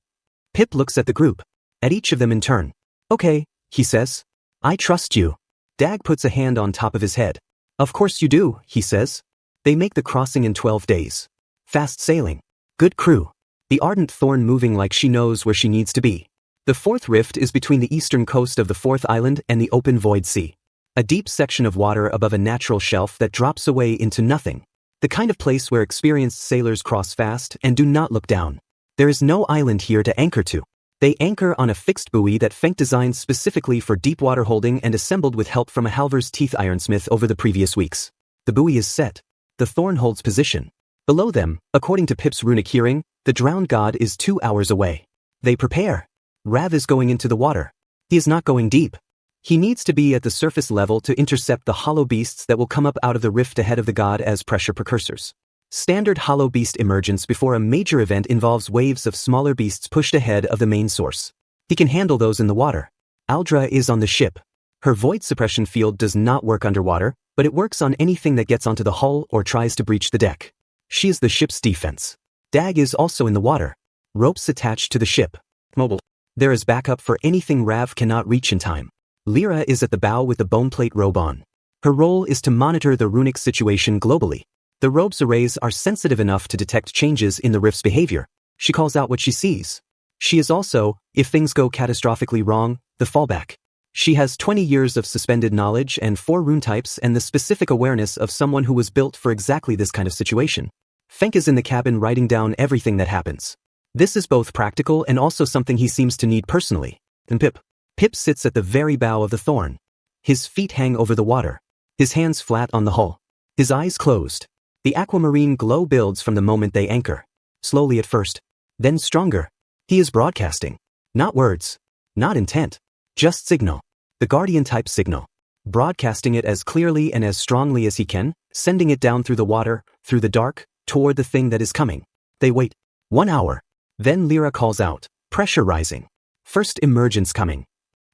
Pip looks at the group. At each of them in turn. Okay, he says. I trust you. Dag puts a hand on top of his head. Of course you do, he says. They make the crossing in 12 days. Fast sailing. Good crew. The ardent thorn moving like she knows where she needs to be. The fourth rift is between the eastern coast of the fourth island and the open void sea. A deep section of water above a natural shelf that drops away into nothing. The kind of place where experienced sailors cross fast and do not look down. There is no island here to anchor to. They anchor on a fixed buoy that Fenk designed specifically for deep water holding and assembled with help from a Halver's Teeth ironsmith over the previous weeks. The buoy is set. The thorn holds position. Below them, according to Pip's runic hearing, the drowned god is 2 hours away. They prepare. Rav is going into the water. He is not going deep. He needs to be at the surface level to intercept the hollow beasts that will come up out of the rift ahead of the god as pressure precursors. Standard hollow beast emergence before a major event involves waves of smaller beasts pushed ahead of the main source. He can handle those in the water. Aldra is on the ship. Her void suppression field does not work underwater, but it works on anything that gets onto the hull or tries to breach the deck. She is the ship's defense. Dag is also in the water. Ropes attached to the ship. Mobile. There is backup for anything Rav cannot reach in time. Lyra is at the bow with the boneplate robe on. Her role is to monitor the runic situation globally. The robe's arrays are sensitive enough to detect changes in the rift's behavior. She calls out what she sees. She is also, if things go catastrophically wrong, the fallback. She has 20 years of suspended knowledge and 4 rune types and the specific awareness of someone who was built for exactly this kind of situation. Fenk is in the cabin writing down everything that happens. This is both practical and also something he seems to need personally. And Pip sits at the very bow of the Thorn. His feet hang over the water. His hands flat on the hull. His eyes closed. The aquamarine glow builds from the moment they anchor. Slowly at first. Then stronger. He is broadcasting. Not words. Not intent. Just signal. The Guardian-type signal. Broadcasting it as clearly and as strongly as he can, sending it down through the water, through the dark, toward the thing that is coming. They wait. 1 hour. Then Lyra calls out. Pressure rising. First emergence coming.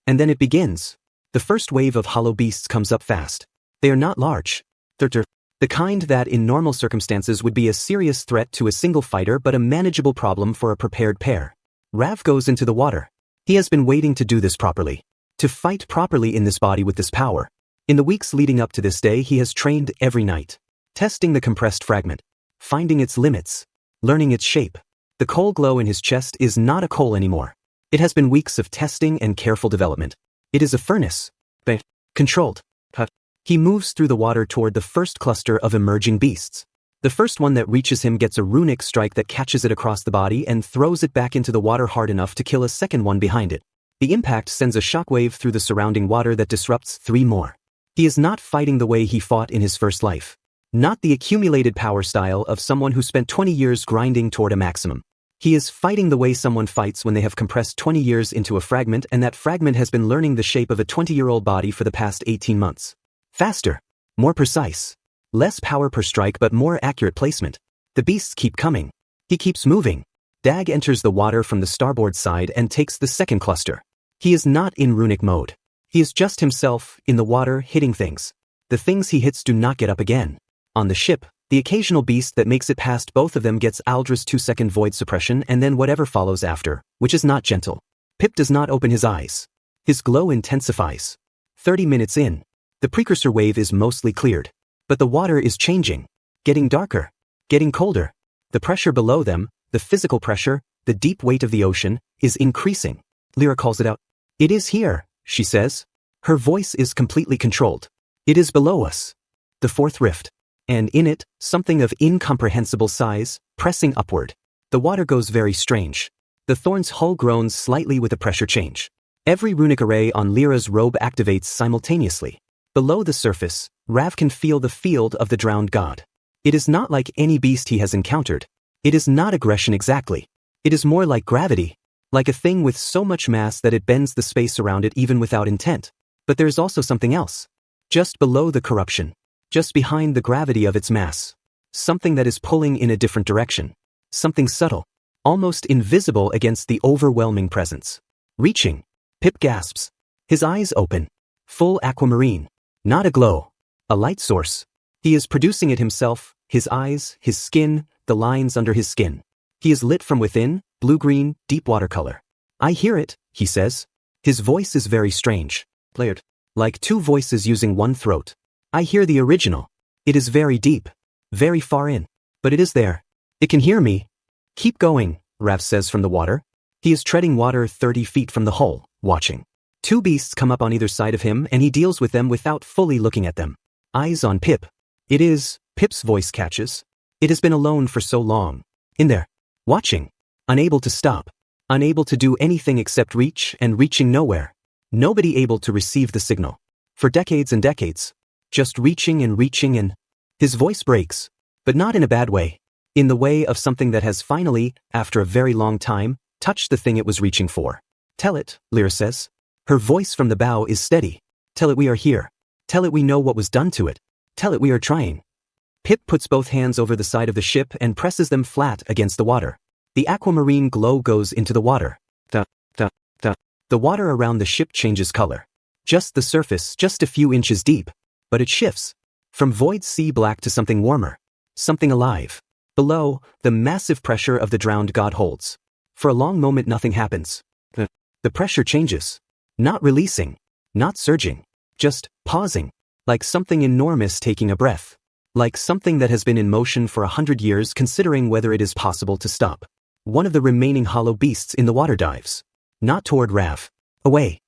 And then it begins. The first wave of hollow beasts comes up fast. They are not large. They're the kind that in normal circumstances would be a serious threat to a single fighter but a manageable problem for a prepared pair. Rav goes into the water. He has been waiting to do this properly. To fight properly in this body with this power. In the weeks leading up to this day he has trained every night. Testing the compressed fragment. Finding its limits. Learning its shape. The coal glow in his chest is not a coal anymore. It has been weeks of testing and careful development. It is a furnace. Controlled. He moves through the water toward the first cluster of emerging beasts. The first one that reaches him gets a runic strike that catches it across the body and throws it back into the water hard enough to kill a second one behind it. The impact sends a shockwave through the surrounding water that disrupts 3 more. He is not fighting the way he fought in his first life. Not the accumulated power style of someone who spent 20 years grinding toward a maximum. He is fighting the way someone fights when they have compressed 20 years into a fragment and that fragment has been learning the shape of a 20-year-old body for the past 18 months. Faster. More precise. Less power per strike but more accurate placement. The beasts keep coming. He keeps moving. Dag enters the water from the starboard side and takes the second cluster. He is not in runic mode. He is just himself, in the water, hitting things. The things he hits do not get up again. On the ship, the occasional beast that makes it past both of them gets Aldra's 2-second void suppression and then whatever follows after, which is not gentle. Pip does not open his eyes. His glow intensifies. 30 minutes in. The precursor wave is mostly cleared. But the water is changing. Getting darker. Getting colder. The pressure below them, the physical pressure, the deep weight of the ocean, is increasing. Lyra calls it out. It is here, she says. Her voice is completely controlled. It is below us. The 4th rift. And in it, something of incomprehensible size, pressing upward. The water goes very strange. The Thorn's hull groans slightly with a pressure change. Every runic array on Lyra's robe activates simultaneously. Below the surface, Rav can feel the field of the drowned god. It is not like any beast he has encountered. It is not aggression exactly. It is more like gravity. Like a thing with so much mass that it bends the space around it even without intent. But there is also something else. Just below the corruption. Just behind the gravity of its mass. Something that is pulling in a different direction. Something subtle. Almost invisible against the overwhelming presence. Reaching. Pip gasps. His eyes open. Full aquamarine. Not a glow. A light source. He is producing it himself, his eyes, his skin, the lines under his skin. He is lit from within, blue-green, deep watercolor. I hear it, he says. His voice is very strange. Layered. Like 2 voices using one throat. I hear the original. It is very deep. Very far in. But it is there. It can hear me. Keep going, Rav says from the water. He is treading water 30 feet from the hull, watching. 2 beasts come up on either side of him and he deals with them without fully looking at them. Eyes on Pip. It is, Pip's voice catches. It has been alone for so long. In there. Watching. Unable to stop. Unable to do anything except reach and reaching nowhere. Nobody able to receive the signal. For decades and decades. Just reaching and reaching and... His voice breaks. But not in a bad way. In the way of something that has finally, after a very long time, touched the thing it was reaching for. Tell it, Lyra says. Her voice from the bow is steady. Tell it we are here. Tell it we know what was done to it. Tell it we are trying. Pip puts both hands over the side of the ship and presses them flat against the water. The aquamarine glow goes into the water. The water around the ship changes color. Just the surface, just a few inches deep. But it shifts. From void sea black to something warmer. Something alive. Below, the massive pressure of the drowned god holds. For a long moment nothing happens. The pressure changes. Not releasing. Not surging. Just pausing. Like something enormous taking a breath. Like something that has been in motion for 100 years considering whether it is possible to stop. One of the remaining hollow beasts in the water dives. Not toward Rav. Away.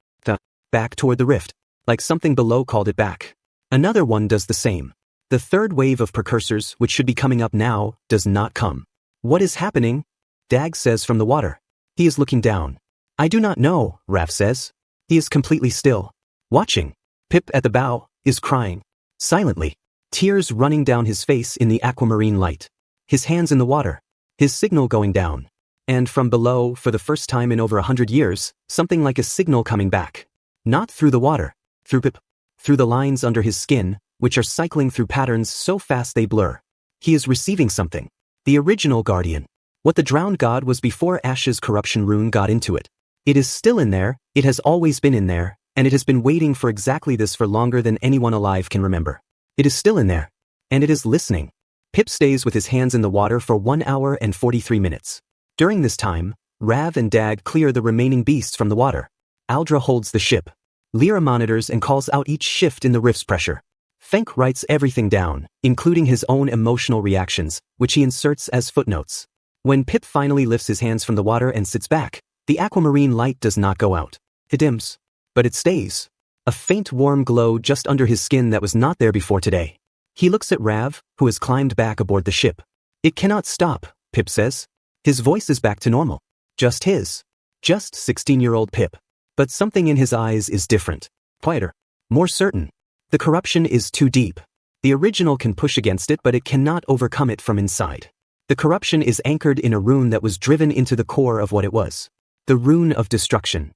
Back toward the rift. Like something below called it back. Another one does the same. The third wave of precursors, which should be coming up now, does not come. What is happening? Dag says from the water. He is looking down. I do not know, Rav says. He is completely still. Watching. Pip at the bow is crying. Silently. Tears running down his face in the aquamarine light. His hands in the water. His signal going down. And from below, for the first time in over 100 years, something like a signal coming back. Not through the water. Through Pip. Through the lines under his skin, which are cycling through patterns so fast they blur. He is receiving something. The original guardian. What the drowned god was before Ash's corruption rune got into it. It is still in there, it has always been in there, and it has been waiting for exactly this for longer than anyone alive can remember. It is still in there. And it is listening. Pip stays with his hands in the water for 1 hour and 43 minutes. During this time, Rav and Dag clear the remaining beasts from the water. Aldra holds the ship. Lyra monitors and calls out each shift in the rift's pressure. Fenk writes everything down, including his own emotional reactions, which he inserts as footnotes. When Pip finally lifts his hands from the water and sits back, the aquamarine light does not go out. It dims. But it stays. A faint warm glow just under his skin that was not there before today. He looks at Rav, who has climbed back aboard the ship. It cannot stop, Pip says. His voice is back to normal. Just his. Just 16-year-old Pip. But something in his eyes is different. Quieter. More certain. The corruption is too deep. The original can push against it, but it cannot overcome it from inside. The corruption is anchored in a rune that was driven into the core of what it was. The rune of destruction.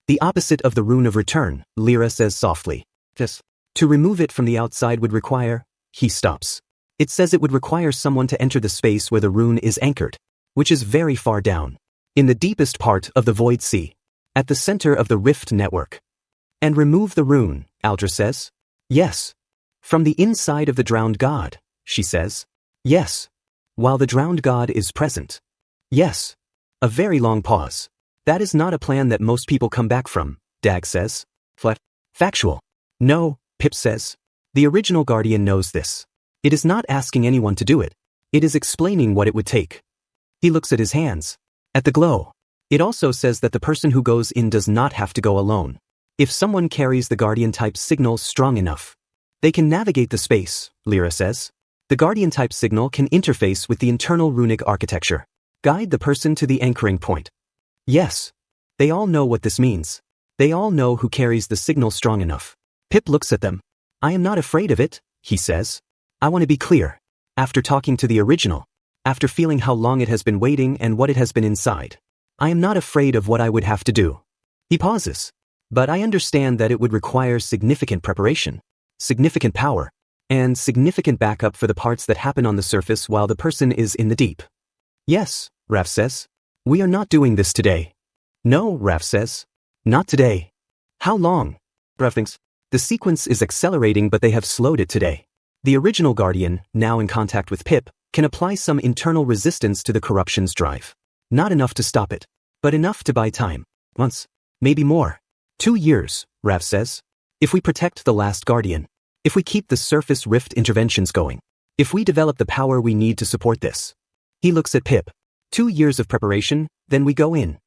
The opposite of the rune of return, Lyra says softly. Yes. To remove it from the outside would require... He stops. It says it would require someone to enter the space where the rune is anchored, which is very far down. In the deepest part of the Void Sea. At the center of the Rift network. And remove the rune, Aldra says. Yes. From the inside of the drowned god, she says. Yes. While the drowned god is present. Yes. A very long pause. That is not a plan that most people come back from, Dag says. Factual. No, Pip says. The original guardian knows this. It is not asking anyone to do it. It is explaining what it would take. He looks at his hands. At the glow. It also says that the person who goes in does not have to go alone. If someone carries the guardian-type signal strong enough, they can navigate the space, Lyra says. The guardian-type signal can interface with the internal runic architecture. Guide the person to the anchoring point. Yes. They all know what this means. They all know who carries the signal strong enough. Pip looks at them. I am not afraid of it, he says. I want to be clear. After talking to the original, after feeling how long it has been waiting and what it has been inside, I am not afraid of what I would have to do. He pauses. But I understand that it would require significant preparation, significant power, and significant backup for the parts that happen on the surface while the person is in the deep. Yes, Rav says. We are not doing this today. No, Rav says. Not today. How long? Rav thinks. The sequence is accelerating, but they have slowed it today. The original guardian, now in contact with Pip, can apply some internal resistance to the corruption's drive. Not enough to stop it, but enough to buy time. Once, maybe more. 2 years, Rav says. If we protect the last guardian, if we keep the surface rift interventions going, if we develop the power we need to support this. He looks at Pip. 2 years of preparation, then we go in.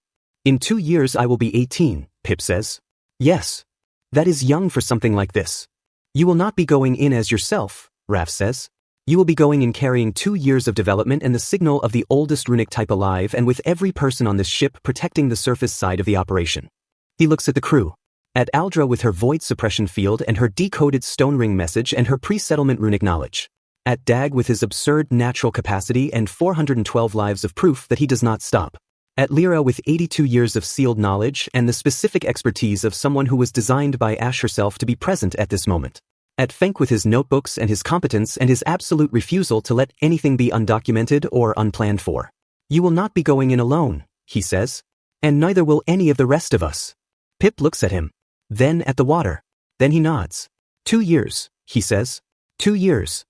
In 2 years I will be 18, Pip says. Yes. That is young for something like this. You will not be going in as yourself, Rav says. You will be going in carrying 2 years of development and the signal of the oldest runic type alive, and with every person on this ship protecting the surface side of the operation. He looks at the crew. At Aldra with her void suppression field and her decoded stone ring message and her pre-settlement runic knowledge. At Dag with his absurd natural capacity and 412 lives of proof that he does not stop. At Lyra with 82 years of sealed knowledge and the specific expertise of someone who was designed by Ash herself to be present at this moment. At Fenk with his notebooks and his competence and his absolute refusal to let anything be undocumented or unplanned for. You will not be going in alone, he says. And neither will any of the rest of us. Pip looks at him. Then at the water. Then he nods. 2 years, he says. 2 years.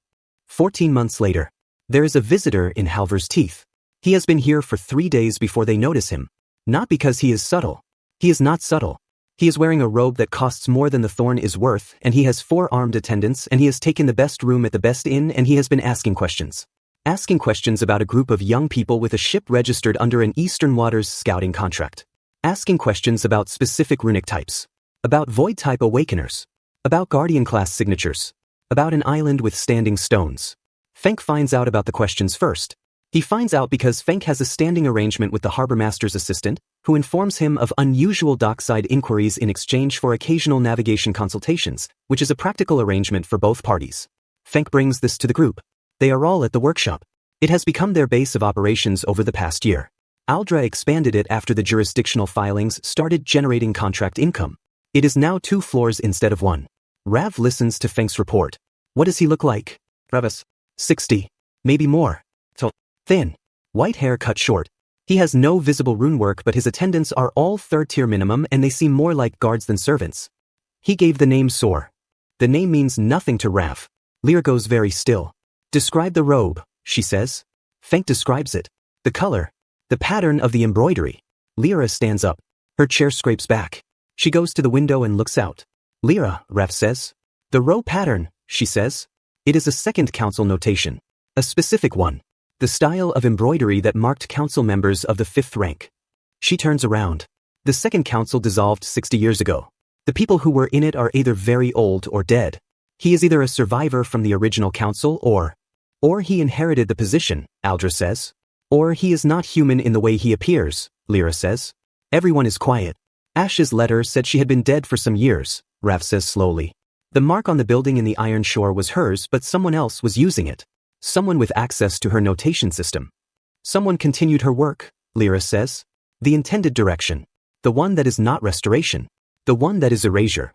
14 months later. There is a visitor in Halvor's teeth. He has been here for 3 days before they notice him. Not because he is subtle. He is not subtle. He is wearing a robe that costs more than the thorn is worth, and he has 4 armed attendants, and he has taken the best room at the best inn, and he has been asking questions. Asking questions about a group of young people with a ship registered under an Eastern Waters scouting contract. Asking questions about specific runic types. About void-type awakeners. About Guardian class signatures. About an island with standing stones. Fenk finds out about the questions first. He finds out because Fenk has a standing arrangement with the harbor master's assistant, who informs him of unusual dockside inquiries in exchange for occasional navigation consultations, which is a practical arrangement for both parties. Fenk brings this to the group. They are all at the workshop. It has become their base of operations over the past year. Aldra expanded it after the jurisdictional filings started generating contract income. It is now 2 floors instead of 1. Rav listens to Fenk's report. What does he look like? Ravis. 60. Maybe more. Thin. White hair cut short. He has no visible rune work, but his attendants are all 3rd-tier minimum and they seem more like guards than servants. He gave the name Sor. The name means nothing to Rav. Lyra goes very still. Describe the robe, she says. Fenk describes it. The color. The pattern of the embroidery. Lyra stands up. Her chair scrapes back. She goes to the window and looks out. Lyra, Rav says. The robe pattern, she says. It is a 2nd council notation. A specific one. The style of embroidery that marked council members of the 5th rank. She turns around. The 2nd council dissolved 60 years ago. The people who were in it are either very old or dead. He is either a survivor from the original council or he inherited the position, Aldra says. Or he is not human in the way he appears, Lyra says. Everyone is quiet. Ash's letter said she had been dead for some years, Rav says slowly. The mark on the building in the Iron Shore was hers, but someone else was using it. Someone with access to her notation system. Someone continued her work, Lyra says. The intended direction. The one that is not restoration. The one that is erasure.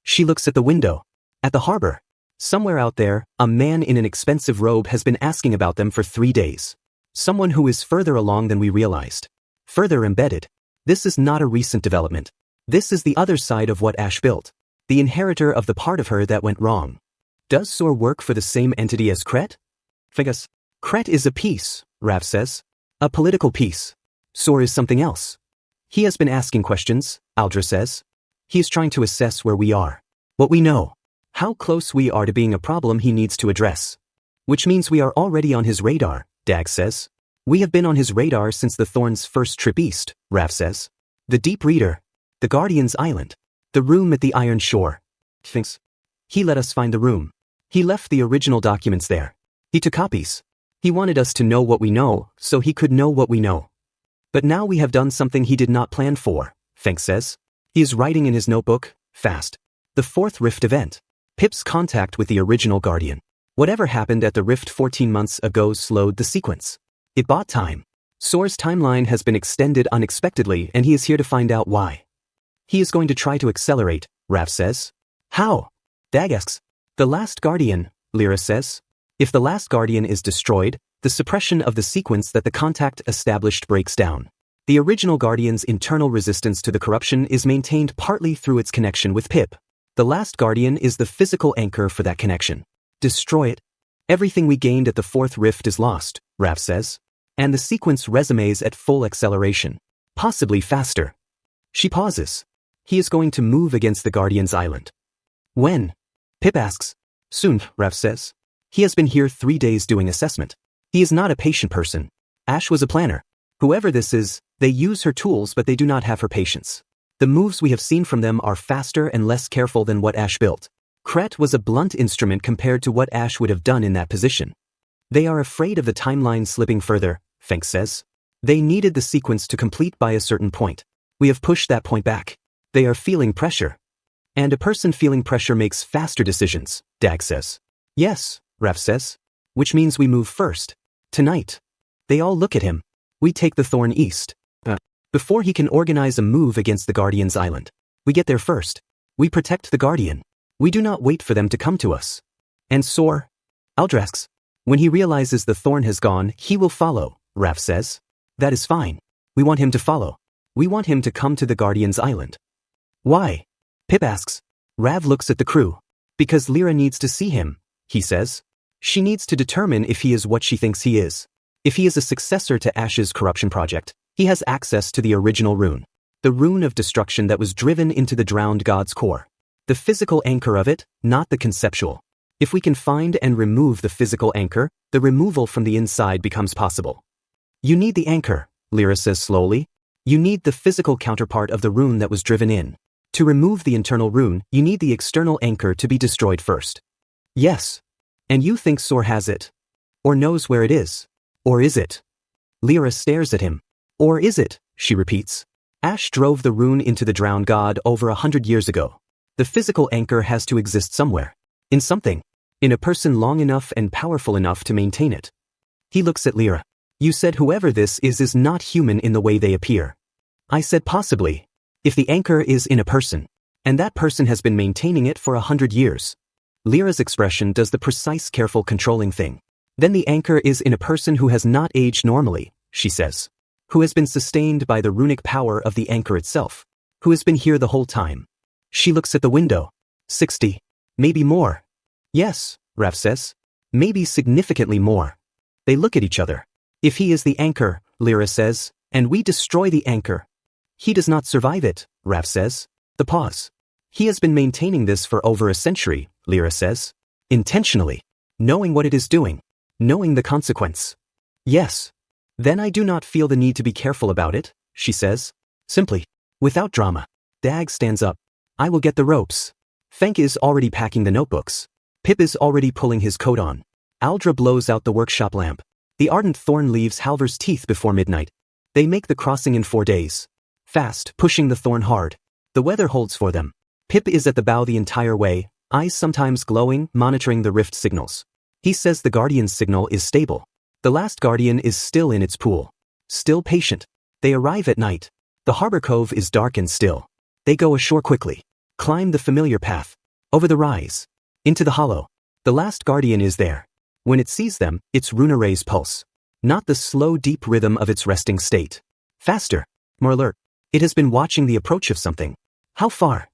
She looks at the window. At the harbor. Somewhere out there, a man in an expensive robe has been asking about them for 3 days. Someone who is further along than we realized. Further embedded. This is not a recent development. This is the other side of what Ash built. The inheritor of the part of her that went wrong. Does Sor work for the same entity as Kret? Figus. Kret is a piece, Rav says. A political piece. Sor is something else. He has been asking questions, Aldra says. He is trying to assess where we are. What we know. How close we are to being a problem he needs to address. Which means we are already on his radar, Dag says. We have been on his radar since the Thorn's first trip east, Rav says. The Deep Reader. The Guardian's Island. The room at the Iron Shore. Thinks. He let us find the room. He left the original documents there. He took copies. He wanted us to know what we know, so he could know what we know. But now we have done something he did not plan for, Fenk says. He is writing in his notebook, fast. The 4th Rift event. Pip's contact with the original Guardian. Whatever happened at the Rift 14 months ago slowed the sequence. It bought time. Sor's timeline has been extended unexpectedly and he is here to find out why. He is going to try to accelerate, Rav says. How? Dag asks. The last Guardian, Lyra says. If the last Guardian is destroyed, the suppression of the sequence that the contact established breaks down. The original Guardian's internal resistance to the corruption is maintained partly through its connection with Pip. The last Guardian is the physical anchor for that connection. Destroy it. Everything we gained at the 4th Rift is lost, Rav says. And the sequence resumes at full acceleration. Possibly faster. She pauses. He is going to move against the Guardian's Island. When? Pip asks. Soon, Rav says. He has been here 3 days doing assessment. He is not a patient person. Ash was a planner. Whoever this is, they use her tools but they do not have her patience. The moves we have seen from them are faster and less careful than what Ash built. Kret was a blunt instrument compared to what Ash would have done in that position. They are afraid of the timeline slipping further, Fenk says. They needed the sequence to complete by a certain point. We have pushed that point back. They are feeling pressure. And a person feeling pressure makes faster decisions, Dag says. Yes, Rav says. Which means we move first. Tonight. They all look at him. We take the Thorn east. Before he can organize a move against the Guardian's Island. We get there first. We protect the Guardian. We do not wait for them to come to us. And Sor? Aldra asks. When he realizes the Thorn has gone, he will follow, Rav says. That is fine. We want him to follow. We want him to come to the Guardian's Island. Why? Pip asks. Rav looks at the crew. Because Lyra needs to see him, he says. She needs to determine if he is what she thinks he is. If he is a successor to Ash's corruption project, he has access to the original rune. The rune of destruction that was driven into the drowned god's core. The physical anchor of it, not the conceptual. If we can find and remove the physical anchor, the removal from the inside becomes possible. You need the anchor, Lyra says slowly. You need the physical counterpart of the rune that was driven in. To remove the internal rune, you need the external anchor to be destroyed first. Yes. And you think Sor has it? Or knows where it is? Or is it? Lyra stares at him. Or is it? She repeats. Ash drove the rune into the drowned god over 100 years ago. The physical anchor has to exist somewhere. In something. In a person long enough and powerful enough to maintain it. He looks at Lyra. You said whoever this is not human in the way they appear. I said possibly. If the anchor is in a person. And that person has been maintaining it for 100 years. Lyra's expression does the precise, careful, controlling thing. Then the anchor is in a person who has not aged normally, she says. Who has been sustained by the runic power of the anchor itself. Who has been here the whole time. She looks at the window. 60. Maybe more. Yes, Rav says. Maybe significantly more. They look at each other. If he is the anchor, Lyra says, and we destroy the anchor. He does not survive it, Rav says. The pause. He has been maintaining this for over a century, Lyra says. Intentionally. Knowing what it is doing. Knowing the consequence. Yes. Then I do not feel the need to be careful about it, she says. Simply. Without drama. Dag stands up. I will get the ropes. Fenk is already packing the notebooks. Pip is already pulling his coat on. Aldra blows out the workshop lamp. The ardent thorn leaves Halvor's teeth before midnight. They make the crossing in 4 days. Fast, pushing the thorn hard. The weather holds for them. Pip is at the bow the entire way, eyes sometimes glowing, monitoring the rift signals. He says the Guardian's signal is stable. The last Guardian is still in its pool. Still patient. They arrive at night. The harbor cove is dark and still. They go ashore quickly. Climb the familiar path. Over the rise. Into the hollow. The last Guardian is there. When it sees them, it's Runaray's pulse. Not the slow, deep rhythm of its resting state. Faster. More alert. It has been watching the approach of something. How far?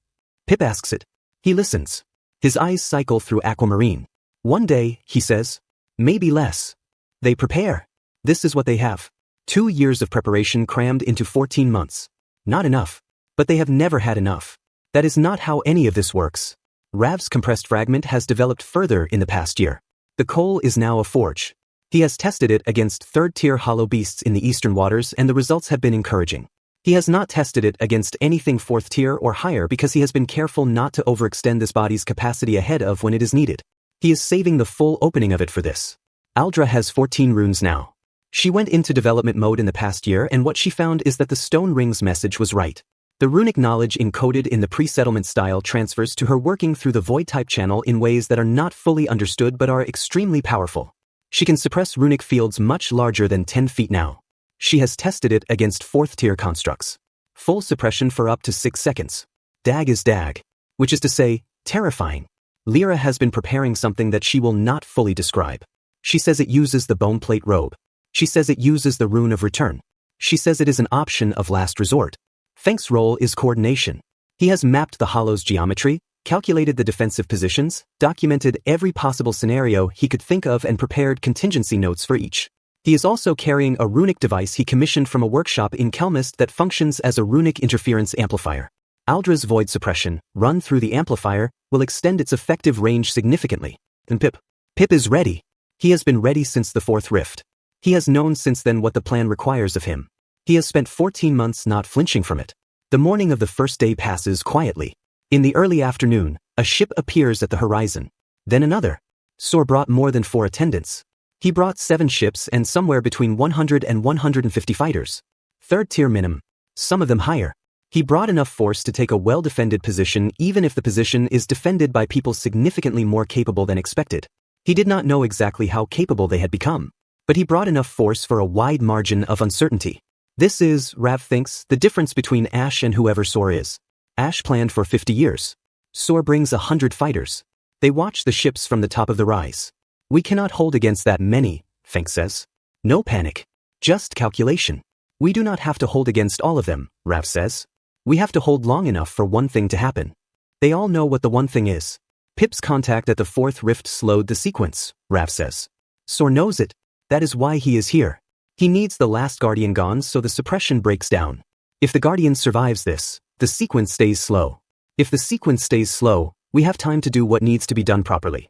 Pip asks it. He listens. His eyes cycle through aquamarine. 1 day, he says. Maybe less. They prepare. This is what they have. 2 years of preparation crammed into 14 months. Not enough. But they have never had enough. That is not how any of this works. Rav's compressed fragment has developed further in the past year. The coal is now a forge. He has tested it against third-tier hollow beasts in the eastern waters and the results have been encouraging. He has not tested it against anything 4th tier or higher because he has been careful not to overextend this body's capacity ahead of when it is needed. He is saving the full opening of it for this. Aldra has 14 runes now. She went into development mode in the past year and what she found is that the stone ring's message was right. The runic knowledge encoded in the pre-settlement style transfers to her working through the void-type channel in ways that are not fully understood but are extremely powerful. She can suppress runic fields much larger than 10 feet now. She has tested it against 4th-tier constructs. Full suppression for up to 6 seconds. Dag is dag. Which is to say, terrifying. Lyra has been preparing something that she will not fully describe. She says it uses the bone plate robe. She says it uses the rune of return. She says it is an option of last resort. Fenk's role is coordination. He has mapped the hollow's geometry, calculated the defensive positions, documented every possible scenario he could think of and prepared contingency notes for each. He is also carrying a runic device he commissioned from a workshop in Kelmist that functions as a runic interference amplifier. Aldra's void suppression, run through the amplifier, will extend its effective range significantly. And Pip is ready. He has been ready since the 4th rift. He has known since then what the plan requires of him. He has spent 14 months not flinching from it. The morning of the first day passes quietly. In the early afternoon, a ship appears at the horizon. Then another. Sor brought more than 4 attendants. He brought 7 ships and somewhere between 100 and 150 fighters. 3rd tier minimum. Some of them higher. He brought enough force to take a well-defended position even if the position is defended by people significantly more capable than expected. He did not know exactly how capable they had become. But he brought enough force for a wide margin of uncertainty. This is, Rav thinks, the difference between Ash and whoever Sor is. Ash planned for 50 years. Sor brings 100 fighters. They watch the ships from the top of the rise. We cannot hold against that many, Fenk says. No panic. Just calculation. We do not have to hold against all of them, Rav says. We have to hold long enough for one thing to happen. They all know what the one thing is. Pip's contact at the 4th rift slowed the sequence, Rav says. Sor knows it. That is why he is here. He needs the last Guardian gone so the suppression breaks down. If the Guardian survives this, the sequence stays slow. If the sequence stays slow, we have time to do what needs to be done properly.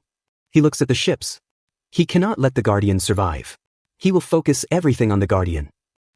He looks at the ships. He cannot let the Guardian survive. He will focus everything on the Guardian.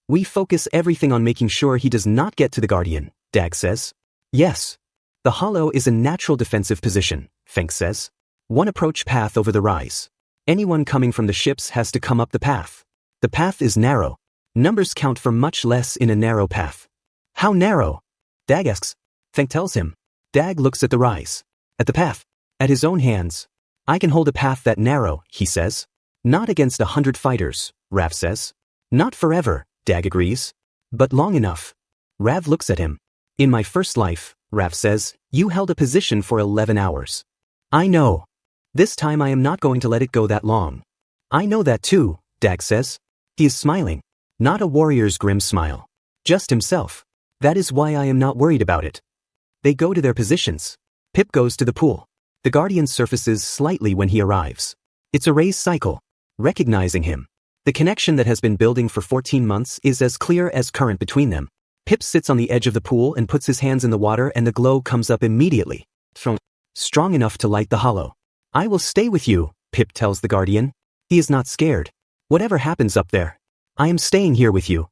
We focus everything on making sure he does not get to the Guardian, Dag says. Yes. The hollow is a natural defensive position, Feng says. One approach path over the rise. Anyone coming from the ships has to come up the path. The path is narrow. Numbers count for much less in a narrow path. How narrow? Dag asks. Feng tells him. Dag looks at the rise. At the path. At his own hands. I can hold a path that narrow, he says. Not against 100 fighters, Rav says. Not forever, Dag agrees. But long enough. Rav looks at him. In my first life, Rav says, you held a position for 11 hours. I know. This time I am not going to let it go that long. I know that too, Dag says. He is smiling. Not a warrior's grim smile. Just himself. That is why I am not worried about it. They go to their positions. Pip goes to the pool. The Guardian surfaces slightly when he arrives. It's a raise cycle. Recognizing him. The connection that has been building for 14 months is as clear as current between them. Pip sits on the edge of the pool and puts his hands in the water, and the glow comes up immediately. Strong enough to light the hollow. I will stay with you, Pip tells the Guardian. He is not scared. Whatever happens up there. I am staying here with you.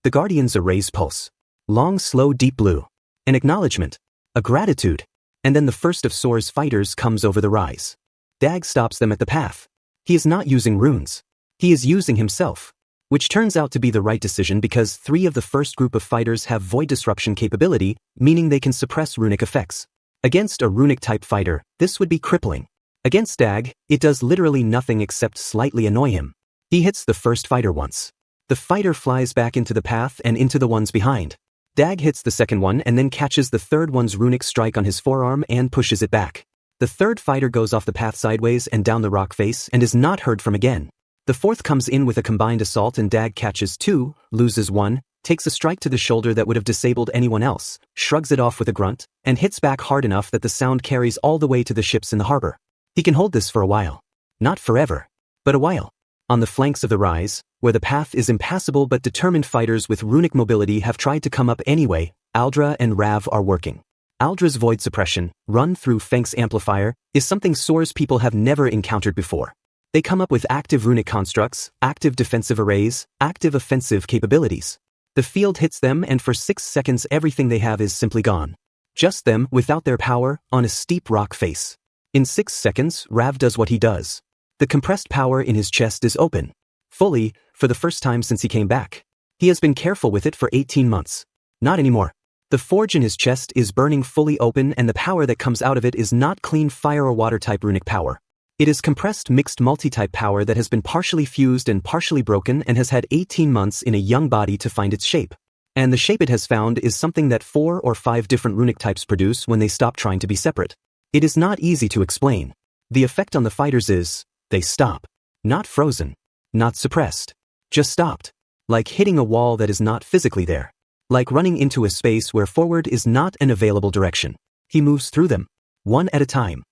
The Guardian's a raised pulse. Long, slow, deep blue. An acknowledgement. A gratitude. And then the first of Soar's fighters comes over the rise. Dag stops them at the path. He is not using runes. He is using himself. Which turns out to be the right decision because 3 of the first group of fighters have void disruption capability, meaning they can suppress runic effects. Against a runic-type fighter, this would be crippling. Against Dag, it does literally nothing except slightly annoy him. He hits the first fighter once. The fighter flies back into the path and into the ones behind. Dag hits the second one and then catches the third one's runic strike on his forearm and pushes it back. The third fighter goes off the path sideways and down the rock face and is not heard from again. The fourth comes in with a combined assault and Dag catches 2, loses 1, takes a strike to the shoulder that would have disabled anyone else, shrugs it off with a grunt, and hits back hard enough that the sound carries all the way to the ships in the harbor. He can hold this for a while. Not forever, but a while. On the flanks of the rise, where the path is impassable but determined fighters with runic mobility have tried to come up anyway, Aldra and Rav are working. Aldra's void suppression, run through Feng's amplifier, is something Soar's people have never encountered before. They come up with active runic constructs, active defensive arrays, active offensive capabilities. The field hits them and for 6 seconds everything they have is simply gone. Just them, without their power, on a steep rock face. In 6 seconds, Rav does what he does. The compressed power in his chest is open. Fully, for the first time since he came back. He has been careful with it for 18 months. Not anymore. The forge in his chest is burning fully open and the power that comes out of it is not clean fire or water type runic power. It is compressed mixed multi-type power that has been partially fused and partially broken and has had 18 months in a young body to find its shape. And the shape it has found is something that 4 or 5 different runic types produce when they stop trying to be separate. It is not easy to explain. The effect on the fighters is, they stop. Not frozen. Not suppressed. Just stopped. Like hitting a wall that is not physically there. Like running into a space where forward is not an available direction. He moves through them. One at a time.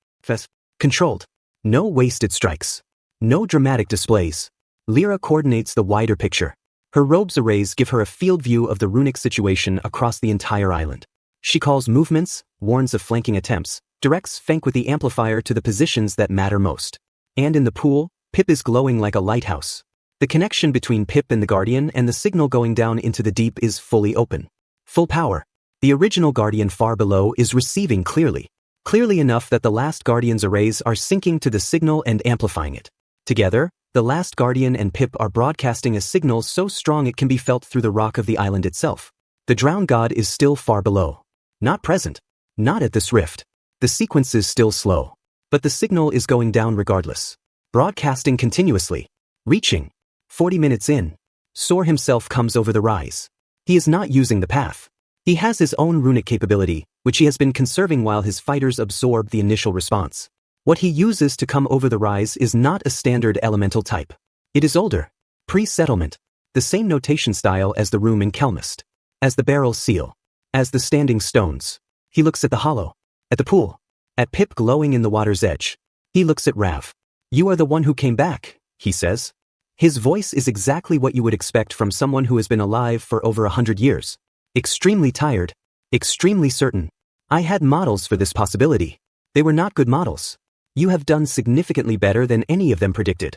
Controlled. No wasted strikes. No dramatic displays. Lyra coordinates the wider picture. Her robe's arrays give her a field view of the runic situation across the entire island. She calls movements, warns of flanking attempts, directs Fenk with the amplifier to the positions that matter most. And in the pool, Pip is glowing like a lighthouse. The connection between Pip and the Guardian and the signal going down into the deep is fully open. Full power. The original Guardian far below is receiving clearly. Clearly enough that the last Guardian's arrays are syncing to the signal and amplifying it. Together, the last Guardian and Pip are broadcasting a signal so strong it can be felt through the rock of the island itself. The drowned god is still far below. Not present. Not at this rift. The sequence is still slow. But the signal is going down regardless. Broadcasting continuously. Reaching. 40 minutes in. Soar himself comes over the rise. He is not using the path. He has his own runic capability, which he has been conserving while his fighters absorb the initial response. What he uses to come over the rise is not a standard elemental type. It is older. Pre-settlement. The same notation style as the room in Kelmist. As the barrel seal. As the standing stones. He looks at the hollow. At the pool. At Pip glowing in the water's edge. He looks at Rav. You are the one who came back, he says. His voice is exactly what you would expect from someone who has been alive for over 100 years. Extremely tired. Extremely certain. I had models for this possibility. They were not good models. You have done significantly better than any of them predicted.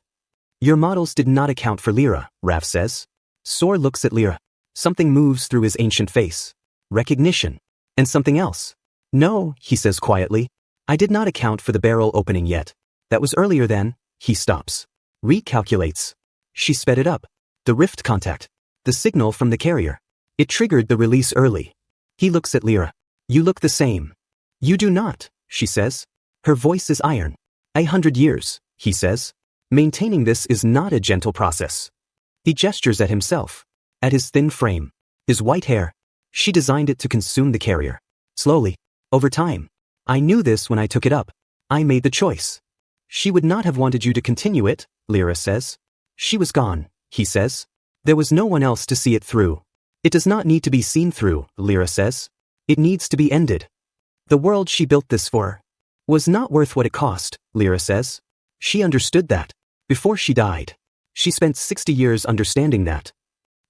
Your models did not account for Lyra, Rav says. Sor looks at Lyra. Something moves through his ancient face. Recognition. And something else. No, he says quietly. I did not account for the barrel opening yet. That was earlier than. He stops. Recalculates. She sped it up. The rift contact. The signal from the carrier. It triggered the release early. He looks at Lyra. You look the same. You do not, she says. Her voice is iron. 100 years, he says. Maintaining this is not a gentle process. He gestures at himself. At his thin frame. His white hair. She designed it to consume the carrier. Slowly. Over time. I knew this when I took it up. I made the choice. She would not have wanted you to continue it, Lyra says. She was gone, he says. There was no one else to see it through. It does not need to be seen through, Lyra says. It needs to be ended. The world she built this for was not worth what it cost, Lyra says. She understood that. Before she died. She spent 60 years understanding that.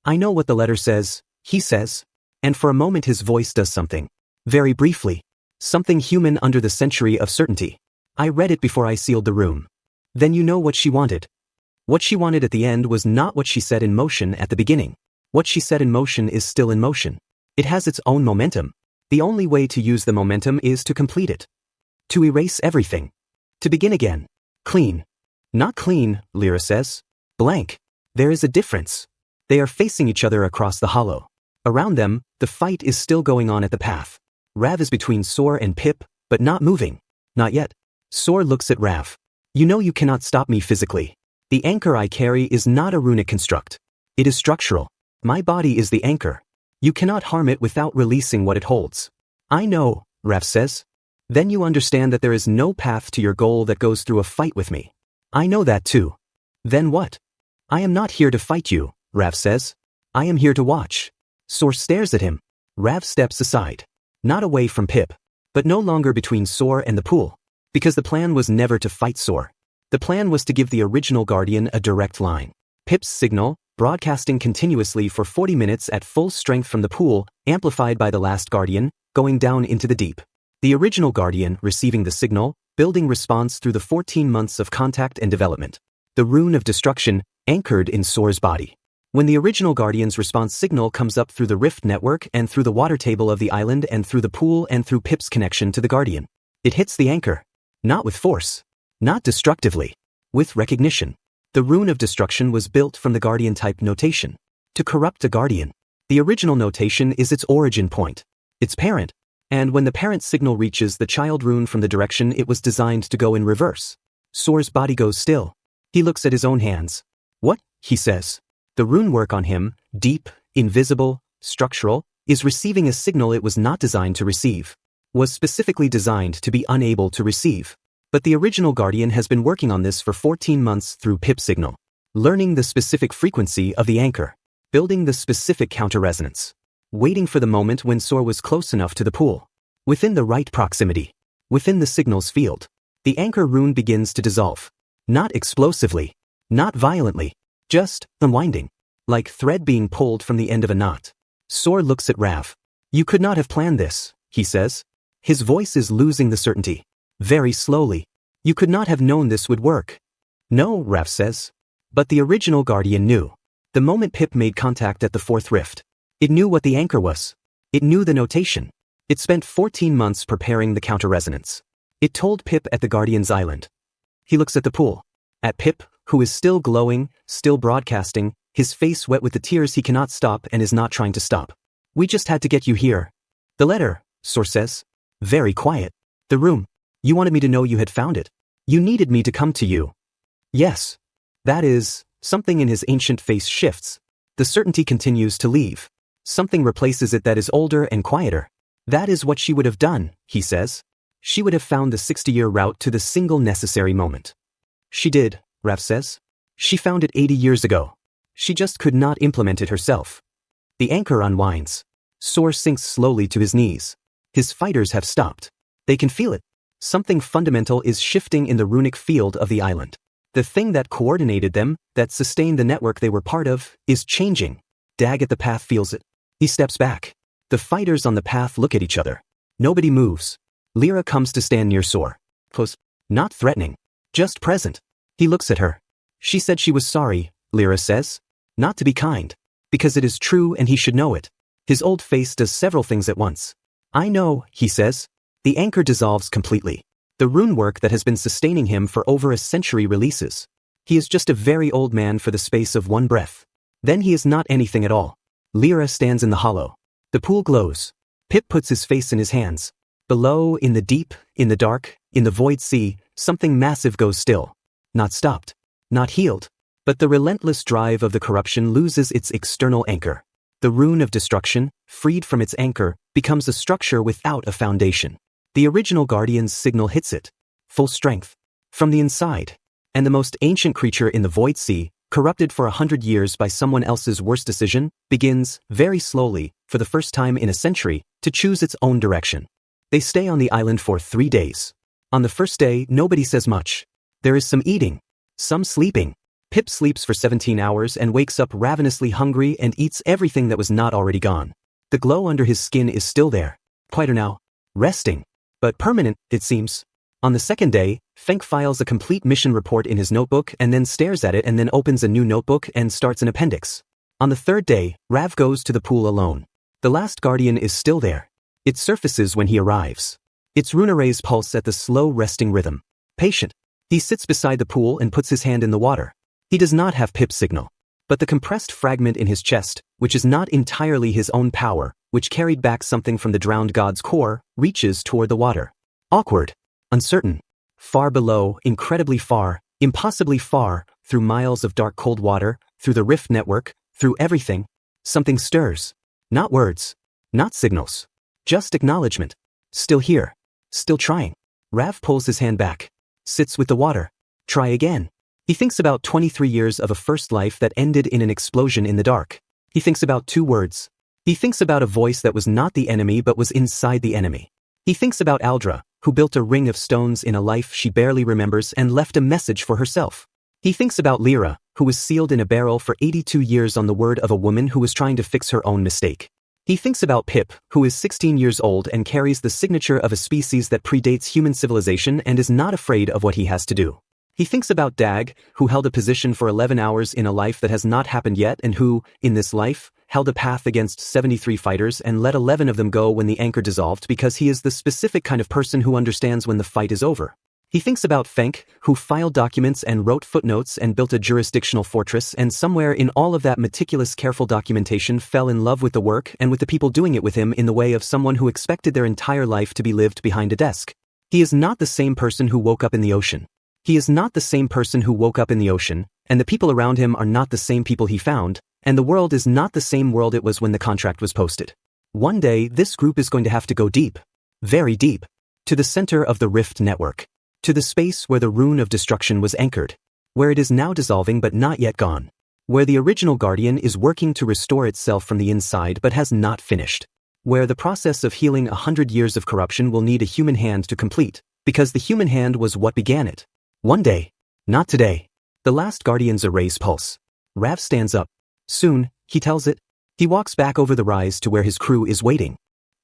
I know what the letter says, he says. And for a moment his voice does something. Very briefly. Something human under the century of certainty. I read it before I sealed the room. Then you know what she wanted. What she wanted at the end was not what she set in motion at the beginning. What she set in motion is still in motion. It has its own momentum. The only way to use the momentum is to complete it. To erase everything. To begin again. Clean. Not clean, Lyra says. Blank. There is a difference. They are facing each other across the hollow. Around them, the fight is still going on at the path. Rav is between Sor and Pip, but not moving. Not yet. Sor looks at Rav. You know you cannot stop me physically. The anchor I carry is not a runic construct. It is structural. My body is the anchor. You cannot harm it without releasing what it holds. I know, Rav says. Then you understand that there is no path to your goal that goes through a fight with me. I know that too. Then what? I am not here to fight you, Rav says. I am here to watch. Sor stares at him. Rav steps aside. Not away from Pip. But no longer between Sor and the pool. Because the plan was never to fight Sor. The plan was to give the original Guardian a direct line. Pip's signal, broadcasting continuously for 40 minutes at full strength from the pool, amplified by the last Guardian, going down into the deep. The original Guardian receiving the signal, building response through the 14 months of contact and development. The rune of destruction, anchored in Sor's body. When the original Guardian's response signal comes up through the rift network and through the water table of the island and through the pool and through Pip's connection to the Guardian. It hits the anchor. Not with force. Not destructively. With recognition. The rune of destruction was built from the Guardian type notation. To corrupt a Guardian. The original notation is its origin point. Its parent. And when the parent signal reaches the child rune from the direction it was designed to go in reverse. Sor's body goes still. He looks at his own hands. What? He says. The rune work on him, deep, invisible, structural, is receiving a signal it was not designed to receive. Was specifically designed to be unable to receive. But the original Guardian has been working on this for 14 months through Pip signal. Learning the specific frequency of the anchor. Building the specific counter-resonance. Waiting for the moment when Sor was close enough to the pool. Within the right proximity. Within the signal's field. The anchor rune begins to dissolve. Not explosively. Not violently. Just unwinding. Like thread being pulled from the end of a knot. Sor looks at Rav. You could not have planned this, he says. His voice is losing the certainty. Very slowly. You could not have known this would work. No, Rav says. But the original Guardian knew. The moment Pip made contact at the fourth rift. It knew what the anchor was. It knew the notation. It spent 14 months preparing the counter-resonance. It told Pip at the Guardian's island. He looks at the pool. At Pip, who is still glowing, still broadcasting, his face wet with the tears he cannot stop and is not trying to stop. We just had to get you here. The letter, Sor says. Very quiet. The room. You wanted me to know you had found it. You needed me to come to you. Yes. That is, something in his ancient face shifts. The certainty continues to leave. Something replaces it that is older and quieter. That is what she would have done, he says. She would have found the 60-year route to the single necessary moment. She did, Rav says. She found it 80 years ago. She just could not implement it herself. The anchor unwinds. Sor sinks slowly to his knees. His fighters have stopped. They can feel it. Something fundamental is shifting in the runic field of the island. The thing that coordinated them, that sustained the network they were part of, is changing. Dag at the path feels it. He steps back. The fighters on the path look at each other. Nobody moves. Lyra comes to stand near Sor. Close. Not threatening. Just present. He looks at her. She said she was sorry, Lyra says. Not to be kind. Because it is true and he should know it. His old face does several things at once. I know, he says. The anchor dissolves completely. The rune work that has been sustaining him for over a century releases. He is just a very old man for the space of one breath. Then he is not anything at all. Lyra stands in the hollow. The pool glows. Pip puts his face in his hands. Below, in the deep, in the dark, in the void sea, something massive goes still. Not stopped. Not healed. But the relentless drive of the corruption loses its external anchor. The rune of destruction, freed from its anchor, becomes a structure without a foundation. The original guardian's signal hits it. Full strength. From the inside. And the most ancient creature in the void sea, corrupted for 100 years by someone else's worst decision, begins, very slowly, for the first time in a century, to choose its own direction. They stay on the island for 3 days. On the first day, nobody says much. There is some eating. Some sleeping. Pip sleeps for 17 hours and wakes up ravenously hungry and eats everything that was not already gone. The glow under his skin is still there. Quieter now. Resting. But permanent, it seems. On the second day, Fenk files a complete mission report in his notebook and then stares at it and then opens a new notebook and starts an appendix. On the third day, Rav goes to the pool alone. The last guardian is still there. It surfaces when he arrives. Its rune rays pulse at the slow resting rhythm. Patient. He sits beside the pool and puts his hand in the water. He does not have Pip's signal. But the compressed fragment in his chest, which is not entirely his own power, which carried back something from the drowned god's core, reaches toward the water. Awkward. Uncertain. Far below, incredibly far, impossibly far, through miles of dark cold water, through the rift network, through everything. Something stirs. Not words. Not signals. Just acknowledgement. Still here. Still trying. Rav pulls his hand back. Sits with the water. Try again. He thinks about 23 years of a first life that ended in an explosion in the dark. He thinks about 2 words. He thinks about a voice that was not the enemy but was inside the enemy. He thinks about Aldra, who built a ring of stones in a life she barely remembers and left a message for herself. He thinks about Lyra, who was sealed in a barrel for 82 years on the word of a woman who was trying to fix her own mistake. He thinks about Pip, who is 16 years old and carries the signature of a species that predates human civilization and is not afraid of what he has to do. He thinks about Dag, who held a position for 11 hours in a life that has not happened yet and who, in this life, held a path against 73 fighters and let 11 of them go when the anchor dissolved because he is the specific kind of person who understands when the fight is over. He thinks about Fenk, who filed documents and wrote footnotes and built a jurisdictional fortress and somewhere in all of that meticulous careful documentation fell in love with the work and with the people doing it with him in the way of someone who expected their entire life to be lived behind a desk. He is not the same person who woke up in the ocean. He is not the same person who woke up in the ocean, and the people around him are not the same people he found, and the world is not the same world it was when the contract was posted. One day, this group is going to have to go deep. Very deep. To the center of the rift network. To the space where the rune of destruction was anchored. Where it is now dissolving but not yet gone. Where the original guardian is working to restore itself from the inside but has not finished. Where the process of healing 100 years of corruption will need a human hand to complete, because the human hand was what began it. One day. Not today. The last guardian's erase pulse. Rav stands up. Soon, he tells it. He walks back over the rise to where his crew is waiting.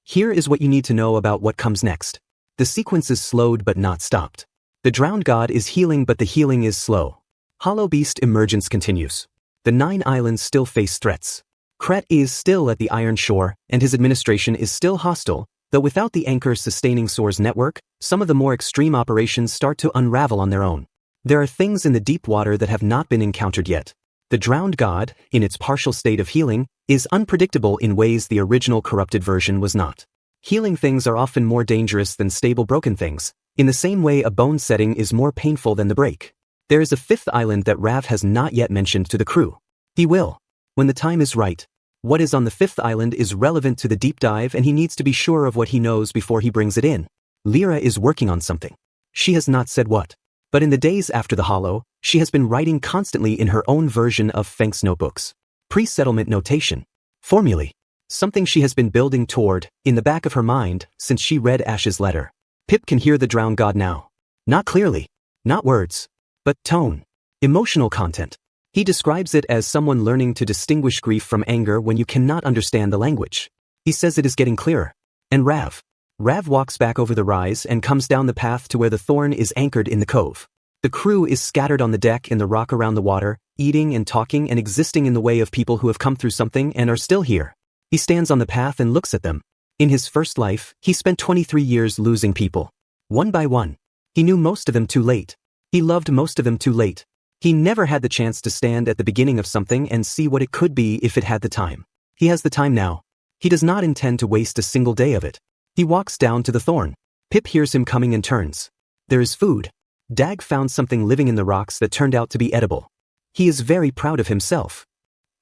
Here is what you need to know about what comes next. The sequence is slowed but not stopped. The drowned god is healing but the healing is slow. Hollow Beast emergence continues. The 9 islands still face threats. Kret is still at the Iron Shore, and his administration is still hostile, though without the anchor sustaining Soar's network, some of the more extreme operations start to unravel on their own. There are things in the deep water that have not been encountered yet. The drowned god, in its partial state of healing, is unpredictable in ways the original corrupted version was not. Healing things are often more dangerous than stable broken things, in the same way a bone setting is more painful than the break. There is a 5th island that Rav has not yet mentioned to the crew. He will. When the time is right. What is on the 5th island is relevant to the deep dive and he needs to be sure of what he knows before he brings it in. Lyra is working on something. She has not said what. But in the days after the hollow, she has been writing constantly in her own version of Fenk's notebooks. Pre-settlement notation. Formulae. Something she has been building toward, in the back of her mind, since she read Ash's letter. Pip can hear the drowned god now. Not clearly. Not words. But tone. Emotional content. He describes it as someone learning to distinguish grief from anger when you cannot understand the language. He says it is getting clearer. And Rav walks back over the rise and comes down the path to where the thorn is anchored in the cove. The crew is scattered on the deck in the rock around the water, eating and talking and existing in the way of people who have come through something and are still here. He stands on the path and looks at them. In his first life, he spent 23 years losing people. One by one. He knew most of them too late. He loved most of them too late. He never had the chance to stand at the beginning of something and see what it could be if it had the time. He has the time now. He does not intend to waste a single day of it. He walks down to the thorn. Pip hears him coming and turns. There is food. Dag found something living in the rocks that turned out to be edible. He is very proud of himself.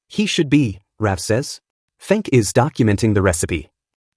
He should be, Rav says. Fenk is documenting the recipe.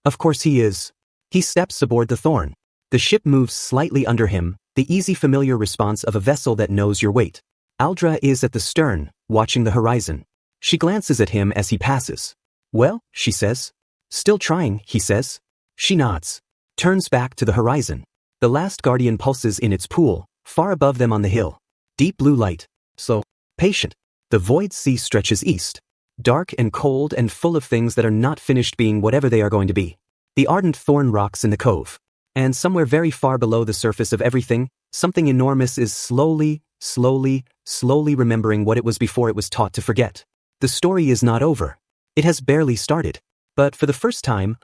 Of course he is. He steps aboard the thorn. The ship moves slightly under him, the easy familiar response of a vessel that knows your weight. Aldra is at the stern, watching the horizon. She glances at him as he passes. Well, she says. Still trying, he says. She nods. Turns back to the horizon. The last guardian pulses in its pool, far above them on the hill. Deep blue light. So patient. The void sea stretches east. Dark and cold and full of things that are not finished being whatever they are going to be. The ardent thorn rocks in the cove. And somewhere very far below the surface of everything, something enormous is slowly remembering what it was before it was taught to forget. The story is not over. It has barely started. But for the first time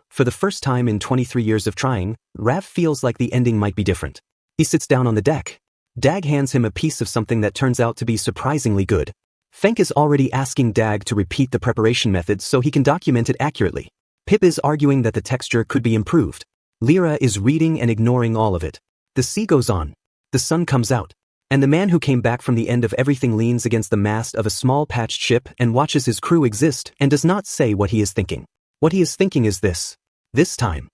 in 23 years of trying, Rav feels like the ending might be different. He sits down on the deck. Dag hands him a piece of something that turns out to be surprisingly good. Fenk is already asking Dag to repeat the preparation method so he can document it accurately. Pip is arguing that the texture could be improved. Lyra is reading and ignoring all of it. The sea goes on. The sun comes out. And the man who came back from the end of everything leans against the mast of a small patched ship and watches his crew exist and does not say what he is thinking. What he is thinking is this. This time,